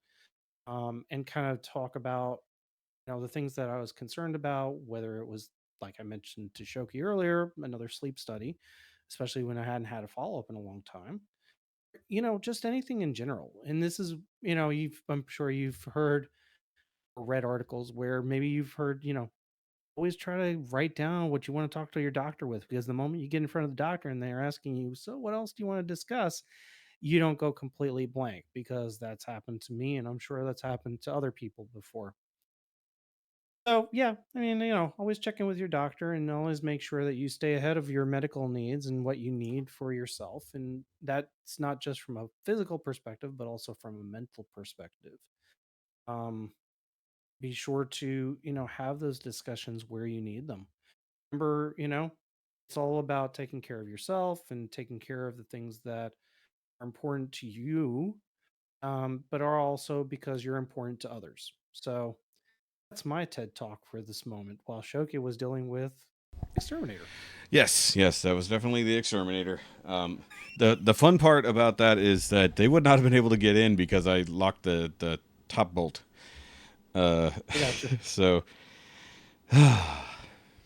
Speaker 3: and kind of talk about the things that I was concerned about, whether it was like I mentioned to Shoki earlier, another sleep study, especially when I hadn't had a follow up in a long time. Just anything in general. And this is, I'm sure you've heard or read articles where maybe you've heard, always try to write down what you want to talk to your doctor with, because the moment you get in front of the doctor and they're asking you, so what else do you want to discuss? You don't go completely blank, because that's happened to me and I'm sure that's happened to other people before. So, yeah, I mean, always check in with your doctor and always make sure that you stay ahead of your medical needs and what you need for yourself. And that's not just from a physical perspective, but also from a mental perspective. Um, be sure to, have those discussions where you need them. Remember, it's all about taking care of yourself and taking care of the things that are important to you, but are also because you're important to others. So, that's my TED talk for this moment while Shoki was dealing with Exterminator.
Speaker 2: Yes, yes, that was definitely the exterminator. The fun part about that is that they would not have been able to get in because I locked the top bolt.
Speaker 3: I gotcha.
Speaker 2: So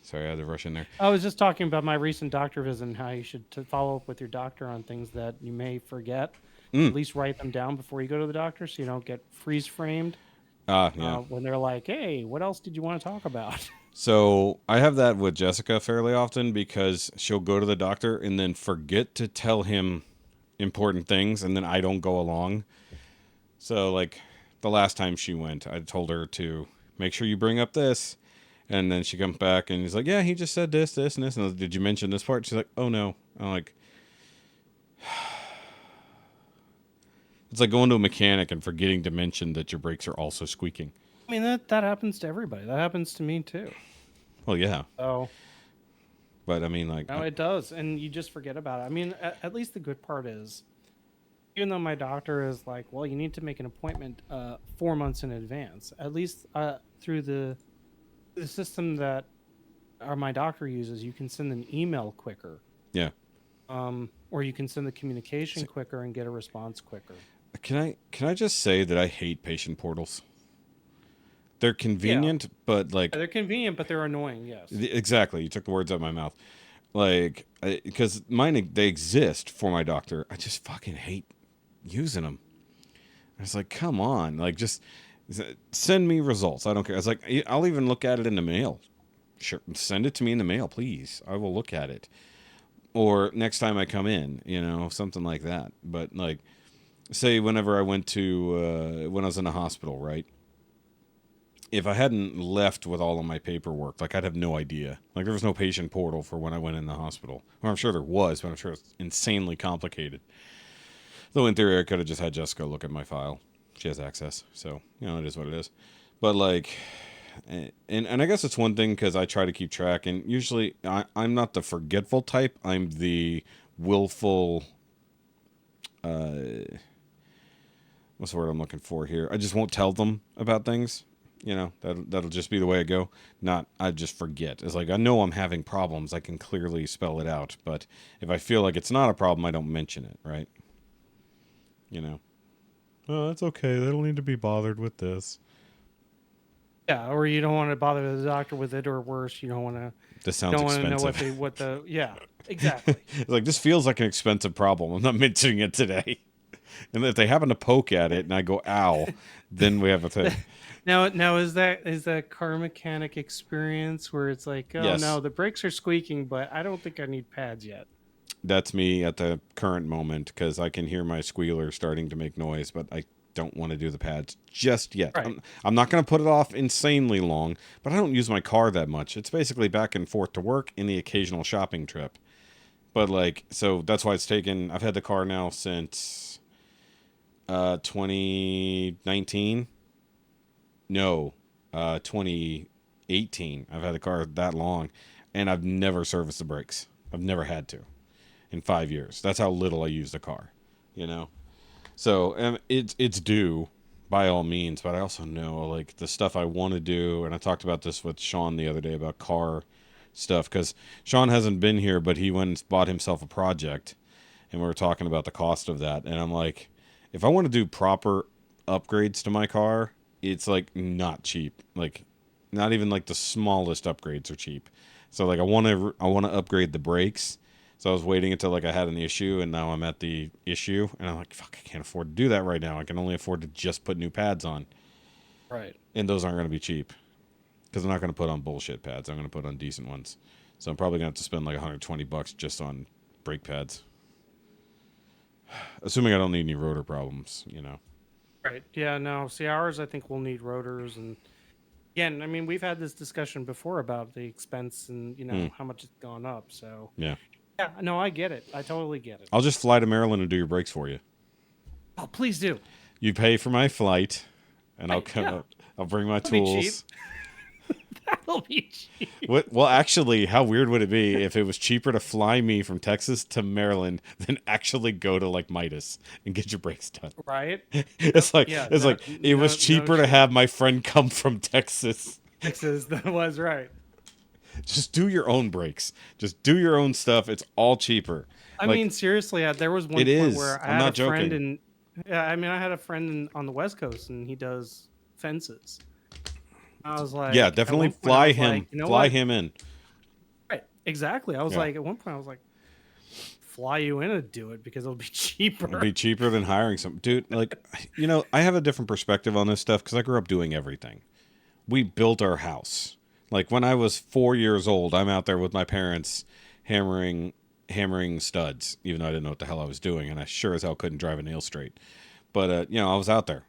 Speaker 2: sorry, I had to rush in there.
Speaker 3: I was just talking about my recent doctor visit and how you should follow up with your doctor on things that you may forget. At least write them down before you go to the doctor so you don't get freeze framed
Speaker 2: Yeah.
Speaker 3: when they're like, hey, what else did you want to talk about?
Speaker 2: So I have that with Jessica fairly often because she'll go to the doctor and then forget to tell him important things, and then I don't go along. So like the last time she went, I told her to make sure you bring up this, and then she comes back and he's like, "Yeah, he just said this, this, and this." And I was, did you mention this part? She's like, "Oh no." I'm like, it's like going to a mechanic and forgetting to mention that your brakes are also squeaking.
Speaker 3: I mean, that happens to everybody. That happens to me too.
Speaker 2: Well, yeah,
Speaker 3: So,
Speaker 2: but I mean, like,
Speaker 3: no, it does. And you just forget about it. I mean, at least the good part is, even though my doctor is like, well, you need to make an appointment 4 months in advance, at least through the system that my doctor uses, you can send an email quicker,
Speaker 2: yeah.
Speaker 3: or you can send the communication quicker and get a response quicker.
Speaker 2: Can I just say that I hate patient portals? They're convenient, but like,
Speaker 3: Yeah, they're convenient, but they're annoying. Yes.
Speaker 2: exactly. You took the words out of my mouth. Like, because mine, they exist for my doctor. I just fucking hate using them. I was like, come on, like, just send me results. I don't care. I was like, I'll even look at it in the mail. Sure, send it to me in the mail, please. I will look at it. Or next time I come in, something like that. But like, say whenever I went to when I was in the hospital, right? If I hadn't left with all of my paperwork, like I'd have no idea. Like there was no patient portal for when I went in the hospital. Well, I'm sure there was, but I'm sure it's insanely complicated. Though in theory, I could have just had Jessica look at my file. She has access, so it is what it is. But like, and I guess it's one thing because I try to keep track, and usually I'm not the forgetful type. I'm the willful. What's the word I'm looking for here? I just won't tell them about things. That'll just be the way I go. Not I just forget. It's like I know I'm having problems. I can clearly spell it out, but if I feel like it's not a problem, I don't mention it. Right? Oh, that's okay. They don't need to be bothered with this.
Speaker 3: Yeah, or you don't want to bother the doctor with it, or worse, you don't want to.
Speaker 2: This sounds expensive.
Speaker 3: Know what the yeah, exactly.
Speaker 2: It's like this feels like an expensive problem. I'm not mentioning it today. And if they happen to poke at it and I go ow, then we have a thing.
Speaker 3: Now is that car mechanic experience where it's like, oh
Speaker 2: yes.
Speaker 3: No, the brakes are squeaking, but I don't think I need pads yet.
Speaker 2: That's me at the current moment because I can hear my squealer starting to make noise, but I don't want to do the pads just yet.
Speaker 3: Right.
Speaker 2: I'm not going to put it off insanely long, but I don't use my car that much. It's basically back and forth to work and the occasional shopping trip. But like, so that's why it's taken. I've had the car now since 2019. No, 2018. I've had the car that long, and I've never serviced the brakes. I've never had to in 5 years. That's how little I use the car, So it's due. by all means, but I also know like the stuff I want to do, and I talked about this with Sean the other day about car stuff because Sean hasn't been here, but he went and bought himself a project, and we were talking about the cost of that, and I'm like, if I want to do proper upgrades to my car, it's like not cheap, like not even like the smallest upgrades are cheap. So like I want to upgrade the brakes. So I was waiting until like I had an issue, and now I'm at the issue, and I'm like, fuck, I can't afford to do that right now. I can only afford to just put new pads on,
Speaker 3: Right.
Speaker 2: and those aren't going to be cheap because I'm not going to put on bullshit pads. I'm going to put on decent ones. So I'm probably going to have to spend like $120 just on brake pads, assuming I don't need any rotor problems.
Speaker 3: Right. Yeah. No. See, ours, I think we'll need rotors, and again, I mean, we've had this discussion before about the expense and how much it's gone up. So
Speaker 2: Yeah,
Speaker 3: yeah, no, I get it. I totally get it.
Speaker 2: I'll just fly to Maryland and do your brakes for you.
Speaker 3: Oh, please do.
Speaker 2: You pay for my flight, and I'll come.
Speaker 3: Yeah.
Speaker 2: I'll bring my
Speaker 3: That'll be cheap.
Speaker 2: tools.
Speaker 3: That'll be cheap.
Speaker 2: Well, actually, how weird would it be if it was cheaper to fly me from Texas to Maryland than actually go to like Midas and get your brakes done?
Speaker 3: Right.
Speaker 2: It's like
Speaker 3: Yeah.
Speaker 2: it's like it was cheaper to have my friend come from Texas.
Speaker 3: Texas. That was right.
Speaker 2: Just do your own brakes. Just do your own stuff. It's all cheaper.
Speaker 3: I
Speaker 2: Like,
Speaker 3: mean, seriously, there was one
Speaker 2: It
Speaker 3: point
Speaker 2: is.
Speaker 3: where I
Speaker 2: I'm
Speaker 3: had
Speaker 2: not
Speaker 3: a friend
Speaker 2: joking.
Speaker 3: I had a friend on the West Coast, and he does fences. I was like,
Speaker 2: yeah,
Speaker 3: at
Speaker 2: definitely
Speaker 3: one point, I
Speaker 2: fly
Speaker 3: was
Speaker 2: him.
Speaker 3: like, you know
Speaker 2: Fly
Speaker 3: what?
Speaker 2: him in.
Speaker 3: Right, exactly. I was
Speaker 2: Yeah.
Speaker 3: like, at one point, I was like, fly you in and do it because it'll be cheaper.
Speaker 2: It'd be cheaper than hiring some dude. Like, I have a different perspective on this stuff because I grew up doing everything. We built our house. Like when I was 4 years old, I'm out there with my parents hammering studs, even though I didn't know what the hell I was doing, and I sure as hell couldn't drive a nail straight. But I was out there.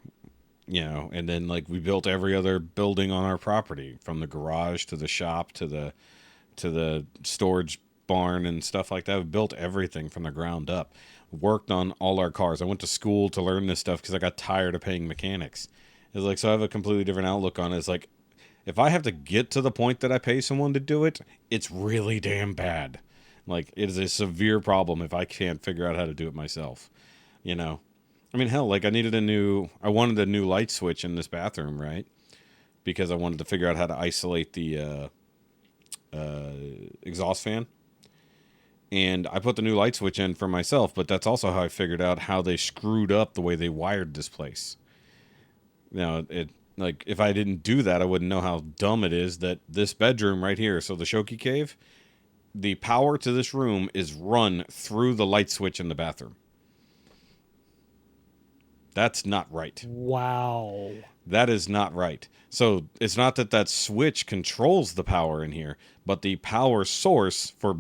Speaker 2: And then like we built every other building on our property, from the garage to the shop to the storage barn and stuff like that. We built everything from the ground up. Worked on all our cars. I went to school to learn this stuff because I got tired of paying mechanics. It's like, so I have a completely different outlook on it. It's like, if I have to get to the point that I pay someone to do it, it's really damn bad. Like, it is a severe problem if I can't figure out how to do it myself. I mean, hell, like I wanted a new light switch in this bathroom, right? Because I wanted to figure out how to isolate the exhaust fan. And I put the new light switch in for myself, but that's also how I figured out how they screwed up the way they wired this place. Like if I didn't do that, I wouldn't know how dumb it is that this bedroom right here, so the Shoki cave, the power to this room is run through the light switch in the bathroom. That's not right.
Speaker 3: Wow.
Speaker 2: That is not right. So it's not that switch controls the power in here, but the power source for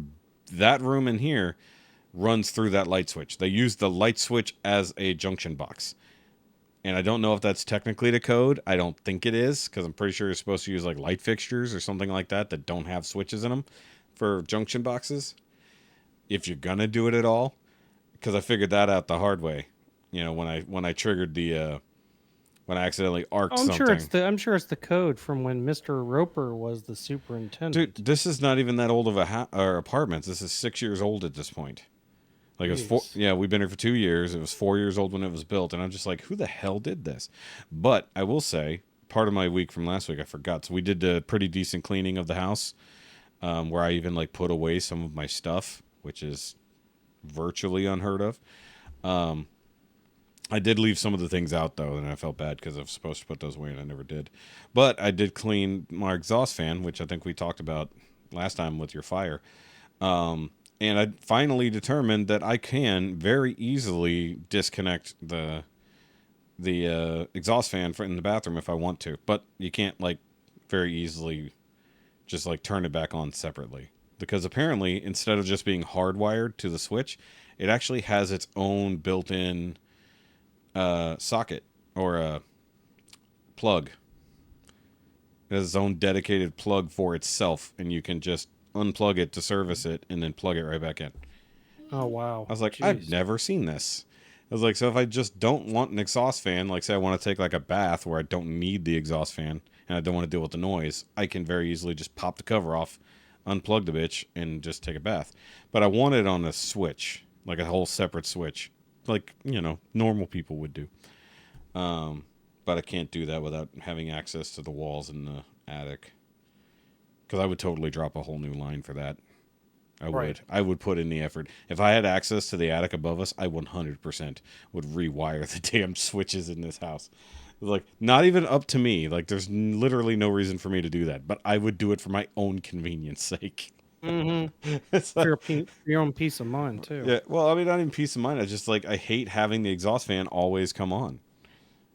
Speaker 2: that room in here runs through that light switch. They use the light switch as a junction box. And I don't know if that's technically the code. I don't think it is, because I'm pretty sure you're supposed to use like light fixtures or something like that don't have switches in them for junction boxes. If you're gonna do it at all, because I figured that out the hard way. When I triggered when I accidentally arced
Speaker 3: I'm
Speaker 2: something.
Speaker 3: I'm sure it's the code from when Mr. Roper was the superintendent.
Speaker 2: Dude, this is not even that old of or apartments. This is 6 years old at this point. Like it was we've been here for 2 years. It was 4 years old when it was built, and I'm just like, who the hell did this? But I will say, part of my week from last week, I forgot. So we did a pretty decent cleaning of the house, where I even like put away some of my stuff, which is virtually unheard of. I did leave some of the things out though, and I felt bad because I was supposed to put those away and I never did. But I did clean my exhaust fan, which I think we talked about last time with your fire. And I finally determined that I can very easily disconnect the exhaust fan in the bathroom if I want to, but you can't like very easily just like turn it back on separately, because apparently instead of just being hardwired to the switch, it actually has its own built-in socket or a plug. It has its own dedicated plug for itself, and you can just unplug it to service it and then plug it right back in.
Speaker 3: Oh wow.
Speaker 2: I was like,
Speaker 3: Jeez.
Speaker 2: I've never seen this. I was like, so if I just don't want an exhaust fan, like say I want to take like a bath where I don't need the exhaust fan and I don't want to deal with the noise, I can very easily just pop the cover off, unplug the bitch, and just take a bath. But I want it on a switch, like a whole separate switch, like normal people would do. but I can't do that without having access to the walls in the attic. Because I would totally drop a whole new line for that. I would.
Speaker 3: Right.
Speaker 2: I would put in the effort. If I had access to the attic above us, I 100% would rewire the damn switches in this house. Like, not even up to me. Like, there's literally no reason for me to do that. But I would do it for my own convenience sake.
Speaker 3: Mm-hmm.
Speaker 2: It's
Speaker 3: For
Speaker 2: like,
Speaker 3: your own peace of mind too.
Speaker 2: yeah, well, I mean, not even peace of mind. I just, like, I hate having the exhaust fan always come on.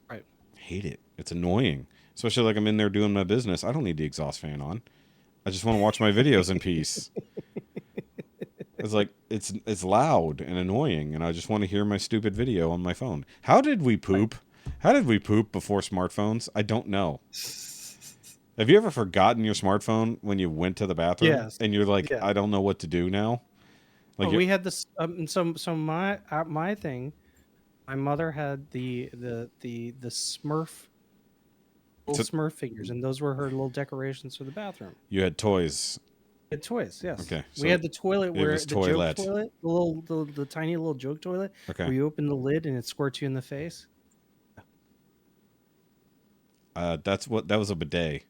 Speaker 3: Right.
Speaker 2: Hate it. It's annoying. Especially, like, I'm in there doing my business. I don't need the exhaust fan on. I just want to watch my videos in peace. It's like it's loud and annoying, and I just want to hear my stupid video on my phone. How did we poop? How did we poop before smartphones? I don't know. Have you ever forgotten your smartphone when you went to the bathroom?
Speaker 3: Yes.
Speaker 2: And you're like,
Speaker 3: Yeah.
Speaker 2: I don't know what to do now. Like
Speaker 3: Well, we had this. So my thing. My mother had the Smurf. Little Smurf figures, and those were her little decorations for the bathroom.
Speaker 2: you had toys.
Speaker 3: The toys, yes.
Speaker 2: Okay, so
Speaker 3: we had the toilet
Speaker 2: it
Speaker 3: where
Speaker 2: was
Speaker 3: the joke
Speaker 2: toilet.
Speaker 3: toilet, the tiny little joke toilet,
Speaker 2: Okay.
Speaker 3: where you open the lid and it squirts you in the face.
Speaker 2: That was a bidet.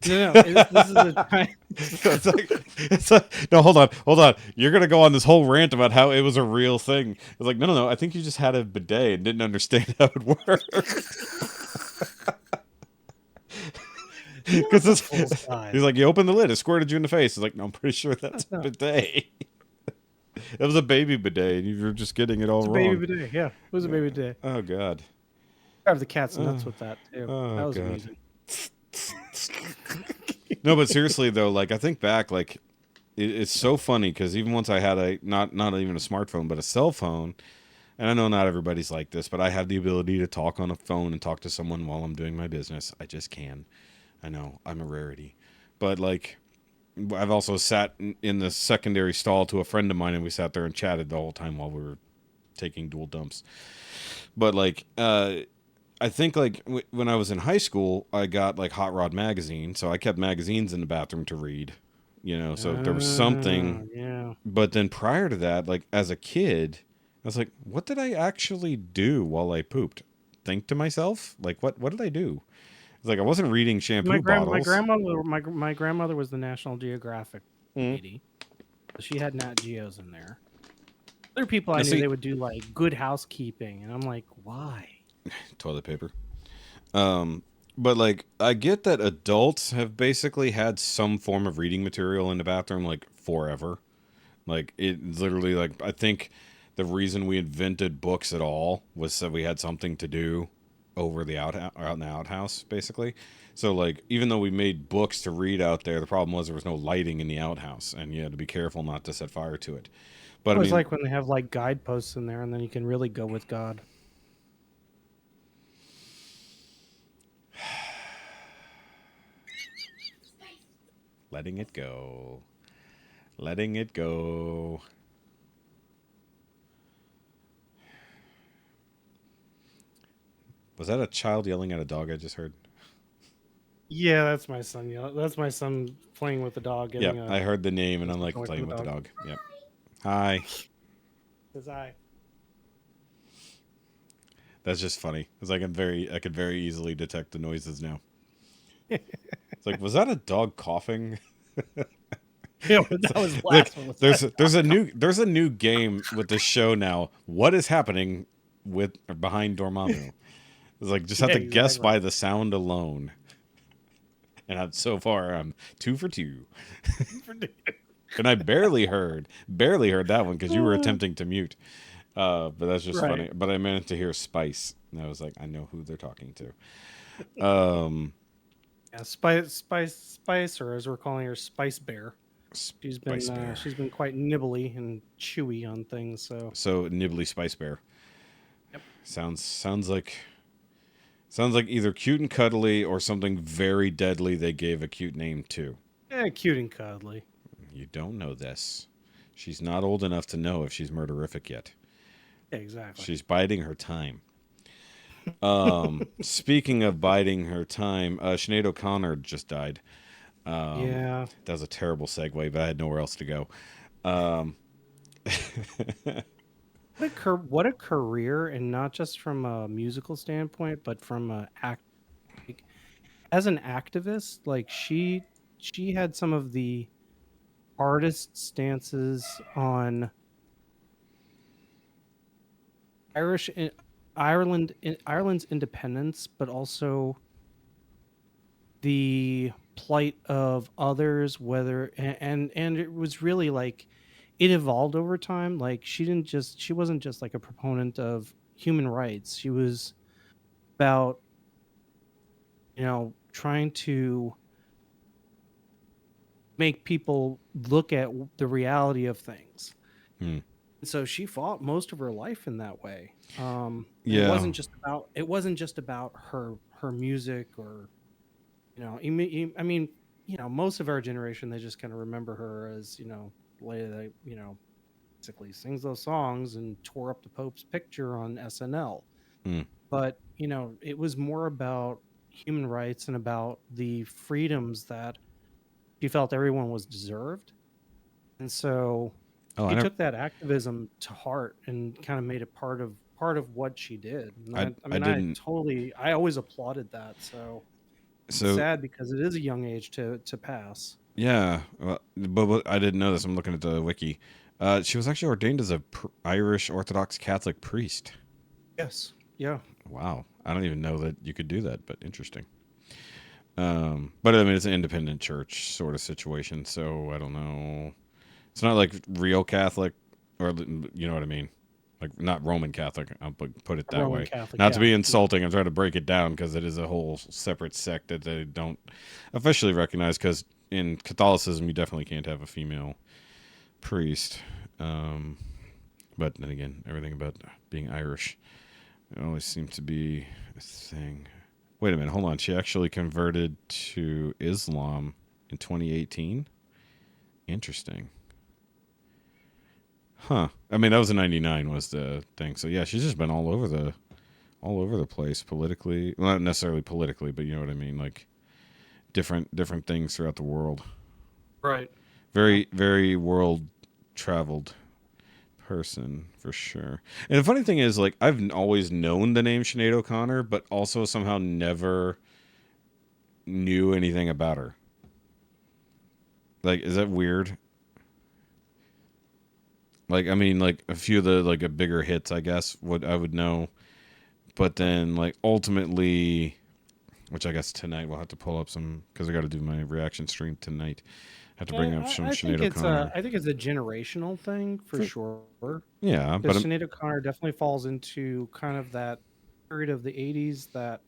Speaker 3: No, this is a tiny.
Speaker 2: it's like, no, hold on. You're gonna go on this whole rant about how it was a real thing. It's like, no. I think you just had a bidet and didn't understand how it worked. Because he's like, you opened the lid, it squirted you in the face. He's like, no, I'm pretty sure that's a bidet. It was a baby bidet, and you were just getting it all wrong.
Speaker 3: Baby bidet, yeah, it was a baby bidet.
Speaker 2: Oh God.
Speaker 3: Drive the cats nuts with that too.
Speaker 2: Oh,
Speaker 3: That was
Speaker 2: God.
Speaker 3: amazing.
Speaker 2: No, but seriously though, like I think back, like it's so funny because even once I had a not even a smartphone, but a cell phone, and I know not everybody's like this, but I have the ability to talk on a phone and talk to someone while I'm doing my business. I just can. I know I'm a rarity, but like I've also sat in the secondary stall to a friend of mine, and we sat there and chatted the whole time while we were taking dual dumps. But like, I think like when I was in high school, I got like Hot Rod magazine, so I kept magazines in the bathroom to read. You know, so there was something.
Speaker 3: Yeah.
Speaker 2: But then prior to that, like as a kid, I was like, what did I actually do while I pooped? Think to myself, like what did I do? It's like I wasn't reading shampoo bottles.
Speaker 3: My grandmother was the National Geographic lady. She had Nat Geos in there. Other people I knew, they would do like Good Housekeeping, and I'm like, why?
Speaker 2: Toilet paper. But like I get that adults have basically had some form of reading material in the bathroom like forever. Like it literally, like I think the reason we invented books at all was so we had something to do over the out in the outhouse, basically. So like even though we made books to read out there, the problem was there was no lighting in the outhouse, and you had to be careful not to set fire to it. But
Speaker 3: It was like when they have like guideposts in there, and then you can really go with God.
Speaker 2: letting it go. Letting it go. Was that a child yelling at a dog I just heard?
Speaker 3: Yeah, that's my son. Yeah, that's my son playing with the dog.
Speaker 2: Yeah, I heard the name and I'm like playing with the dog. Yep. Hi.
Speaker 3: His eye.
Speaker 2: That's just funny. It's like I could very easily detect the noises now. It's like, was that a dog coughing?
Speaker 3: Yeah, that was the last one.
Speaker 2: There's a new game with this show now. What is happening with or behind Dormammu? It's like just have to guess by the sound alone. And so far I'm 2 for 2. And I barely heard that one because you were attempting to mute. But that's just funny. But I managed to hear Spice, and I was like, I know who they're talking to.
Speaker 3: Yeah, Spice, or as we're calling her, Spice Bear. She's been quite nibbly and chewy on things. So
Speaker 2: nibbly Spice Bear.
Speaker 3: Yep.
Speaker 2: Sounds like either cute and cuddly or something very deadly they gave a cute name to.
Speaker 3: Yeah, cute and cuddly.
Speaker 2: You don't know this. She's not old enough to know if she's murderific yet.
Speaker 3: Yeah, exactly.
Speaker 2: She's biding her time. Speaking of biding her time, Sinead O'Connor just died.
Speaker 3: Yeah.
Speaker 2: That was a terrible segue, but I had nowhere else to go.
Speaker 3: What a career, and not just from a musical standpoint, but from a like, as an activist. Like she had some of the hardest stances on Irish in Ireland's independence, but also the plight of others, whether and it was really like it evolved over time. Like she wasn't just like a proponent of human rights. She was about, trying to make people look at the reality of things.
Speaker 2: Hmm.
Speaker 3: And so she fought most of her life in that way. And
Speaker 2: Yeah.
Speaker 3: it wasn't just about her music, or I mean, most of our generation, they just kind of remember her as, the lady that, basically sings those songs and tore up the Pope's picture on SNL.
Speaker 2: Hmm.
Speaker 3: But, it was more about human rights and about the freedoms that she felt everyone was deserved. And so
Speaker 2: Oh, I
Speaker 3: she
Speaker 2: never.
Speaker 3: took that activism to heart and kind of made it part of what she did. And I
Speaker 2: I
Speaker 3: mean,
Speaker 2: didn't.
Speaker 3: I always applauded that. So it's
Speaker 2: So
Speaker 3: sad because it is a young age to pass.
Speaker 2: yeah, well, but I didn't know this. I'm looking at the wiki. She was actually ordained as a Irish Orthodox Catholic priest.
Speaker 3: Yes. Yeah.
Speaker 2: Wow, I don't even know that you could do that, but interesting. But I mean, it's an independent church sort of situation, so I don't know. It's not like real Catholic, or you know what I mean, like not Roman Catholic. I'll put it
Speaker 3: A
Speaker 2: that
Speaker 3: Roman
Speaker 2: way.
Speaker 3: Catholic.
Speaker 2: Not to
Speaker 3: Yeah.
Speaker 2: be
Speaker 3: Yeah.
Speaker 2: insulting, I'm trying to break it down because it is a whole separate sect that they don't officially recognize. Because in Catholicism, you definitely can't have a female priest. Um, but then again, everything about being Irish, it always seemed to be a thing. Wait a minute, hold on. She actually converted to Islam in 2018. Interesting. Huh. I mean, that was in '99 was the thing. So yeah, she's just been all over the place politically. Well, not necessarily politically, but you know what I mean, like different things throughout the world.
Speaker 3: Right. Yeah.
Speaker 2: Very world traveled person for sure. And the funny thing is, like, I've always known the name Sinead O'Connor, but also somehow never knew anything about her. Like, is that weird? Like, I mean, like a few of the like a bigger hits, I guess, what I would know, but then like ultimately, which I guess tonight we'll have to pull up some because I got to do my reaction stream tonight. I have to bring up some
Speaker 3: I
Speaker 2: Sinead
Speaker 3: think
Speaker 2: O'Connor.
Speaker 3: I think it's a generational thing for
Speaker 2: For,
Speaker 3: sure.
Speaker 2: yeah, but
Speaker 3: Because Sinead O'Connor definitely falls into kind of that period of the '80s that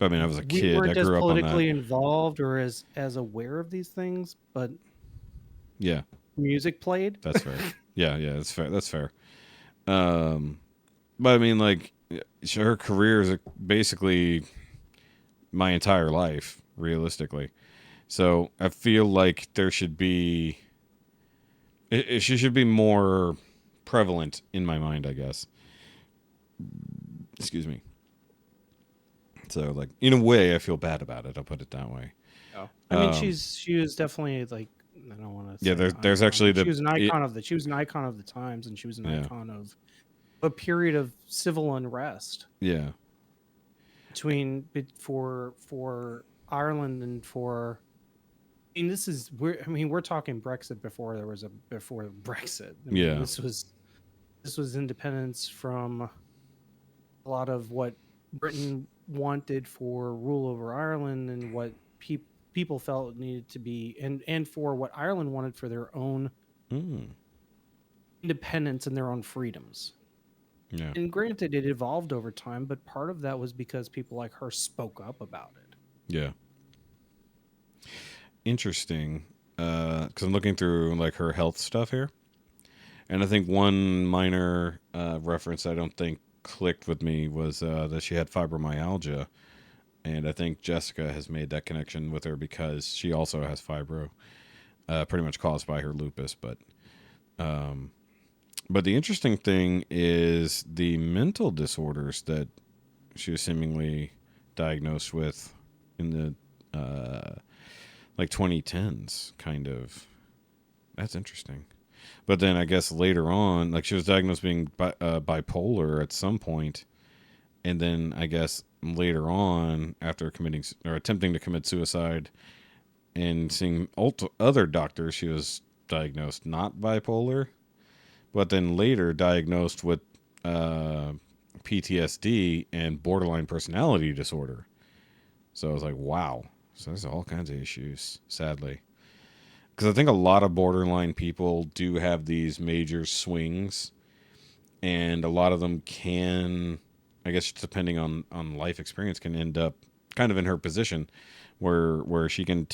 Speaker 2: I mean, I was a
Speaker 3: we
Speaker 2: kid. I
Speaker 3: weren't as
Speaker 2: grew up on that.
Speaker 3: politically involved or as aware of these things, but
Speaker 2: Yeah,
Speaker 3: music played.
Speaker 2: that's fair. Yeah, that's fair. That's fair. Um, but I mean, like, her career is basically my entire life, realistically. So I feel like there should be, she should be more prevalent in my mind, I guess. Excuse me. So, like, in a way, I feel bad about it. I'll put it that way.
Speaker 3: Oh. I mean,
Speaker 2: Um,
Speaker 3: she was definitely like, I don't want to
Speaker 2: yeah,
Speaker 3: say an
Speaker 2: there's
Speaker 3: icon,
Speaker 2: actually
Speaker 3: but
Speaker 2: the,
Speaker 3: she was an icon of the times, and she was an
Speaker 2: yeah,
Speaker 3: icon of a period of civil unrest
Speaker 2: yeah,
Speaker 3: for Ireland and for. I mean, we're talking Brexit before Brexit. I mean,
Speaker 2: yeah,
Speaker 3: this was independence from a lot of what Britain wanted for rule over Ireland, and what people felt needed to be, and for what Ireland wanted for their own
Speaker 2: mm,
Speaker 3: independence and their own freedoms.
Speaker 2: yeah,
Speaker 3: And granted, it evolved over time, but part of that was because people like her spoke up about it.
Speaker 2: yeah. Interesting. Because I'm looking through like her health stuff here, and I think one minor reference I don't think clicked with me was that she had fibromyalgia, and I think Jessica has made that connection with her because she also has fibro, pretty much caused by her lupus. But the interesting thing is the mental disorders that she was seemingly diagnosed with in the like 2010s, kind of. That's interesting. But then I guess later on, like she was diagnosed being bipolar at some point, and then I guess later on, after committing or attempting to commit suicide and seeing other doctors, she was diagnosed not bipolar, but then later diagnosed with PTSD and borderline personality disorder. So I was like, wow. So there's all kinds of issues, sadly. Because I think a lot of borderline people do have these major swings, and a lot of them can, I guess, depending on life experience, can end up kind of in her position where she can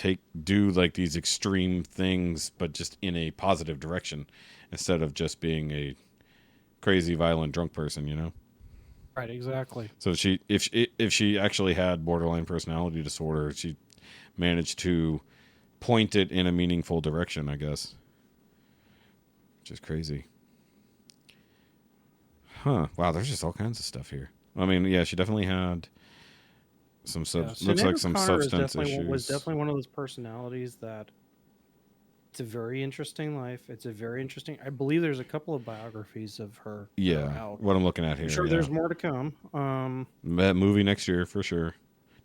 Speaker 2: do like these extreme things, but just in a positive direction instead of just being a crazy, violent, drunk person, you know?
Speaker 3: Right, exactly.
Speaker 2: So if she actually had borderline personality disorder, she managed to point it in a meaningful direction, I guess. Which is crazy. Huh. Wow, there's just all kinds of stuff here. I mean, yeah, she definitely had some looks like some substance issues.
Speaker 3: Was definitely one of those personalities that it's a very interesting life. It's a very interesting. I believe there's a couple of biographies of her.
Speaker 2: Yeah,
Speaker 3: out.
Speaker 2: what I'm looking at here.
Speaker 3: I'm sure
Speaker 2: yeah.
Speaker 3: there's more to come.
Speaker 2: That movie next year for sure.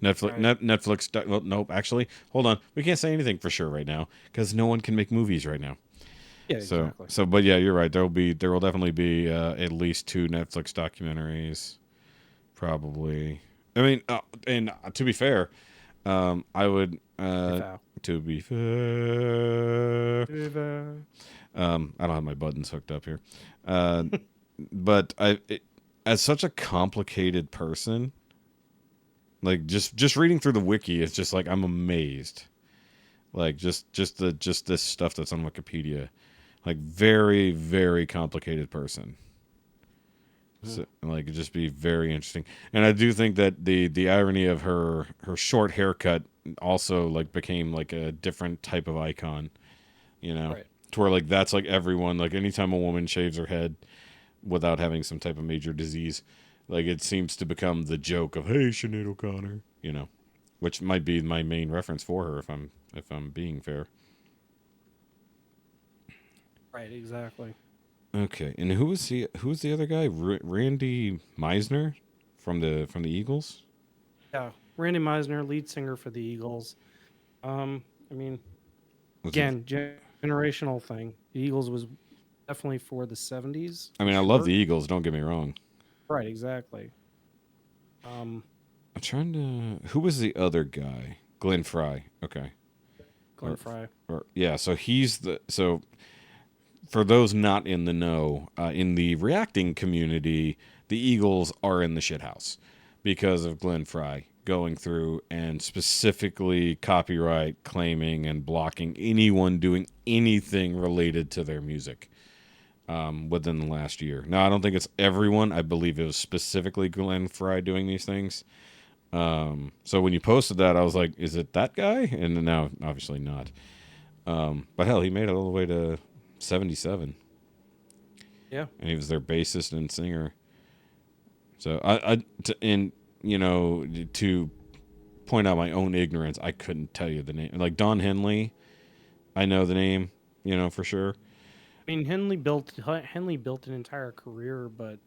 Speaker 2: Netflix.
Speaker 3: Right.
Speaker 2: Netflix. Well, nope. Actually, hold on. We can't say anything for sure right now because no one can make movies right now.
Speaker 3: Yeah, exactly.
Speaker 2: So, but yeah, you're right. There will definitely be at least 2 Netflix documentaries, probably. I mean, and to be fair, I would. To be fair, I don't have my buttons hooked up here, but as such a complicated person, like just reading through the wiki, it's just like I'm amazed. Like just this stuff that's on Wikipedia, like very very complicated person. So, like it'd just be very interesting, and I do think that the irony of her short haircut also like became like a different type of icon, you know,
Speaker 3: Right.
Speaker 2: to where like that's like everyone, like anytime a woman shaves her head without having some type of major disease, like it seems to become the joke of hey Sinead O'Connor, you know, which might be my main reference for her if I'm being fair.
Speaker 3: Right, exactly.
Speaker 2: Okay, and who was the other guy? Randy Meisner from the Eagles.
Speaker 3: Yeah, Randy Meisner, lead singer for the Eagles. I mean,
Speaker 2: Was
Speaker 3: again, generational thing. The Eagles was definitely for the 70s.
Speaker 2: I mean, I love the Eagles. Don't get me wrong.
Speaker 3: Right, exactly.
Speaker 2: I'm trying to. Who was the other guy? Glenn Fry. Okay.
Speaker 3: Glenn Fry.
Speaker 2: Yeah. So he's the so. For those not in the know, in the reacting community, the Eagles are in the shithouse because of Glenn Fry going through and specifically copyright claiming and blocking anyone doing anything related to their music within the last year. Now, I don't think it's everyone. I believe it was specifically Glenn Fry doing these things. So when you posted that, I was like, is it that guy? And now, obviously not. But hell, he made it all the way to 77.
Speaker 3: Yeah.
Speaker 2: And he was their bassist and singer. So to point out my own ignorance, I couldn't tell you the name. Like Don Henley, I know the name, for sure.
Speaker 3: I mean, Henley built an entire career, but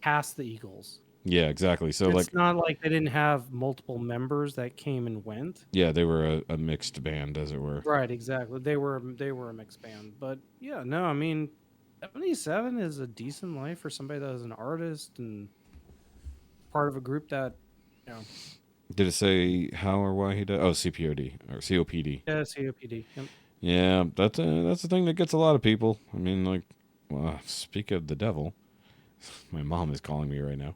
Speaker 3: past the Eagles.
Speaker 2: Yeah, exactly. So
Speaker 3: it's not like they didn't have multiple members that came and went.
Speaker 2: Yeah, they were a mixed band, as it were.
Speaker 3: Right, exactly. They were a mixed band, but yeah, no, I mean, 77 is a decent life for somebody that is an artist and part of a group that,
Speaker 2: Did it say how or why he died? Oh, CPOD or COPD.
Speaker 3: Yeah, COPD. Yep.
Speaker 2: Yeah, that's the thing that gets a lot of people. I mean, like, speak of the devil, my mom is calling me right now.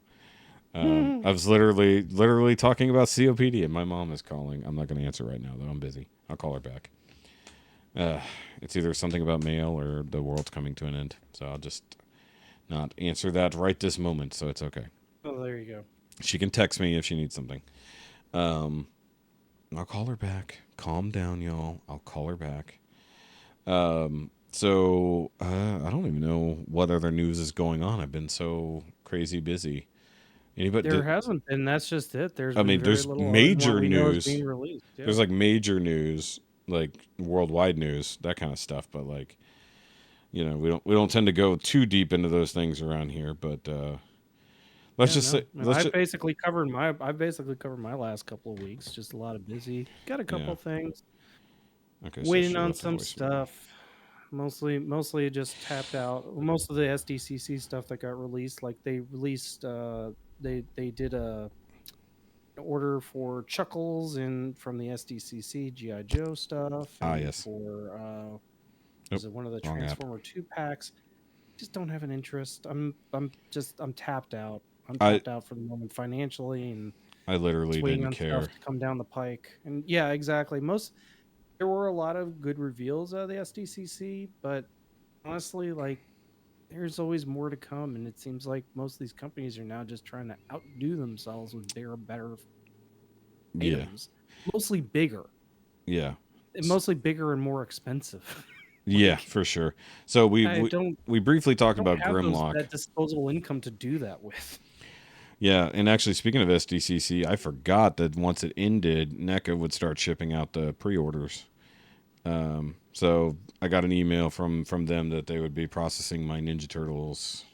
Speaker 2: I was literally talking about COPD, and my mom is calling. I'm not going to answer right now, though. I'm busy. I'll call her back. It's either something about mail or the world's coming to an end. So I'll just not answer that right this moment. So it's okay.
Speaker 3: Oh, there you go.
Speaker 2: She can text me if she needs something. I'll call her back. Calm down, y'all. I'll call her back. So I don't even know what other news is going on. I've been so crazy busy.
Speaker 3: There hasn't been. That's just it. There's
Speaker 2: major news.
Speaker 3: being released. Yeah.
Speaker 2: There's like major news. like worldwide news, that kind of stuff. But like, we don't tend to go too deep into those things around here. But let's
Speaker 3: Yeah,
Speaker 2: just
Speaker 3: no.
Speaker 2: say,
Speaker 3: And I've basically covered my last couple of weeks. Just a lot of busy. Got a couple
Speaker 2: yeah.
Speaker 3: things.
Speaker 2: Okay, so
Speaker 3: Waiting
Speaker 2: she
Speaker 3: on
Speaker 2: left a
Speaker 3: some
Speaker 2: voicemail.
Speaker 3: stuff. Mostly just tapped out. Most of the SDCC stuff that got released, like they released, they did a order for Chuckles and from the SDCC GI Joe stuff,
Speaker 2: Ah,
Speaker 3: and
Speaker 2: yes.
Speaker 3: for
Speaker 2: Nope,
Speaker 3: was it one of the
Speaker 2: wrong app.
Speaker 3: Transformer 2 packs? Just don't have an interest. I'm tapped out. I'm
Speaker 2: I
Speaker 3: tapped out for the moment financially, and
Speaker 2: I
Speaker 3: just
Speaker 2: literally
Speaker 3: waiting
Speaker 2: didn't
Speaker 3: on stuff
Speaker 2: care.
Speaker 3: to come down the pike. And yeah, exactly. There were a lot of good reveals out of the SDCC, but honestly, like there's always more to come, and it seems like most of these companies are now just trying to outdo themselves with bigger, better
Speaker 2: Yeah,
Speaker 3: items, mostly bigger,
Speaker 2: yeah,
Speaker 3: and
Speaker 2: S-
Speaker 3: mostly bigger and more expensive.
Speaker 2: yeah,
Speaker 3: Like
Speaker 2: for sure. So we
Speaker 3: I
Speaker 2: we, we briefly talked
Speaker 3: don't
Speaker 2: about
Speaker 3: have
Speaker 2: Grimlock.
Speaker 3: that disposable income to do that with.
Speaker 2: Yeah, and actually, speaking of SDCC, I forgot that once it ended, NECA would start shipping out the pre-orders. So I got an email from them that they would be processing my Ninja Turtles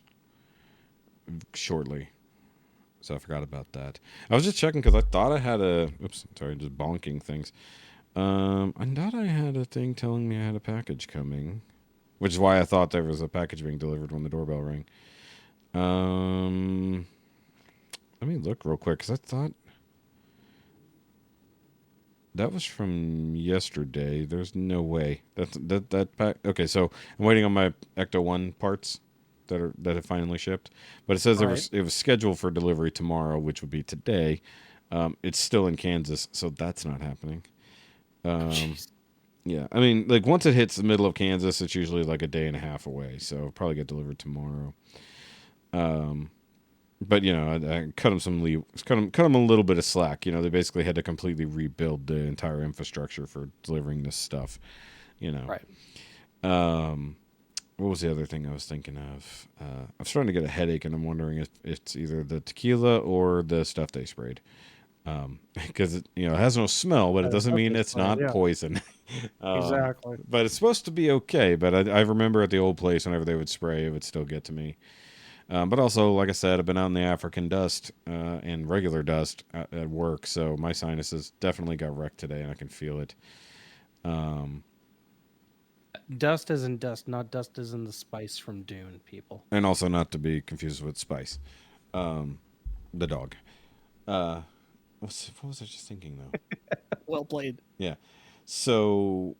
Speaker 2: shortly. So I forgot about that. I was just checking because I thought I had a. Oops, sorry, just bonking things. I thought I had a thing telling me I had a package coming, which is why I thought there was a package being delivered when the doorbell rang. Um, Let me look real quick because I thought that was from yesterday. There's no way that pack. Okay, so I'm waiting on my Ecto One parts that have finally shipped, but it says
Speaker 3: All right.
Speaker 2: it was scheduled for delivery tomorrow, which would be today. It's still in Kansas, so that's not happening. Um,
Speaker 3: Jeez.
Speaker 2: yeah, I mean, like once it hits the middle of Kansas, it's usually like a day and a half away, so it'll probably get delivered tomorrow. Um, but I cut them cut them a little bit of slack. They basically had to completely rebuild the entire infrastructure for delivering this stuff. You know,
Speaker 3: Right.
Speaker 2: um, what was the other thing I was thinking of? I'm starting to get a headache, and I'm wondering if it's either the tequila or the stuff they sprayed. Because it has no smell, but it doesn't
Speaker 3: Stuff
Speaker 2: mean
Speaker 3: they
Speaker 2: it's
Speaker 3: sprayed,
Speaker 2: not
Speaker 3: yeah.
Speaker 2: poison.
Speaker 3: Exactly.
Speaker 2: But it's supposed to be okay. But I remember at the old place, whenever they would spray, it would still get to me. But also, like I said, I've been out in the African dust and regular dust at work, so my sinuses definitely got wrecked today, and I can feel it. Um,
Speaker 3: Dust is in dust, not dust is in the spice from Dune, people.
Speaker 2: and also, not to be confused with Spice, the dog. Uh, what was I just thinking though?
Speaker 3: Well played.
Speaker 2: Yeah. So,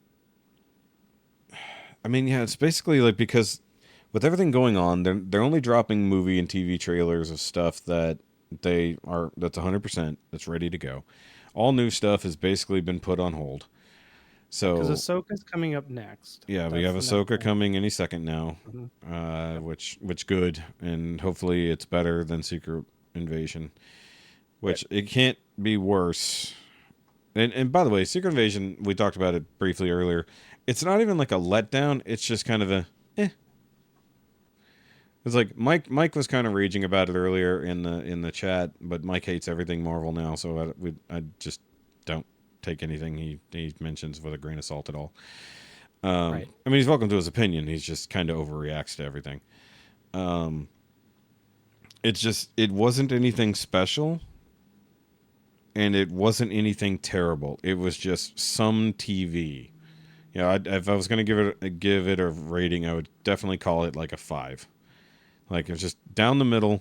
Speaker 2: I mean, yeah, it's basically like because with everything going on, they're only dropping movie and TV trailers of stuff that's 100% that's ready to go. All new stuff has basically been put on hold.
Speaker 3: Because
Speaker 2: So
Speaker 3: Ahsoka's coming up next.
Speaker 2: yeah, we
Speaker 3: That's
Speaker 2: have
Speaker 3: the next
Speaker 2: Ahsoka
Speaker 3: thing.
Speaker 2: coming any second now,
Speaker 3: Mhm. Yep.
Speaker 2: which good, and hopefully it's better than Secret Invasion,
Speaker 3: Right.
Speaker 2: which it can't be worse. And by the way, Secret Invasion, we talked about it briefly earlier. It's not even like a letdown. It's just kind of a eh. It's like Mike was kind of raging about it earlier in the chat, but Mike hates everything Marvel now, so I just don't take anything he mentions with a grain of salt at all.
Speaker 3: Right.
Speaker 2: I mean, he's welcome to his opinion. He's just kind of overreacts to everything. It wasn't anything special, and it wasn't anything terrible. It was just some TV. If I was gonna give it a rating, I would definitely call it like a 5. Like it was just down the middle. It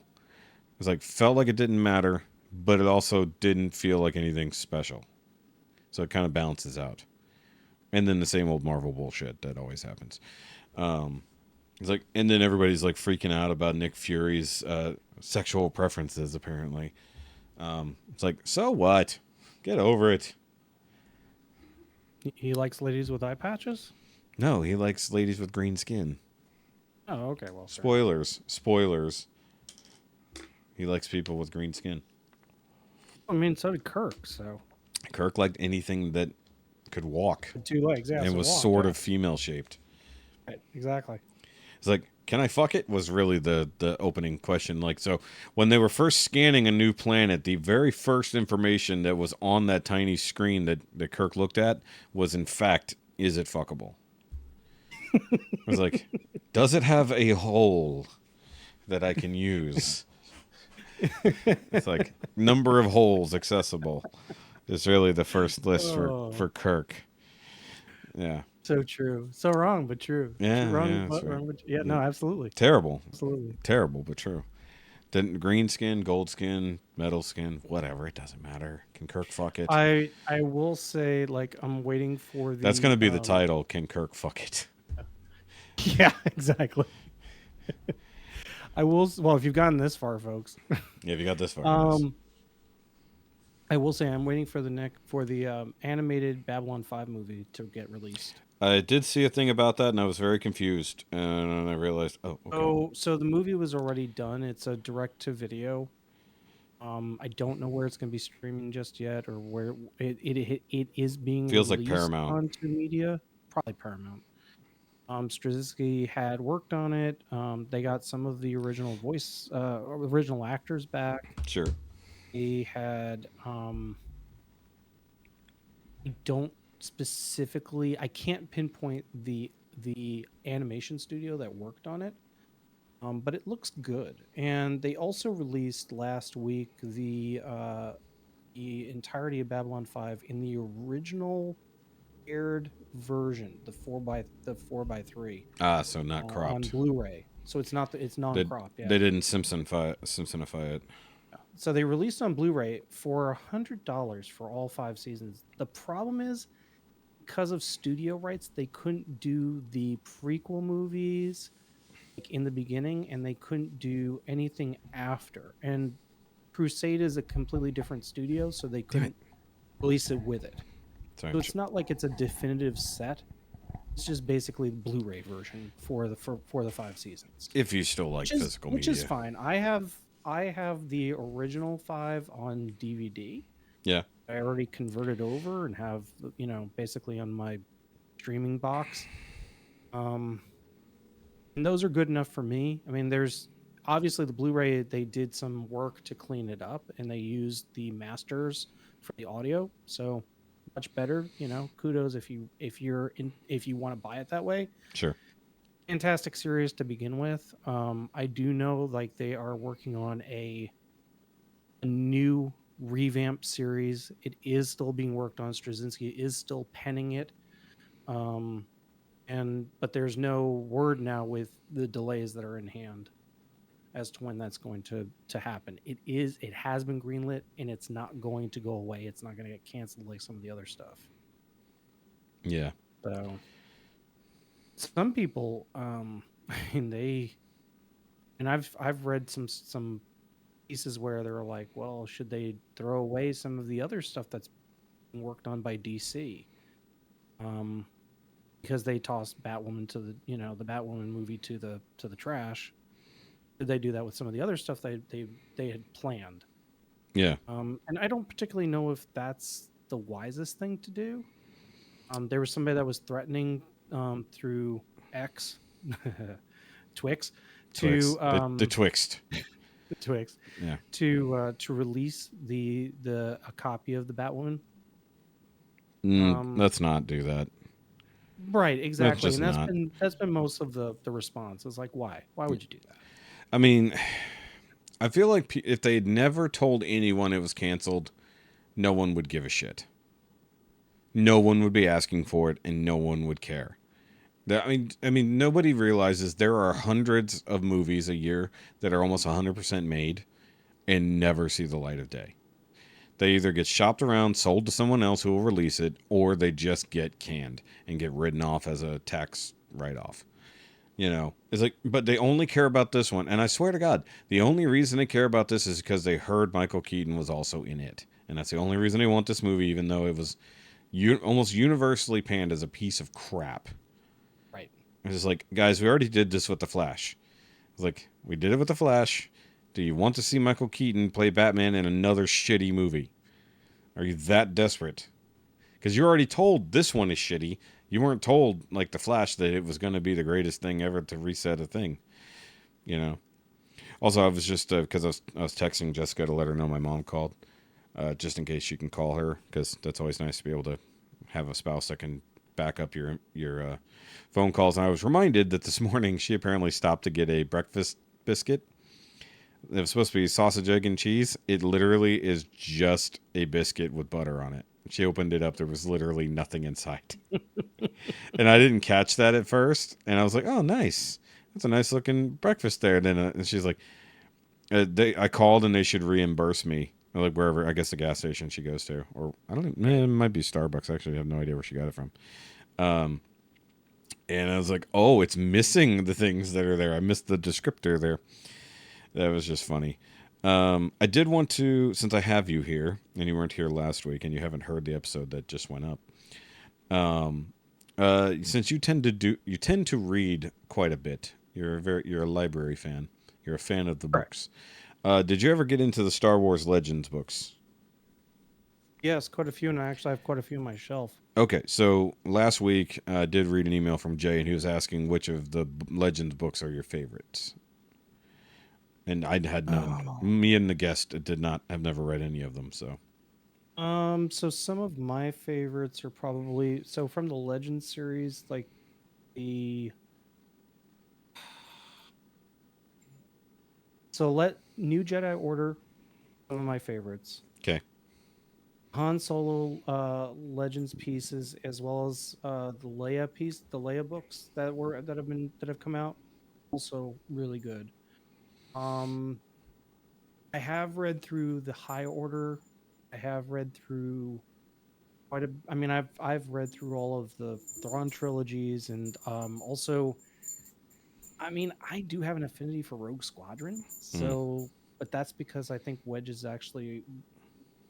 Speaker 2: was like felt like it didn't matter, but it also didn't feel like anything special. So it kind of balances out. And then the same old Marvel bullshit that always happens. It's like, and then everybody's like freaking out about Nick Fury's sexual preferences. Apparently, it's like, so what? Get over it.
Speaker 3: He likes ladies with eye patches?
Speaker 2: No, he likes ladies with green skin.
Speaker 3: Oh, okay. Well, fair enough.
Speaker 2: Spoilers. He likes people with green skin.
Speaker 3: I mean, so did Kirk, so.
Speaker 2: Kirk liked anything that could walk
Speaker 3: With 2 legs, yeah,
Speaker 2: and
Speaker 3: so
Speaker 2: was
Speaker 3: walk,
Speaker 2: sort
Speaker 3: yeah.
Speaker 2: of female shaped.
Speaker 3: Right, exactly.
Speaker 2: It's like can I fuck it? Was really the opening question. Like, so when they were first scanning a new planet, the very first information that was on that tiny screen that Kirk looked at was, in fact, is it fuckable? I was like, does it have a hole that I can use? It's like number of holes accessible is really the first list for Kirk. Yeah.
Speaker 3: So true. So wrong, but true.
Speaker 2: Yeah,
Speaker 3: Wrong,
Speaker 2: yeah,
Speaker 3: but
Speaker 2: that's right.
Speaker 3: wrong, but yeah, no, absolutely.
Speaker 2: Terrible.
Speaker 3: Absolutely.
Speaker 2: Terrible, but true. Didn't green skin, gold skin, metal skin, whatever. It doesn't matter. Can Kirk fuck it?
Speaker 3: I will say, like, I'm waiting for the.
Speaker 2: That's going to be the title. Can Kirk fuck it?
Speaker 3: Yeah, exactly. I will. Well, if you've gotten this far, folks.
Speaker 2: Yeah, if you got this far. Yes.
Speaker 3: I will say I'm waiting for the animated Babylon 5 movie to get released.
Speaker 2: I did see a thing about that, and I was very confused. And I realized, oh, okay.
Speaker 3: So the movie was already done. It's a direct to video. I don't know where it's going to be streaming just yet, or where it is being.
Speaker 2: Feels like
Speaker 3: released
Speaker 2: Paramount.
Speaker 3: onto media, probably Paramount. Straczynski had worked on it. They got some of the original actors back.
Speaker 2: Sure.
Speaker 3: He had I don't specifically, I can't pinpoint the animation studio that worked on it, but it looks good. And they also released last week the entirety of Babylon 5 in the original aired version, the 4x3.
Speaker 2: Ah, so not
Speaker 3: on
Speaker 2: cropped.
Speaker 3: Blu-ray. So it's not it's non-cropped. Yeah.
Speaker 2: They didn't Simpsonify it.
Speaker 3: So they released on Blu-ray for $100 for all 5 seasons. The problem is, because of studio rights, they couldn't do the prequel movies like in the beginning, and they couldn't do anything after. And Crusade is a completely different studio, so they couldn't release it with it.
Speaker 2: Sorry.
Speaker 3: So it's not like it's a definitive set. It's just basically the Blu-ray version for the 5 seasons.
Speaker 2: If you still like physical media,
Speaker 3: which is fine. I have the original 5 on DVD.
Speaker 2: Yeah.
Speaker 3: I already converted over and have, basically on my streaming box. And those are good enough for me. I mean, there's obviously the Blu-ray, they did some work to clean it up, and they used the masters for the audio. So much better, kudos if you want to buy it that way.
Speaker 2: Sure.
Speaker 3: Fantastic series to begin with. I do know like they are working on a new revamped series. It is still being worked on. Straczynski is still penning it. But there's no word now with the delays that are in hand as to when that's going to happen. It has been greenlit, and it's not going to go away. It's not going to get canceled like some of the other stuff.
Speaker 2: Yeah.
Speaker 3: So some people, I've read some pieces where they're like, well, should they throw away some of the other stuff that's being worked on by DC? Because they tossed Batwoman to the Batwoman movie to the trash. Did they do that with some of the other stuff they had planned?
Speaker 2: Yeah.
Speaker 3: And I don't particularly know if that's the wisest thing to do. There was somebody that was threatening through X, Twix, to
Speaker 2: the Twixt.
Speaker 3: the Twix,
Speaker 2: Yeah.
Speaker 3: to release a copy of the Batwoman.
Speaker 2: Let's not do that.
Speaker 3: Right, exactly,
Speaker 2: just
Speaker 3: and that's been most of the response. It's like, why would you do that?
Speaker 2: I mean, I feel like if they'd never told anyone it was canceled, no one would give a shit. No one would be asking for it, and no one would care. I mean, nobody realizes there are hundreds of movies a year that are almost 100% made and never see the light of day. They either get shopped around, sold to someone else who will release it, or they just get canned and get written off as a tax write-off. It's like, but they only care about this one. And I swear to God, the only reason they care about this is because they heard Michael Keaton was also in it. And that's the only reason they want this movie, even though it was almost universally panned as a piece of crap.
Speaker 3: Right.
Speaker 2: It's just like, guys, we already did this with The Flash. It's like, we did it with The Flash. Do you want to see Michael Keaton play Batman in another shitty movie? Are you that desperate? Because you're already told this one is shitty. You weren't told, like The Flash, that it was going to be the greatest thing ever to reset a thing. you know. Also, I was just because I was texting Jessica to let her know my mom called, just in case she can call her, because that's always nice to be able to have a spouse that can back up your phone calls. And I was reminded that this morning she apparently stopped to get a breakfast biscuit. It was supposed to be sausage, egg, and cheese. It literally is just a biscuit with butter on it. She opened it up. There was literally nothing inside. And I didn't catch that at first. And I was like, oh, nice. That's a nice looking breakfast there. And she's like, I called and they should reimburse me. Like wherever, I guess the gas station she goes to. Or I don't know. It might be Starbucks. Actually, I have no idea where she got it from. And I was like, oh, it's missing the things that are there. I missed the descriptor there. That was just funny. I did want to, since I have you here, and you weren't here last week, and you haven't heard the episode that just went up. Since you tend to read quite a bit. You're a library fan. You're a fan of the books. Did you ever get into the Star Wars Legends books?
Speaker 3: Yes, quite a few, and I actually have quite a few on my shelf.
Speaker 2: Okay, so last week I did read an email from Jay, and he was asking which of the Legends books are your favorites. And I had none. Me and the guest have never read any of them. So,
Speaker 3: so some of my favorites are probably from the Legend series, like the New Jedi Order, some of my favorites.
Speaker 2: Okay.
Speaker 3: Han Solo Legends pieces, as well as the Leia books that have come out, also really good. I have read through the High Order. I have read through I've read through all of the Thrawn trilogies, and also, I do have an affinity for Rogue Squadron. So, but that's because I think Wedge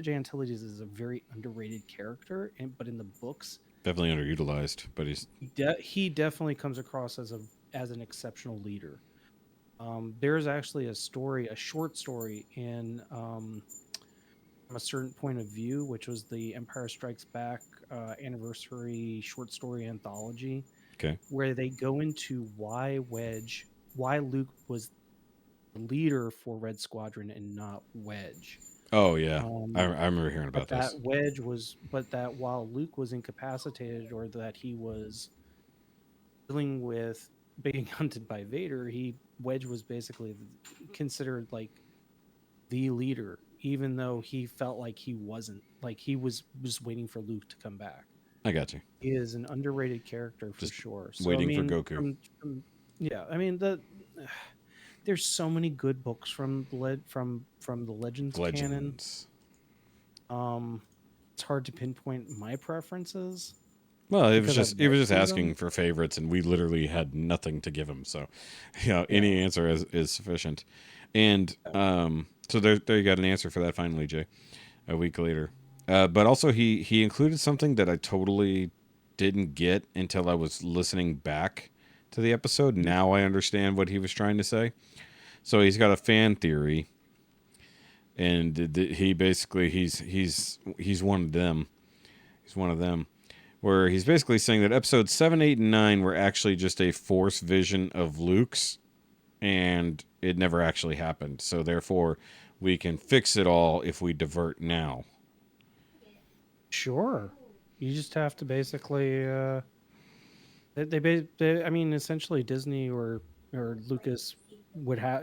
Speaker 3: Antilles is a very underrated character, but in the books,
Speaker 2: definitely underutilized. But
Speaker 3: he definitely comes across as an exceptional leader. There's actually a short story in From a Certain Point of View, which was the Empire Strikes Back anniversary short story anthology.
Speaker 2: Okay.
Speaker 3: Where they go into why Luke was the leader for Red Squadron and not Wedge.
Speaker 2: Oh yeah, I remember hearing about this.
Speaker 3: That while Luke was incapacitated, or that he was dealing with being hunted by Vader, Wedge was basically considered like the leader, even though he felt like he wasn't. Like he was just waiting for Luke to come back.
Speaker 2: I got you.
Speaker 3: He is an underrated character for sure.
Speaker 2: So, waiting for Goku.
Speaker 3: There's so many good books from the Legends canon. It's hard to pinpoint my preferences.
Speaker 2: Well, he was just asking for favorites, and we literally had nothing to give him. So, any answer is sufficient. And so there you got an answer for that finally, Jay. A week later, but also he included something that I totally didn't get until I was listening back to the episode. Now I understand what he was trying to say. So he's got a fan theory, and he basically he's one of them. He's one of them. Where he's basically saying that episodes 7, 8, and 9 were actually just a Force vision of Luke's, and it never actually happened. So therefore, we can fix it all if we divert now.
Speaker 3: Sure. You just have to basically... essentially Disney or Lucas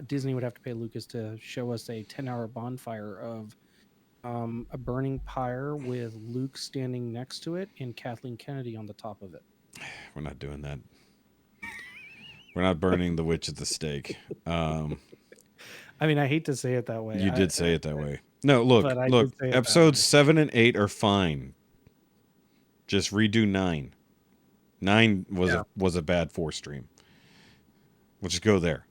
Speaker 3: Disney would have to pay Lucas to show us a 10-hour bonfire of a burning pyre with Luke standing next to it and Kathleen Kennedy on the top of it.
Speaker 2: We're not doing that. We're not burning the witch at the stake.
Speaker 3: I hate to say it that way.
Speaker 2: You did say it that way. No, look. Episodes 7 and 8 are fine. Just redo 9. 9 was a bad Force stream. We'll just go there.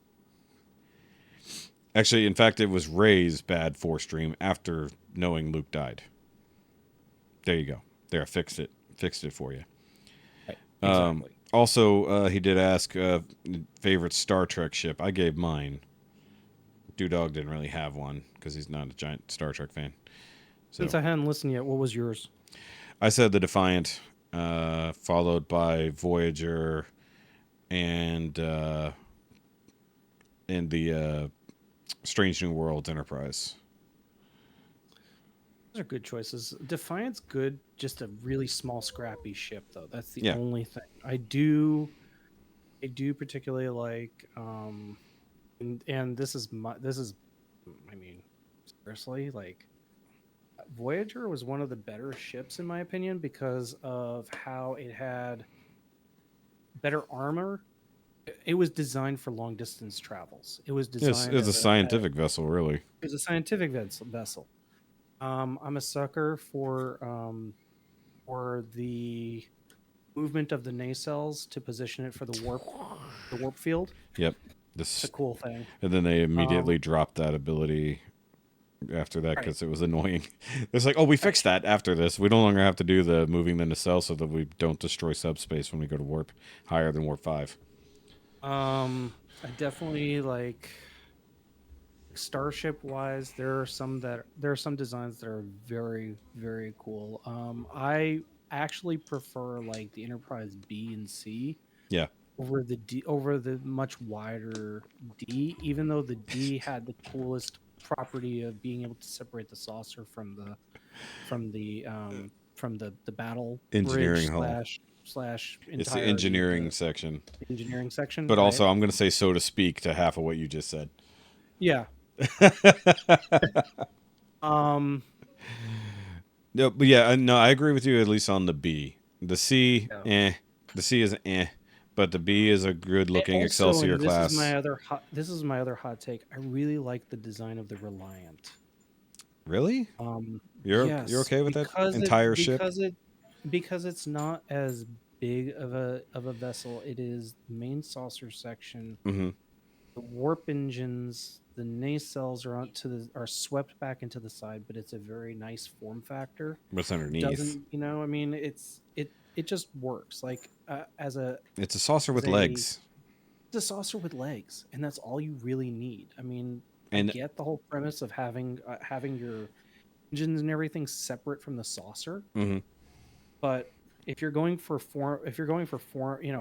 Speaker 2: Actually, in fact, it was Rey's bad Force stream after knowing Luke died. There you go. There, I fixed it. Fixed it for you.
Speaker 3: Right. Exactly.
Speaker 2: Also, he did ask favorite Star Trek ship. I gave mine. Dog didn't really have one because he's not a giant Star Trek fan. So,
Speaker 3: since I hadn't listened yet, what was yours?
Speaker 2: I said the Defiant, followed by Voyager, and in the Strange New Worlds Enterprise.
Speaker 3: Those are good choices. Defiant's good, just a really small, scrappy ship, though. That's the
Speaker 2: Yeah.
Speaker 3: only thing. I do particularly like, and this is, I mean, seriously, like, Voyager was one of the better ships in my opinion because of how it had better armor. It was designed for long distance travels. It was
Speaker 2: Yes,
Speaker 3: designed
Speaker 2: it's a
Speaker 3: as
Speaker 2: scientific vessel, really.
Speaker 3: it was a scientific vessel. I'm a sucker for the movement of the nacelles to position it for the warp field.
Speaker 2: Yep.
Speaker 3: It's
Speaker 2: This,
Speaker 3: a cool thing.
Speaker 2: and then they immediately dropped that ability after that
Speaker 3: Right.
Speaker 2: because it was annoying. It's like, oh, we fixed that after this. We no longer have to do the moving the nacelle so that we don't destroy subspace when we go to warp higher than warp 5.
Speaker 3: I definitely like starship wise. There are some designs that are very very cool. I actually prefer like the Enterprise B and C
Speaker 2: Yeah.
Speaker 3: over the much wider D, even though the D had the coolest property of being able to separate the saucer from the battle
Speaker 2: Engineering
Speaker 3: bridge
Speaker 2: hull.
Speaker 3: slash
Speaker 2: It's the
Speaker 3: entirety of
Speaker 2: engineering section.
Speaker 3: the engineering section.
Speaker 2: But
Speaker 3: right?
Speaker 2: also, I'm going to say so to speak to half of what you just said.
Speaker 3: Yeah.
Speaker 2: No, but yeah, no, I agree with you at least on the B. The C,
Speaker 3: Yeah.
Speaker 2: The C is but the B is a good-looking
Speaker 3: Also,
Speaker 2: Excelsior
Speaker 3: and this
Speaker 2: class.
Speaker 3: is my other hot take. I really like the design of the Reliant.
Speaker 2: Really? You're okay with that entire ship?
Speaker 3: Because it's not as big of a vessel. It is the main saucer section.
Speaker 2: Mm-hmm.
Speaker 3: The warp engines, the nacelles are swept back into the side, but it's a very nice form factor.
Speaker 2: What's underneath?
Speaker 3: I mean, it just works. Like
Speaker 2: It's a saucer with
Speaker 3: as a-
Speaker 2: legs.
Speaker 3: it's a saucer with legs, and that's all you really need. I mean,
Speaker 2: And-
Speaker 3: I get the whole premise of having your engines and everything separate from the saucer,
Speaker 2: Mm-hmm.
Speaker 3: but if you're going for form,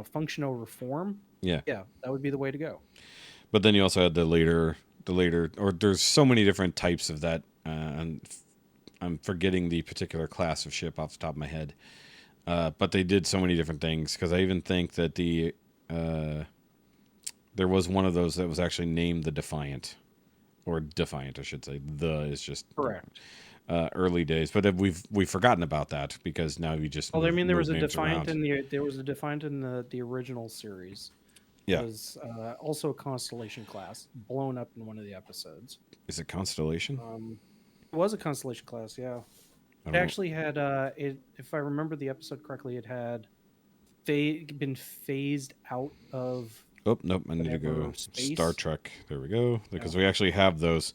Speaker 3: function over form,
Speaker 2: Yeah.
Speaker 3: that would be the way to go.
Speaker 2: But then you also had the later, or there's so many different types of that. And I'm forgetting the particular class of ship off the top of my head. But they did so many different things because I even think that there was one of those that was actually named the Defiant, or Defiant, I should say. The is just
Speaker 3: Correct.
Speaker 2: Early days, but we've forgotten about that because now you just.
Speaker 3: Well, I mean, there was a
Speaker 2: move names
Speaker 3: Defiant
Speaker 2: around.
Speaker 3: in the original series.
Speaker 2: Yeah.
Speaker 3: It was also a Constellation class, blown up in one of the episodes.
Speaker 2: Is it Constellation?
Speaker 3: It was a Constellation class, yeah.
Speaker 2: I
Speaker 3: It
Speaker 2: don't
Speaker 3: actually had, if I remember the episode correctly, it had been phased out of.
Speaker 2: Oh, nope. I need to go
Speaker 3: whatever space.
Speaker 2: Star Trek. There we go. Because we actually have those.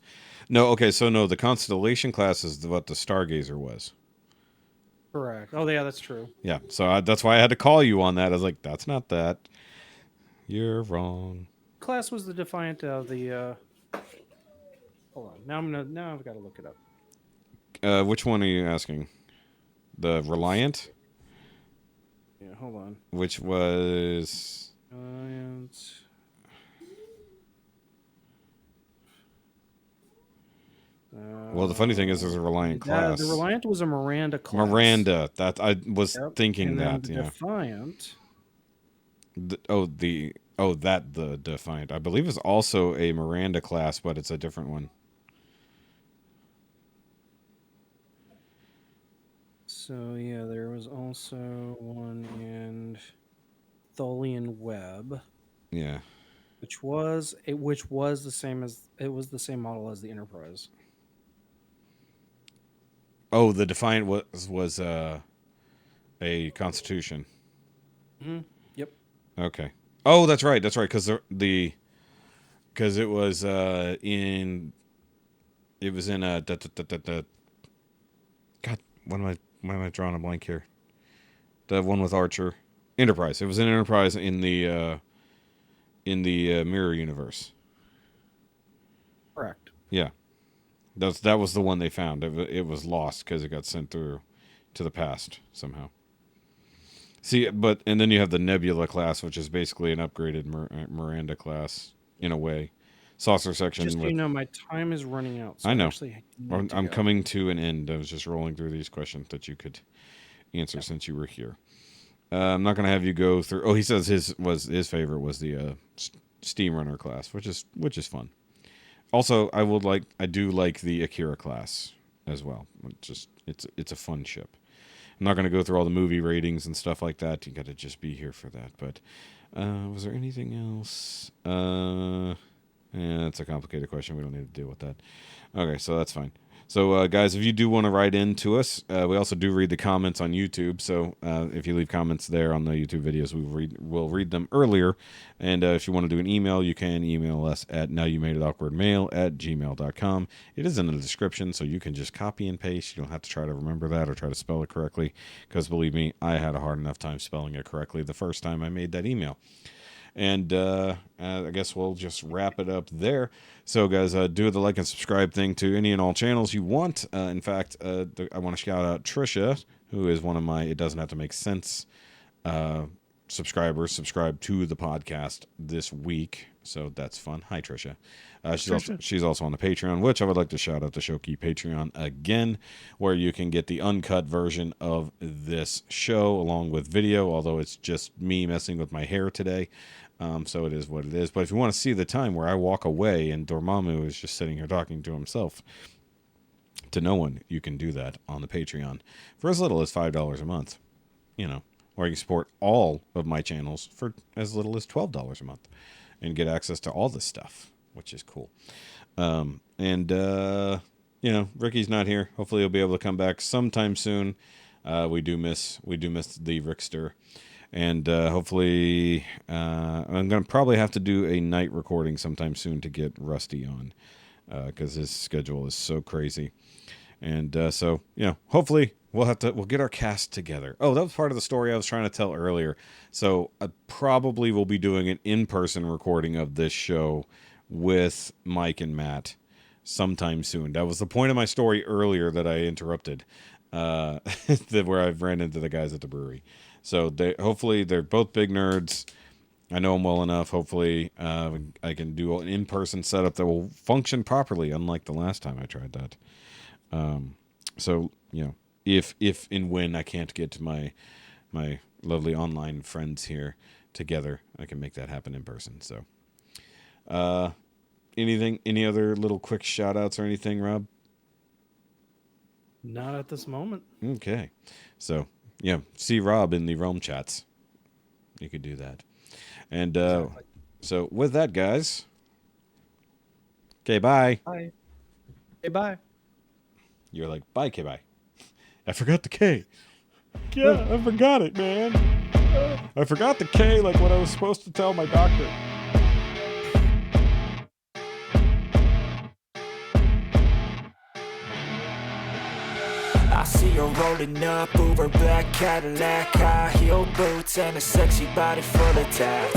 Speaker 2: No, okay. So, no, the Constellation class is what the Stargazer was.
Speaker 3: Correct. Oh, yeah, that's true.
Speaker 2: Yeah. So that's why I had to call you on that. I was like, that's not that. You're wrong.
Speaker 3: Class was the Defiant of the. Hold on. Now I've got to look it up.
Speaker 2: Which one are you asking? The Reliant?
Speaker 3: Yeah, hold on.
Speaker 2: Which was.
Speaker 3: Reliant.
Speaker 2: Well, the funny thing is, there's a Reliant class.
Speaker 3: The Reliant was a Miranda class.
Speaker 2: Miranda. That I was thinking
Speaker 3: and then
Speaker 2: that.
Speaker 3: The
Speaker 2: Yeah.
Speaker 3: Defiant.
Speaker 2: The Defiant. I believe is also a Miranda class, but it's a different one.
Speaker 3: So yeah, there was also one in Tholian Web,
Speaker 2: Yeah.
Speaker 3: which was the same model as the Enterprise.
Speaker 2: Oh, the Defiant was a Constitution.
Speaker 3: Yep.
Speaker 2: Okay. Oh, that's right. That's right. Because because it was in a God. Why am I drawing a blank here? The one with Archer, Enterprise. It was an Enterprise in the Mirror Universe.
Speaker 3: Correct.
Speaker 2: Yeah. That was the one they found. It was lost because it got sent through to the past somehow. See, and then you have the Nebula class, which is basically an upgraded Miranda class in a way. saucer section.
Speaker 3: Just so you know, my time is running out. So
Speaker 2: I know.
Speaker 3: Actually need to
Speaker 2: I'm
Speaker 3: go.
Speaker 2: coming to an end. I was just rolling through these questions that you could answer since you were here. I'm not going to have you go through. Oh, he says his favorite was the Steam Runner class, which is fun. Also, I do like the Akira class as well. It's a fun ship. I'm not going to go through all the movie ratings and stuff like that. You got to just be here for that. But was there anything else? Yeah, that's a complicated question. We don't need to deal with that. Okay, so that's fine. So, guys, if you do want to write in to us, we also do read the comments on YouTube. So, if you leave comments there on the YouTube videos, we'll read them earlier. And if you want to do an email, you can email us at nowyoumadeitawkwardmail@gmail.com. It is in the description, so you can just copy and paste. You don't have to try to remember that or try to spell it correctly. Because believe me, I had a hard enough time spelling it correctly the first time I made that email. And I guess we'll just wrap it up there. So, guys, do the like and subscribe thing to any and all channels you want. In fact, I want to shout out Trisha, who is one of my It Doesn't Have to Make Sense subscribers. Subscribe to the podcast this week. So that's fun. Hi, Trisha. She's also on the Patreon, which I would like to shout out the Shoki Patreon again, where you can get the uncut version of this show along with video, although it's just me messing with my hair today. So it is what it is. But if you want to see the time where I walk away and Dormammu is just sitting here talking to himself to no one, you can do that on the Patreon for as little as $5 a month. Or you can support all of my channels for as little as $12 a month and get access to all this stuff, which is cool. Ricky's not here. Hopefully he'll be able to come back sometime soon. We do miss the Rickster. And hopefully I'm going to probably have to do a night recording sometime soon to get Rusty on because his schedule is so crazy. And hopefully we'll get our cast together. Oh, that was part of the story I was trying to tell earlier. So I probably will be doing an in-person recording of this show with Mike and Matt sometime soon. That was the point of my story earlier that I interrupted, where I ran into the guys at the brewery. So hopefully they're both big nerds. I know them well enough. Hopefully I can do an in-person setup that will function properly, unlike the last time I tried that. If and when I can't get to my lovely online friends here together, I can make that happen in person. So, any other little quick shout outs or anything, Rob?
Speaker 3: Not at this moment.
Speaker 2: Okay. So, see Rob in the Realm chats. You could do that. And exactly. So with that, guys. Okay, bye.
Speaker 3: Bye. Hey, bye.
Speaker 2: You're like, bye, okay, bye. I forgot the K. Yeah, I forgot it, man. I forgot the K like what I was supposed to tell my doctor.
Speaker 1: I see her rolling up, Uber black Cadillac, high heel boots and a sexy body full of tats.